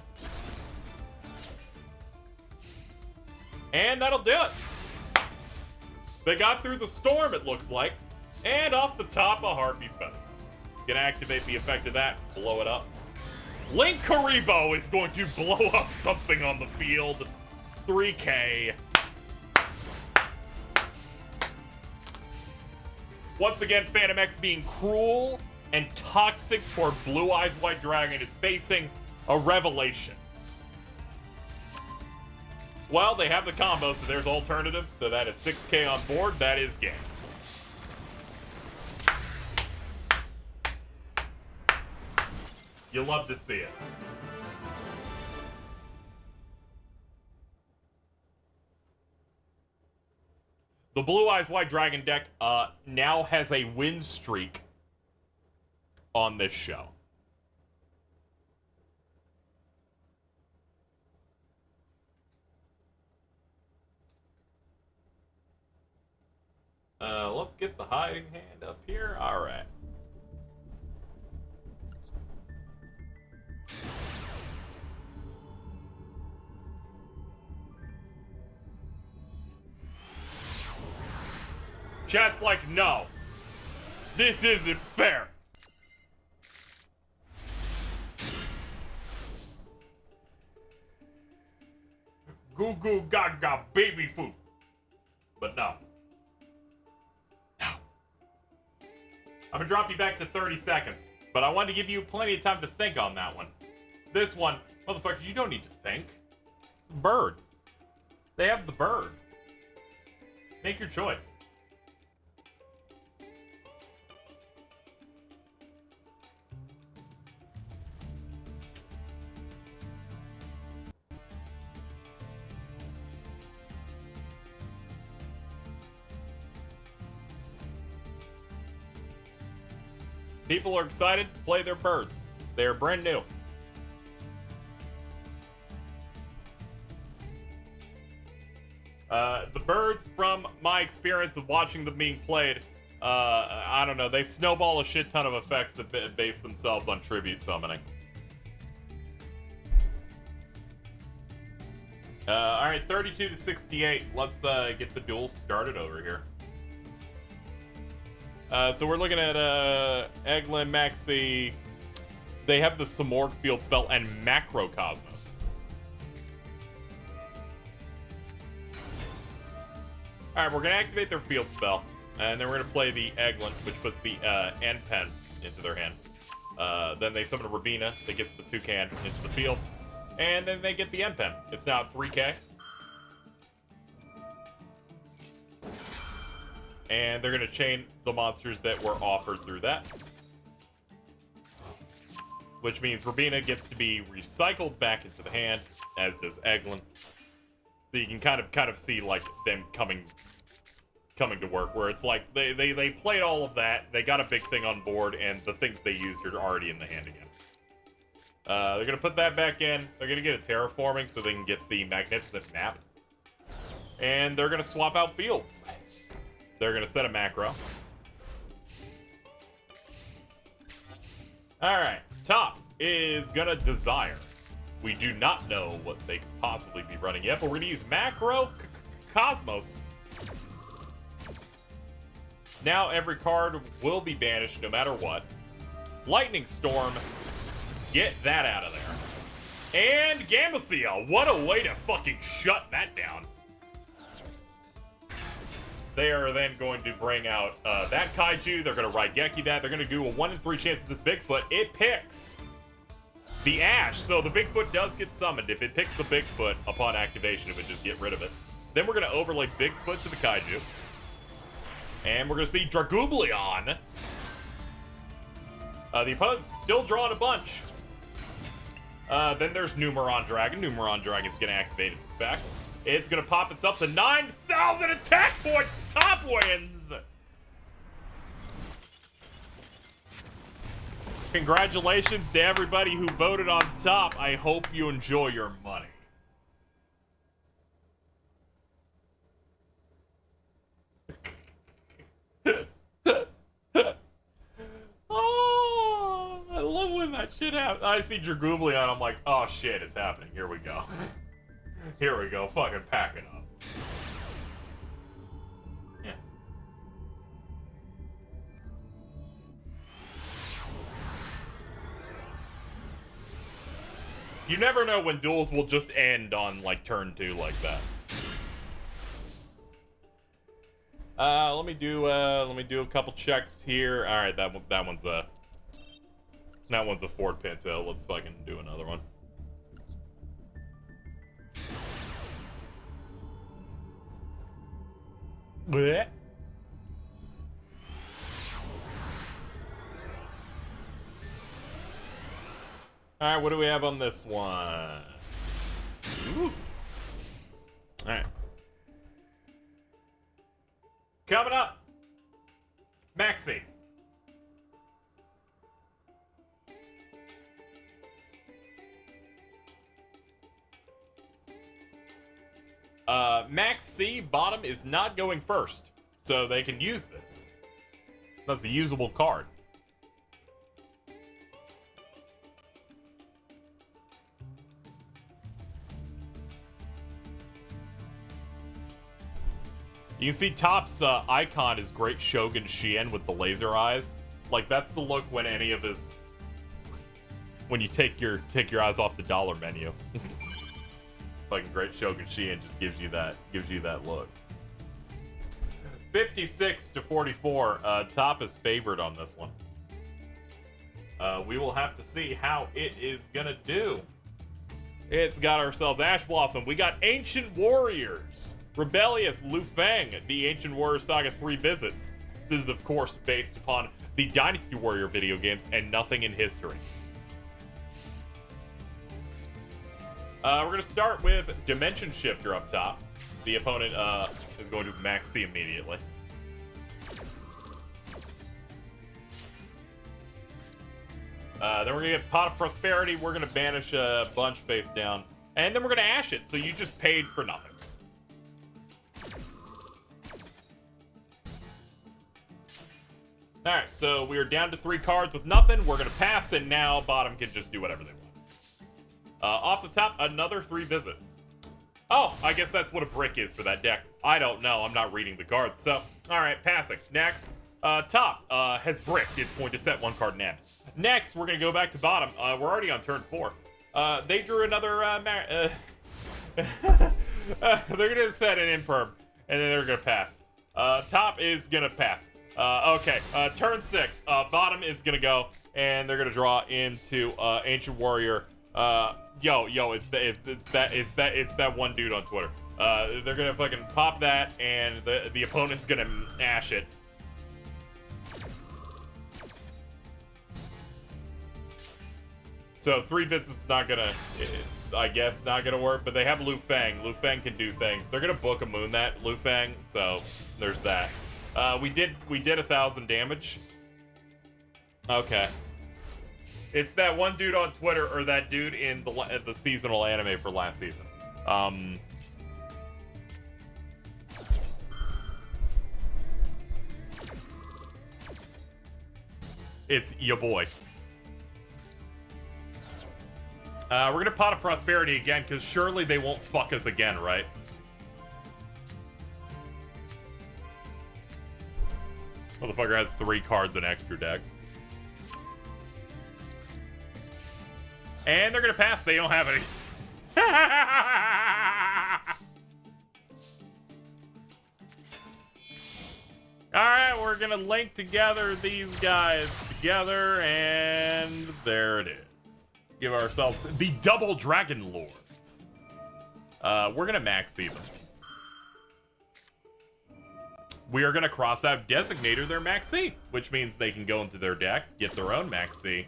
A: And that'll do it. They got through the storm, it looks like. And off the top, a Harpy's Feather. Gonna activate the effect of that, blow it up. Link Karibo is going to blow up something on the field. 3K. Once again, Phantom X being cruel and toxic for Blue Eyes White Dragon is facing a revelation. Well, they have the combo, so there's alternative. So that is 6K on board. That is game. You love to see it. The Blue Eyes White Dragon deck now has a win streak on this show. Let's get the hiding hand up here. All right. Chat's like, no. This isn't fair. Goo goo gaga baby food. But no. No. I'm gonna drop you back to 30 seconds, but I wanted to give you plenty of time to think on that one. This one, motherfucker, you don't need to think. It's a bird. They have the bird. Make your choice. People are excited to play their birds. They're brand new. The birds, from my experience of watching them being played, I don't know, they snowball a shit ton of effects that base themselves on tribute summoning. Alright, 32 to 68. Let's get the duel started over here. So we're looking at Eglin, Maxi. They have the Samorg field spell and Macrocosmos. Alright, we're going to activate their field spell. And then we're going to play the Eglin, which puts the End Pen into their hand. Then they summon a Rabina that gets the Toucan into the field. And then they get the End Pen. It's now at 3k. And they're going to chain the monsters that were offered through that. Which means Rabina gets to be recycled back into the hand, as does Eglin. So you can kind of see like them coming to work, where it's like they played all of that, they got a big thing on board, and the things they used are already in the hand again. They're gonna put that back in. They're gonna get a terraforming so they can get the magnificent map, and they're gonna swap out fields. They're gonna set a macro. All right, top is gonna desire. We do not know what they could possibly be running yet, but we're gonna use Macro Cosmos. Now every card will be banished no matter what. Lightning Storm, get that out of there. And Gamma-Seal, what a way to fucking shut that down. They are then going to bring out that Kaiju. They're going to Raigeki that. They're going to do a 1 in 3 chance of this Bigfoot. It picks the Ash, so the Bigfoot does get summoned. If it picks the Bigfoot upon activation, it would just get rid of it. Then we're going to overlay Bigfoot to the Kaiju. And we're going to see Dragoobleon. The opponent's still drawing a bunch. Then there's Numeron Dragon. Numeron Dragon is going to activate its effect. It's going to pop itself to 9,000 attack points. Top wins. Congratulations to everybody who voted on top. I hope you enjoy your money. Oh, I love when that shit happens. I see Dragoobleon, I'm like, oh shit, it's happening. Here we go. Here we go. Fucking pack it up. Yeah. You never know when duels will just end on like turn 2 like that. Let me do a couple checks here. All right, that one's a Ford Pinto. Let's fucking do another one. Blech. All right, what do we have on this one? Ooh. All right. Coming up, Maxi. Max C bottom is not going first, so they can use this. That's a usable card. You can see Top's icon is Great Shogun Shien with the laser eyes. Like, that's the look when any of his... when you take your eyes off the dollar menu. Fucking Great Shogun Shien just gives you that look. 56 to 44. Top is favored on this one. We will have to see how it is gonna do. It's got ourselves Ash Blossom. We got Ancient Warriors. Rebellious Lu Feng, the Ancient Warrior Saga 3 visits. This is, of course, based upon the Dynasty Warrior video games and nothing in history. We're going to start with Dimension Shifter up top. The opponent is going to Max C immediately. Then we're going to get Pot of Prosperity. We're going to banish a bunch face down. And then we're going to Ash it, so you just paid for nothing. Alright, so we are down to 3 cards with nothing. We're going to pass, and now bottom can just do whatever they want. Off the top, another 3 visits. Oh, I guess that's what a brick is for that deck. I don't know. I'm not reading the cards. So, alright, passing. Next, top has bricked. It's going to set 1 card and end. Next, we're going to go back to bottom. We're already on turn 4. They drew another... they're going to set an imperm, and then they're going to pass. Top is going to pass. Okay, turn 6. Bottom is gonna go, and they're gonna draw into Ancient Warrior. It's that one dude on Twitter. They're gonna fucking pop that, and the opponent's gonna Ash it. So 3 bits is not gonna, I guess, not gonna work. But they have Lu Feng. Lu Feng can do things. They're gonna book a moon that Lu Feng. So there's that. We did 1,000 damage. Okay. It's that one dude on Twitter, or that dude in the seasonal anime for last season. It's your boy. We're gonna Pot of Prosperity again, because surely they won't fuck us again, right? Motherfucker has 3 cards in extra deck. And they're gonna pass. They don't have any. Alright, we're gonna link together these guys together, and there it is. Give ourselves the double Dragon Lords. We're gonna max even. We are going to cross out Designator their Max C, which means they can go into their deck, get their own Max C,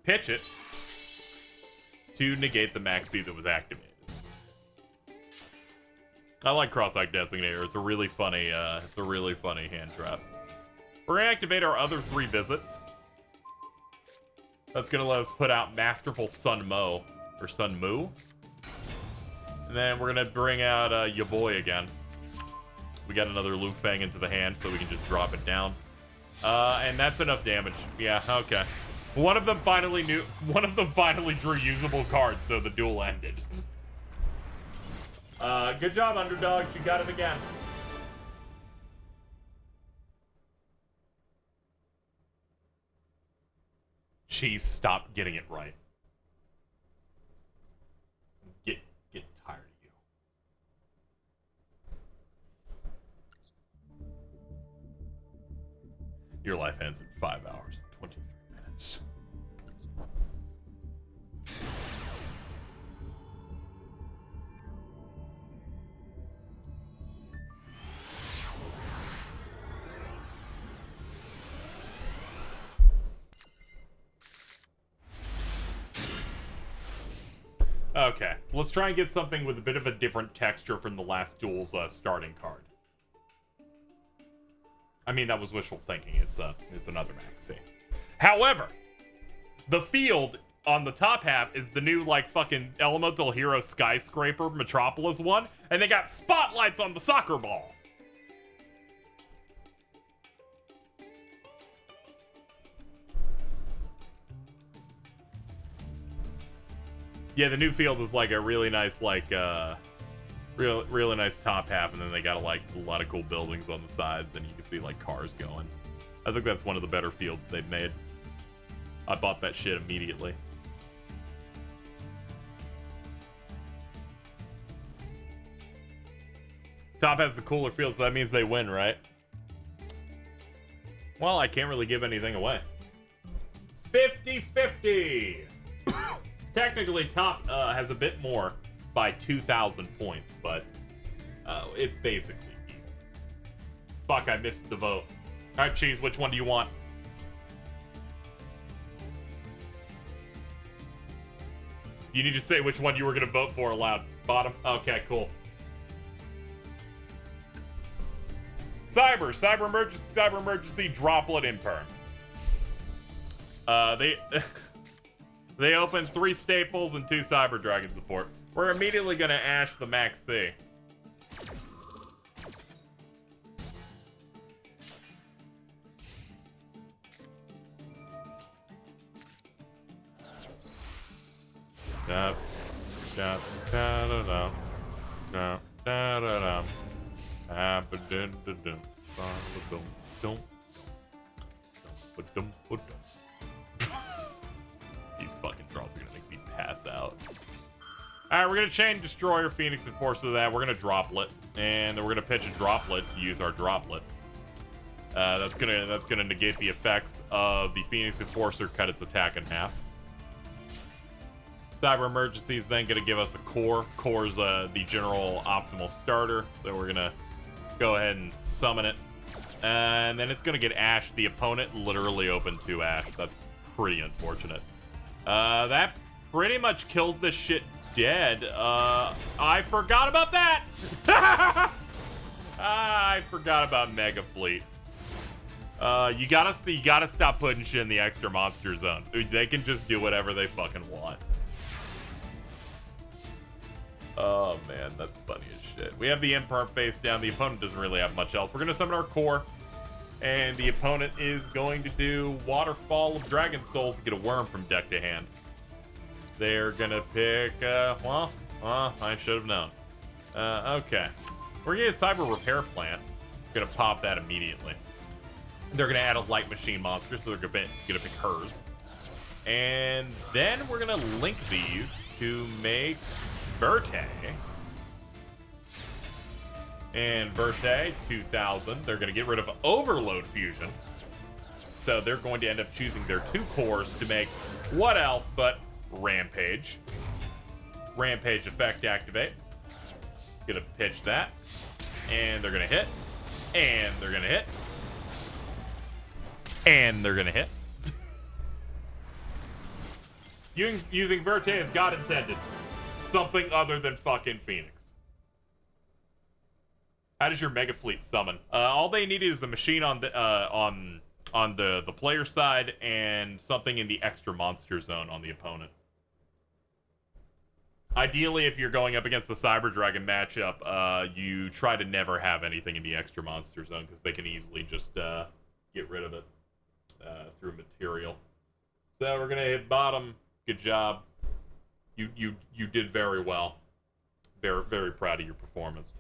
A: pitch it to negate the Max C that was activated. I like cross-out Designator. It's a really funny hand trap. We're going to activate our other 3 visits. That's going to let us put out Masterful Sun Mo, or Sun Mu. And then we're going to bring out your boy again. We got another Lu Feng into the hand, so we can just drop it down. And that's enough damage. Yeah, okay. One of them finally drew usable cards, so the duel ended. Good job, underdogs. You got it again. Jeez, stop getting it right. Get tired of you. Your life ends in 5 hours and 23 minutes. Okay, let's try and get something with a bit of a different texture from the last duel's starting card. I mean, that was wishful thinking. It's another Max C. However, the field on the top half is the new, like, fucking Elemental Hero Skyscraper Metropolis one, and they got spotlights on the soccer ball. Yeah, the new field is like a really nice, like, really nice top half, and then they got like a lot of cool buildings on the sides, and you can see like cars going. I think that's one of the better fields they've made. I bought that shit immediately. Top has the cooler field, so that means they win, right? Well, I can't really give anything away. 50-50. Technically, top has a bit more by 2,000 points, but it's basically even. Fuck, I missed the vote. All right, Cheese, which one do you want? You need to say which one you were going to vote for aloud. Bottom? Okay, cool. Cyber emergency, droplet imperm. They opened 3 staples and 2 Cyber Dragon support. We're immediately gonna ash the Max C. These fucking draws are gonna make me pass out. Alright, we're gonna chain Destroyer, Phoenix, and Force of that. We're gonna Droplet. And then we're gonna pitch a Droplet to use our Droplet. That's gonna negate the effects of the Phoenix Enforcer, cut its attack in half. Cyber Emergency is then gonna give us a Core. Core's the general optimal starter, so we're gonna go ahead and summon it. And then it's gonna get Ash. The opponent literally opened 2 Ash. That's pretty unfortunate. That pretty much kills this shit dead. I forgot about that! I forgot about Mega Fleet. You gotta stop putting shit in the extra monster zone. They can just do whatever they fucking want. Oh man, that's funny as shit. We have the Imperm face down. The opponent doesn't really have much else. We're gonna summon our Core, and the opponent is going to do Waterfall of Dragon Souls to get a worm from deck to hand. They're gonna pick, well, I should have known. Okay. We're gonna get a Cyber Repair Plant. Gonna pop that immediately. They're gonna add a Light Machine monster, so they're gonna pick hers. And then we're gonna link these to make Verte. And Verte, 2,000. They're gonna get rid of Overload Fusion. So they're going to end up choosing their 2 cores to make what else but Rampage. Rampage effect activates. Gonna pitch that. And they're gonna hit. And they're gonna hit. And they're gonna hit. Using Verte as God intended. Something other than fucking Phoenix. How does your Mega Fleet summon? All they need is a machine on the player side and something in the extra monster zone on the opponent. Ideally, if you're going up against the Cyber Dragon matchup, you try to never have anything in the extra monster zone because they can easily just get rid of it through material. So we're gonna hit bottom. Good job. You did very well. Very, very proud of your performance.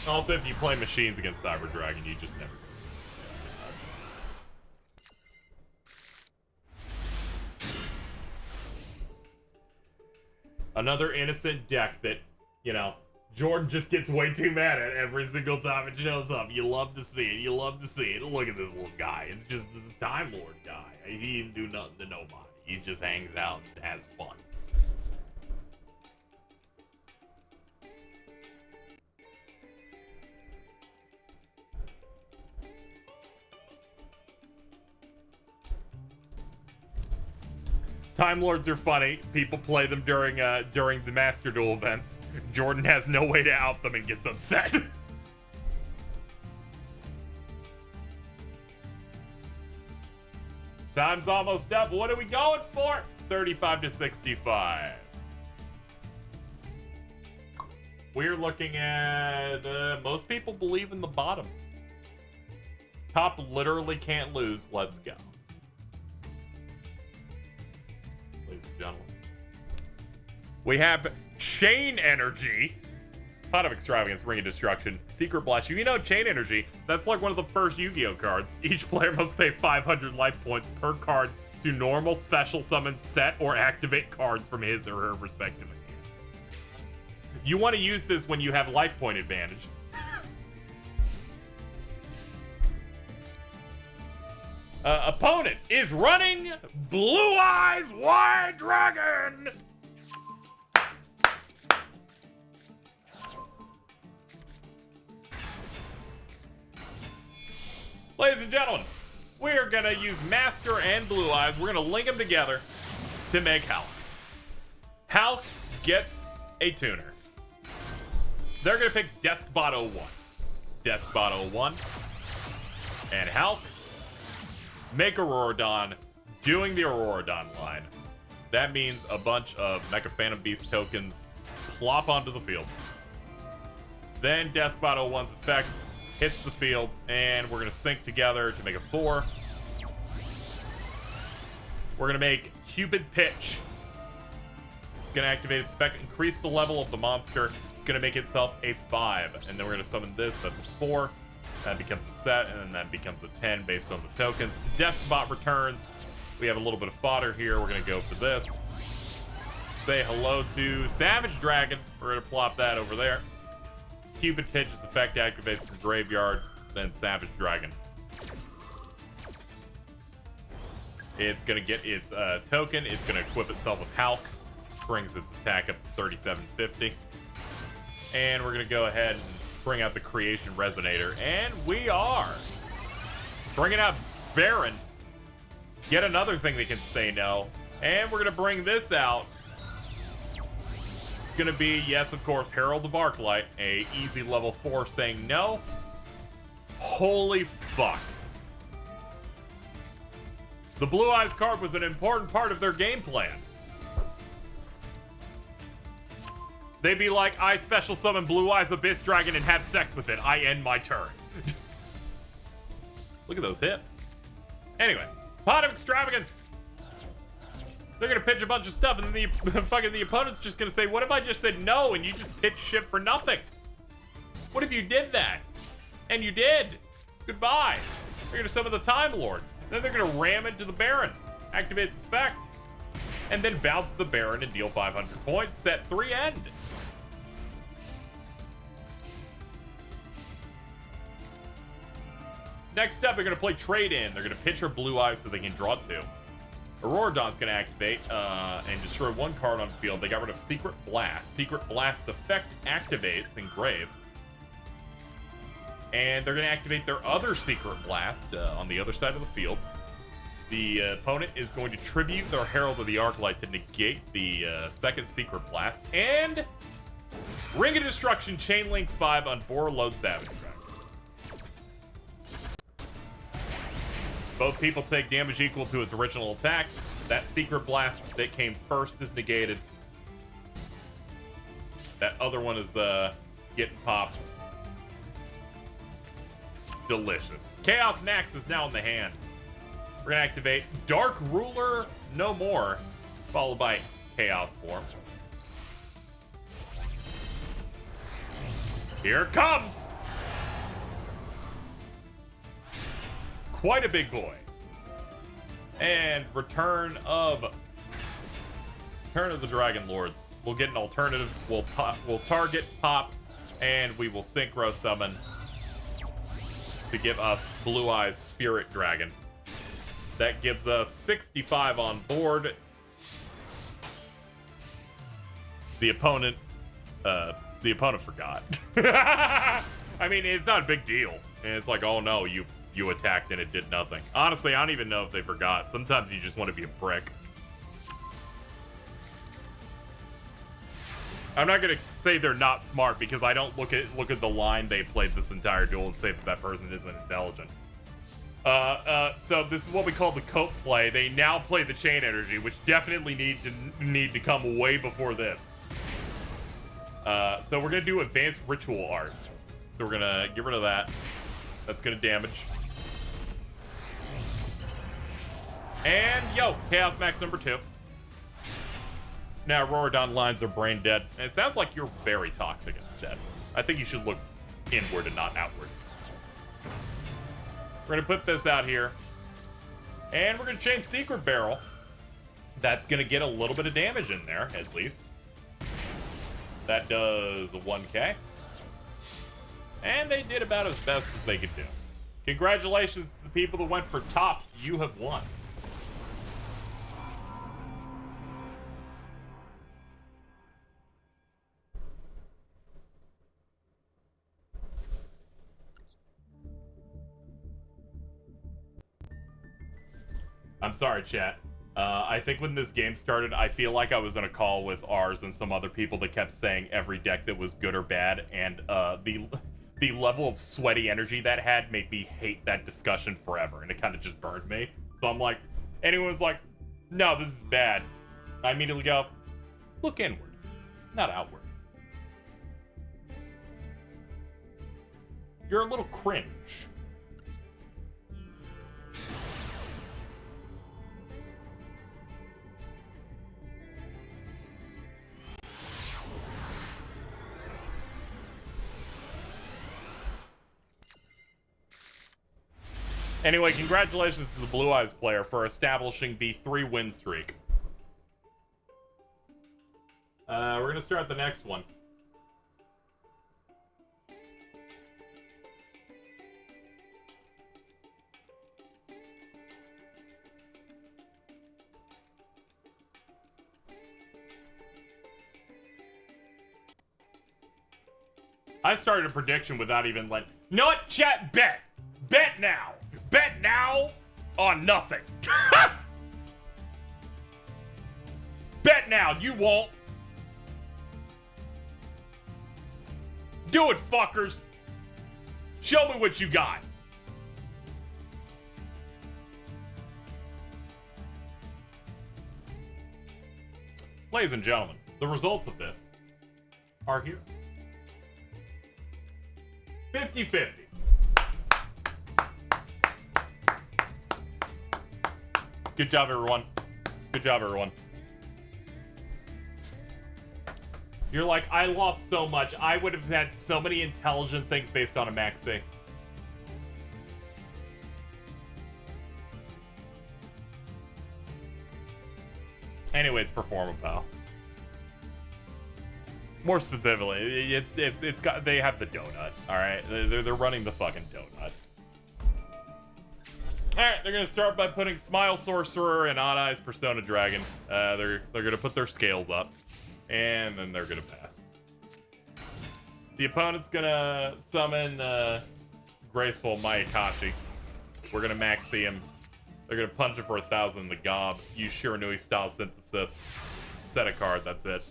A: Also, if you play machines against Cyber Dragon, you just never go. Another innocent deck that, you know, Jordan just gets way too mad at every single time it shows up. You love to see it. You love to see it. Look at this little guy. It's just this Time Lord guy. He didn't do nothing to nobody. He just hangs out and has fun. Time Lords are funny. People play them during the Master Duel events. Jordan has no way to out them and gets upset. Time's almost up. What are we going for? 35 to 65. We're looking at most people believe in the bottom. Top literally can't lose. Let's go. Ladies and gentlemen. We have Chain Energy. Pot of Extravagance, Ring of Destruction, Secret Blast. You know Chain Energy, that's like one of the first Yu-Gi-Oh cards. Each player must pay 500 life points per card to normal, special summon, set, or activate cards from his or her respective hand. You want to use this when you have life point advantage. Opponent is running Blue Eyes White Dragon. Ladies and gentlemen, we're gonna use Master and Blue Eyes. We're gonna link them together to make Hulk. Hulk gets a tuner. They're gonna pick Deskbot 01. Deskbot 01 and Hulk make Auroradon, doing the Auroradon line. That means a bunch of Mecha Phantom Beast tokens plop onto the field. Then Deskbot 01's effect hits the field, and we're going to sync together to make a 4. We're going to make Cupid Pitch. Going to activate its effect, increase the level of the monster. Going to make itself a 5. And then we're going to summon this, that's a 4. That becomes a set, and then that becomes a 10 based on the tokens. Deskbot returns. We have a little bit of fodder here. We're going to go for this. Say hello to Savage Dragon. We're going to plop that over there. Cupid Pitch's effect activates the graveyard, then Savage Dragon. It's going to get its token. It's going to equip itself with Hulk. Brings its attack up to 3750. And we're going to go ahead and bring out the Creation Resonator. And we are bringing out Baron. Yet another thing that can say no. And we're going to bring this out. It's going to be, yes, of course, Herald of Arclight. A easy level 4 saying no. Holy fuck. The Blue Eyes card was an important part of their game plan. They'd be like, I special summon Blue Eyes Abyss Dragon and have sex with it. I end my turn. Look at those hips. Anyway, Pot of Extravagance. They're gonna pitch a bunch of stuff, and then the opponent's just gonna say, what if I just said no and you just pitched shit for nothing? What if you did that? And you did. Goodbye. They're gonna summon the Time Lord. Then they're gonna ram into the Baron. Activate its effect. And then bounce the Baron and deal 500 points. Set 3 end. Next up, they're going to play Trade-In. They're going to pitch her Blue Eyes so they can draw 2. Auroradon's going to activate and destroy 1 card on the field. They got rid of Secret Blast. Secret Blast effect activates Engrave. And they're going to activate their other Secret Blast on the other side of the field. The opponent is going to tribute their Herald of the Arclight to negate the second Secret Blast. And Ring of Destruction, Chainlink 5 on Borreload Savage Dragon. Both people take damage equal to its original attack. That Secret Blast that came first is negated. That other one is getting popped. Delicious. Chaos Nax is now in the hand. We're going to activate Dark Ruler No More, followed by Chaos Form. Here it comes! Quite a big boy. And Return of the Dragon Lords. We'll get an alternative. We'll target, pop, and we will synchro summon to give us Blue Eyes Spirit Dragon. That gives us 65 on board. The opponent forgot. I mean, it's not a big deal. And it's like, oh no, you attacked and it did nothing. Honestly, I don't even know if they forgot. Sometimes you just want to be a prick. I'm not gonna say they're not smart because I don't look at the line they played this entire duel and say that person isn't intelligent. So this is what we call the cope play. They now play the chain energy, which definitely need to come way before this. So we're gonna do advanced ritual art. So we're gonna get rid of that. That's gonna damage. And yo, Chaos Max number 2. Now Auroradon lines are brain dead. And it sounds like you're very toxic instead. I think you should look inward and not outward. We're gonna put this out here. And we're gonna change Secret Barrel. That's gonna get a little bit of damage in there, at least. That does 1k. And they did about as best as they could do. Congratulations to the people that went for top. You have won. I'm sorry, chat. I think when this game started, I feel like I was in a call with ours and some other people that kept saying every deck that was good or bad, and the level of sweaty energy that had made me hate that discussion forever, and it kind of just burned me. So I'm like, anyone's like, no, this is bad, I immediately go, look inward, not outward. You're a little cringe. Anyway, congratulations to the Blue Eyes player for establishing the 3-win streak. We're going to start the next one. I started a prediction without even like, you know what, chat, bet. Bet now. Bet now on nothing. Bet now, you won't. Do it, fuckers. Show me what you got. Ladies and gentlemen, the results of this are here. 50-50. Good job, everyone. Good job, everyone. You're like, I lost so much. I would have had so many intelligent things based on a maxi. Anyway, it's performable. More specifically, it's got, they have the donut. All right, they're running the fucking donut. All right, they're gonna start by putting Smile Sorcerer and Odd Eyes Persona Dragon. They're gonna put their scales up, and then they're gonna pass. The opponent's gonna summon Graceful Mayakashi. We're gonna maxi him. They're gonna punch it for 1,000 in the gob. Use Shiranui style synthesis. Set a card. That's it.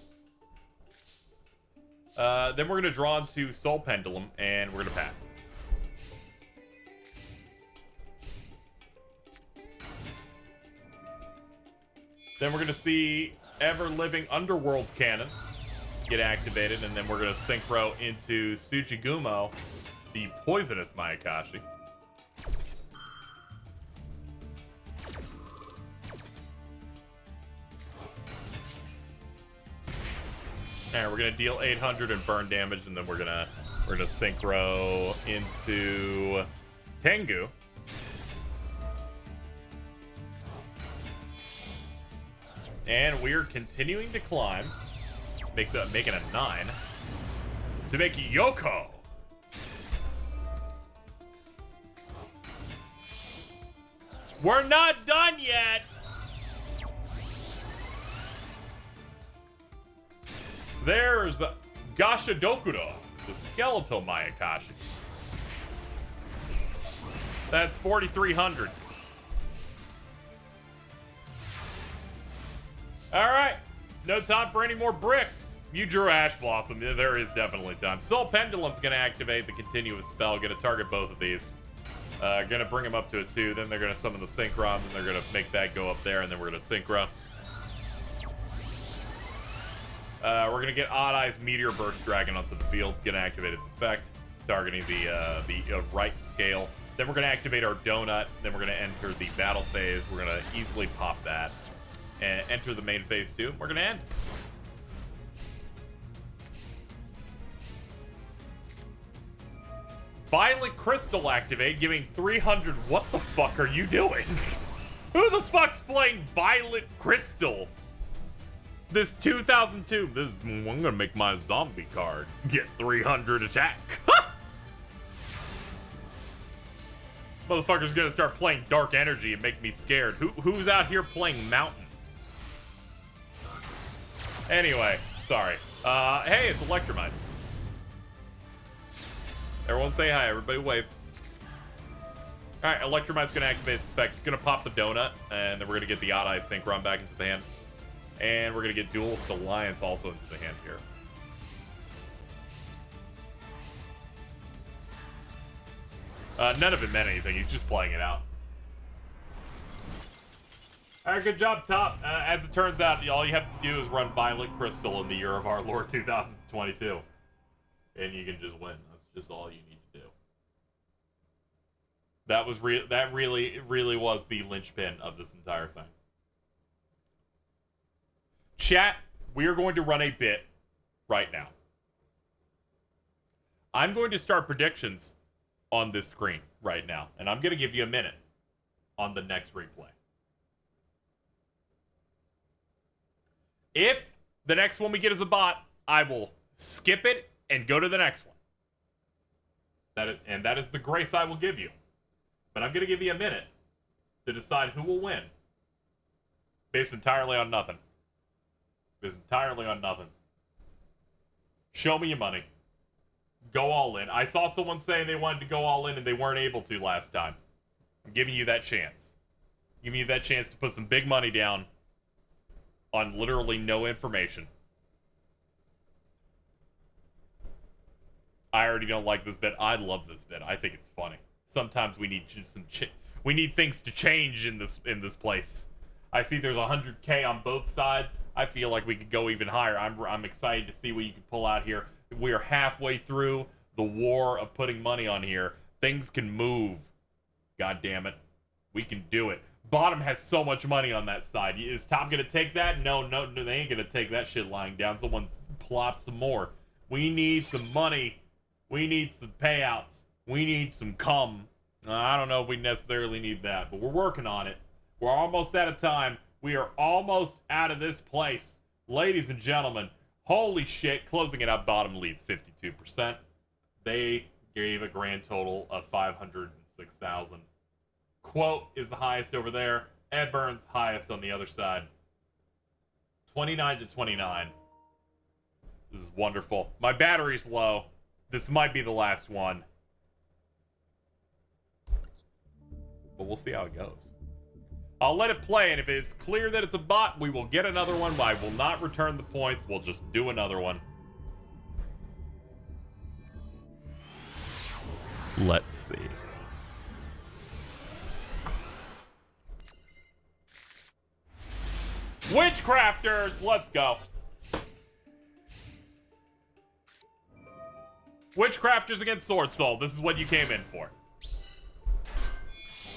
A: Then we're gonna draw into Soul Pendulum, and we're gonna pass. Then we're gonna see Ever Living Underworld Cannon get activated, and then we're gonna synchro into Tsujigumo, the Poisonous Mayakashi. Alright, we're gonna deal 800 and burn damage, and then we're gonna synchro into Tengu. And we're continuing to climb, making a 9 to make Yoko. We're not done yet. There's Gashadokuro, the skeletal Mayakashi. That's 4,300. Alright, no time for any more bricks. You drew Ash Blossom. There is definitely time. Soul Pendulum's gonna activate the continuous spell, gonna target both of these. Gonna bring them up to a 2, then they're gonna summon the Synchron, and they're gonna make that go up there, and then we're gonna Synchro. We're gonna get Odd Eyes Meteor Burst Dragon onto the field, gonna activate its effect, targeting the right scale. Then we're gonna activate our donut, then we're gonna enter the battle phase. We're gonna easily pop that. And enter the main phase 2. We're gonna end. Violet Crystal activate, giving 300. What the fuck are you doing? Who the fuck's playing Violet Crystal? This 2002. I'm gonna make my zombie card get 300 attack. Motherfucker's gonna start playing Dark Energy and make me scared. Who's out here playing Mountain? Anyway, sorry. Hey, it's Electromite. Everyone say hi. Everybody wave. All right, Electromite's gonna activate its effect. It's gonna pop the donut, and then we're gonna get the Odd Eye Synchron back into the hand. And we're going to get Duel Alliance also into the hand here. None of it meant anything. He's just playing it out. Alright, good job, Top. As it turns out, all you have to do is run Violet Crystal in the year of our Lord 2022. And you can just win. That's just all you need to do. That was that really was the linchpin of this entire thing. Chat, we are going to run a bit right now. I'm going to start predictions on this screen right now, and I'm going to give you a minute on the next replay. If the next one we get is a bot, I will skip it and go to the next one. That is the grace I will give you. But I'm going to give you a minute to decide who will win. Based entirely on nothing. Based entirely on nothing. Show me your money. Go all in. I saw someone saying they wanted to go all in and they weren't able to last time. I'm giving you that chance. Giving you that chance to put some big money down on literally no information. I already don't like this bit. I love this bit. I think it's funny. Sometimes we need we need things to change in this place. I see there's 100K on both sides. I feel like we could go even higher. I'm excited to see what you can pull out here. We are halfway through the war of putting money on here. Things can move. God damn it. We can do it. Bottom has so much money on that side. Is Top gonna take that? No, they ain't gonna take that shit lying down. Someone plop some more. We need some money. We need some payouts. We need some cum. I don't know if we necessarily need that, but we're working on it. We're almost out of time. We are almost out of this place. Ladies and gentlemen, holy shit. Closing it up, Bottom leads 52%. They gave a grand total of 506,000. Quote is the highest over there. Ed Burns highest on the other side. 29-29. This is wonderful. My battery's low. This might be the last one. But we'll see how it goes. I'll let it play, and if it's clear that it's a bot, we will get another one, but I will not return the points. We'll just do another one. Let's see. Witchcrafters, let's go. Witchcrafters against Sword Soul. This is what you came in for.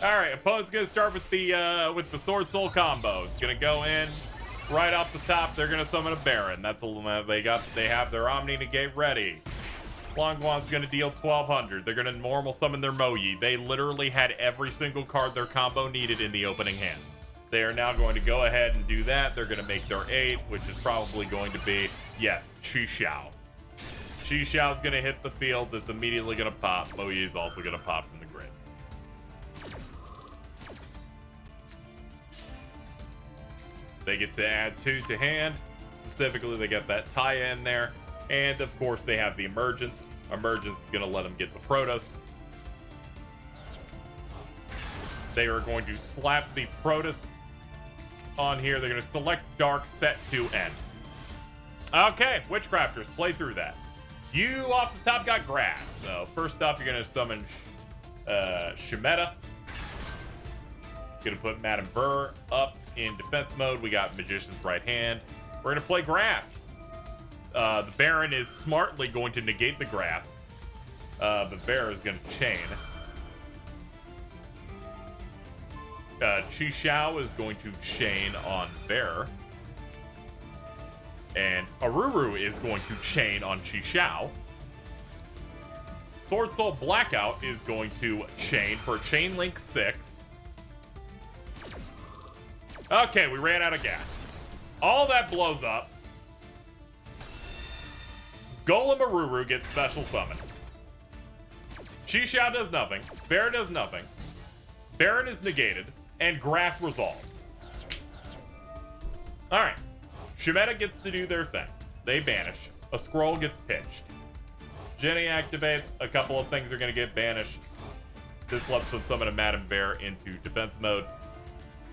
A: All right, opponent's gonna start with the Sword Soul combo. It's gonna go in right off the top. They're gonna summon a Baron. That's they have their Omni Negate ready. Longguan's gonna deal 1,200. They're gonna normal summon their Moyi. They literally had every single card their combo needed in the opening hand. They are now going to go ahead and do that. They're gonna make their 8, which is probably going to be, yes, Chi Xiao. Chi Xiao's gonna hit the field. It's immediately gonna pop. Moyi is also gonna pop from the grid. They get to add 2 to hand. Specifically, they get that Taya in there. And, of course, they have the Emergence. Emergence is going to let them get the Protoss. They are going to slap the Protoss on here. They're going to select Dark, set to end. Okay, Witchcrafters, play through that. You, off the top, got Grass. So, first up, you're going to summon Shemeta. Going to put Madame Burr up in defense mode. We got Magician's Right Hand. We're going to play Grass. The Baron is smartly going to negate the Grass. The Bear is going to chain. Chi Xiao is going to chain on Bear. And Aruru is going to chain on Chi Xiao. Sword Soul Blackout is going to chain for Chain Link 6. Okay, we ran out of gas. All that blows up. Golem Aruru gets special summoned. Chixiao does nothing. Bear does nothing. Baron is negated. And Grass resolves. Alright. Shemeta gets to do their thing. They banish. A scroll gets pitched. Jenny activates. A couple of things are going to get banished. This lets them summon a Madam Bear into defense mode.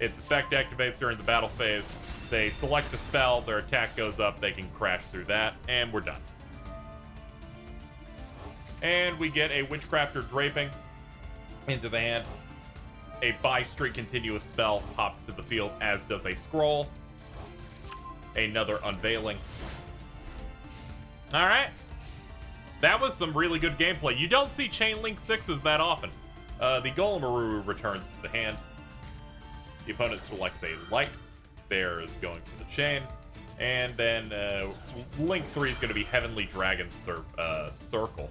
A: Its effect activates during the battle phase. They select a spell, their attack goes up, they can crash through that, and we're done. And we get a Witchcrafter Draping into the hand. A Buy Street Continuous spell pops to the field, as does a scroll. Another Unveiling. Alright. That was some really good gameplay. You don't see Chain Link 6s that often. The Golem Aruru returns to the hand. The opponent selects a light. Bear is going for the chain. And then Link 3 is going to be Heavenly Dragon Circle.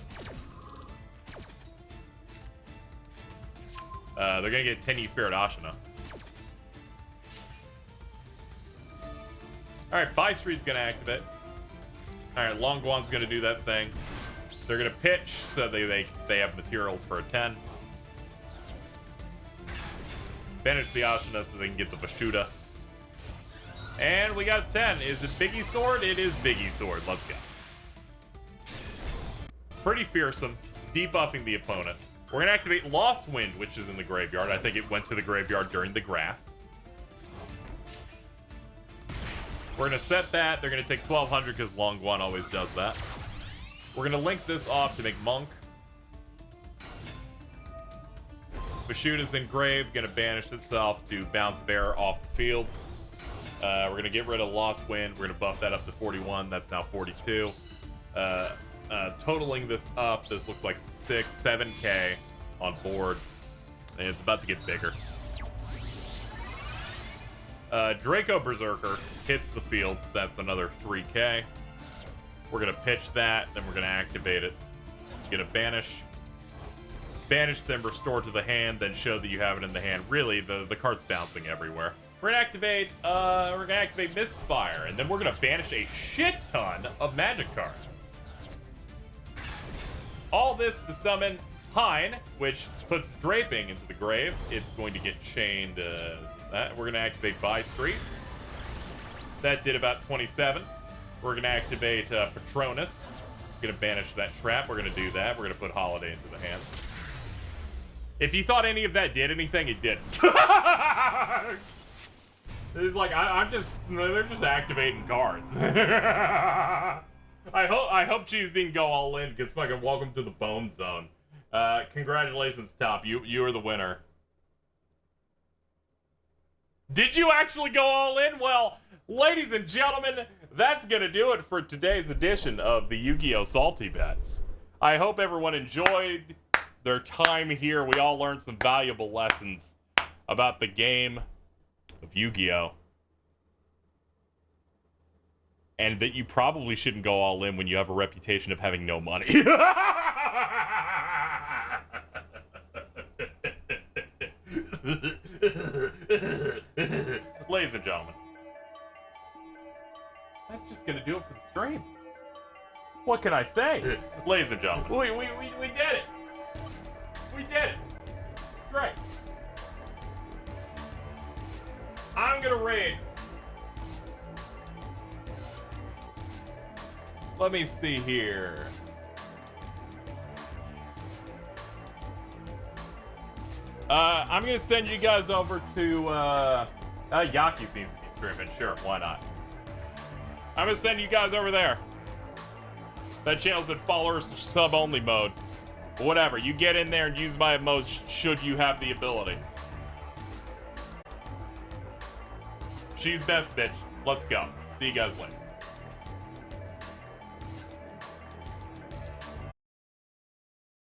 A: They're going to get Tenyi Spirit Ashina. Alright, Buy Street's going to activate. Alright, Longguan's going to do that thing. They're going to pitch, so they have materials for a 10. Banish the Ashina so they can get the Vashuda. And we got 10. Is it Biggie Sword? It is Biggie Sword. Let's go. Pretty fearsome. Debuffing the opponent. We're going to activate Lost Wind, which is in the graveyard. I think it went to the graveyard during the grass. We're going to set that. They're going to take 1200 because Longguan always does that. We're going to link this off to make Monk. Vashuda's engraved, going to banish itself to bounce Bear off the field. We're going to get rid of Lost Wind. We're going to buff that up to 41. That's now 42. Totaling this up, this looks like 7k on board. And it's about to get bigger. Draco Berserker hits the field. That's another 3k. We're going to pitch that, then we're going to activate it. Get a banish. Banish, then restore to the hand, then show that you have it in the hand. Really, the card's bouncing everywhere. We're gonna activate Misfire, and then we're gonna banish a shit ton of magic cards. All this to summon Hein, which puts Draping into the grave. It's going to get chained. We're gonna activate Buy Street. That did about 27. We're gonna activate Patronus. Gonna banish that trap. We're gonna do that. We're gonna put Holiday into the hand. If you thought any of that did anything, it didn't. It's like they're just activating cards. I hope Cheese didn't go all in, because fucking welcome to the Bone Zone. Congratulations, Top. You are the winner. Did you actually go all in? Well, ladies and gentlemen, that's gonna do it for today's edition of the Yu-Gi-Oh! Salty Bets. I hope everyone enjoyed their time here. We all learned some valuable lessons about the game of Yu-Gi-Oh! And that you probably shouldn't go all in when you have a reputation of having no money. Ladies and gentlemen, that's just gonna do it for the stream. What can I say? Ladies and gentlemen, we did it. We did it. Great. I'm gonna raid. Let me see here. I'm gonna send you guys over to Yaki seems to be streaming. Sure, why not? I'm gonna send you guys over there. That channel's in followers sub only mode. Whatever, you get in there and use my emotes should you have the ability. She's best, bitch. Let's go. See you guys later.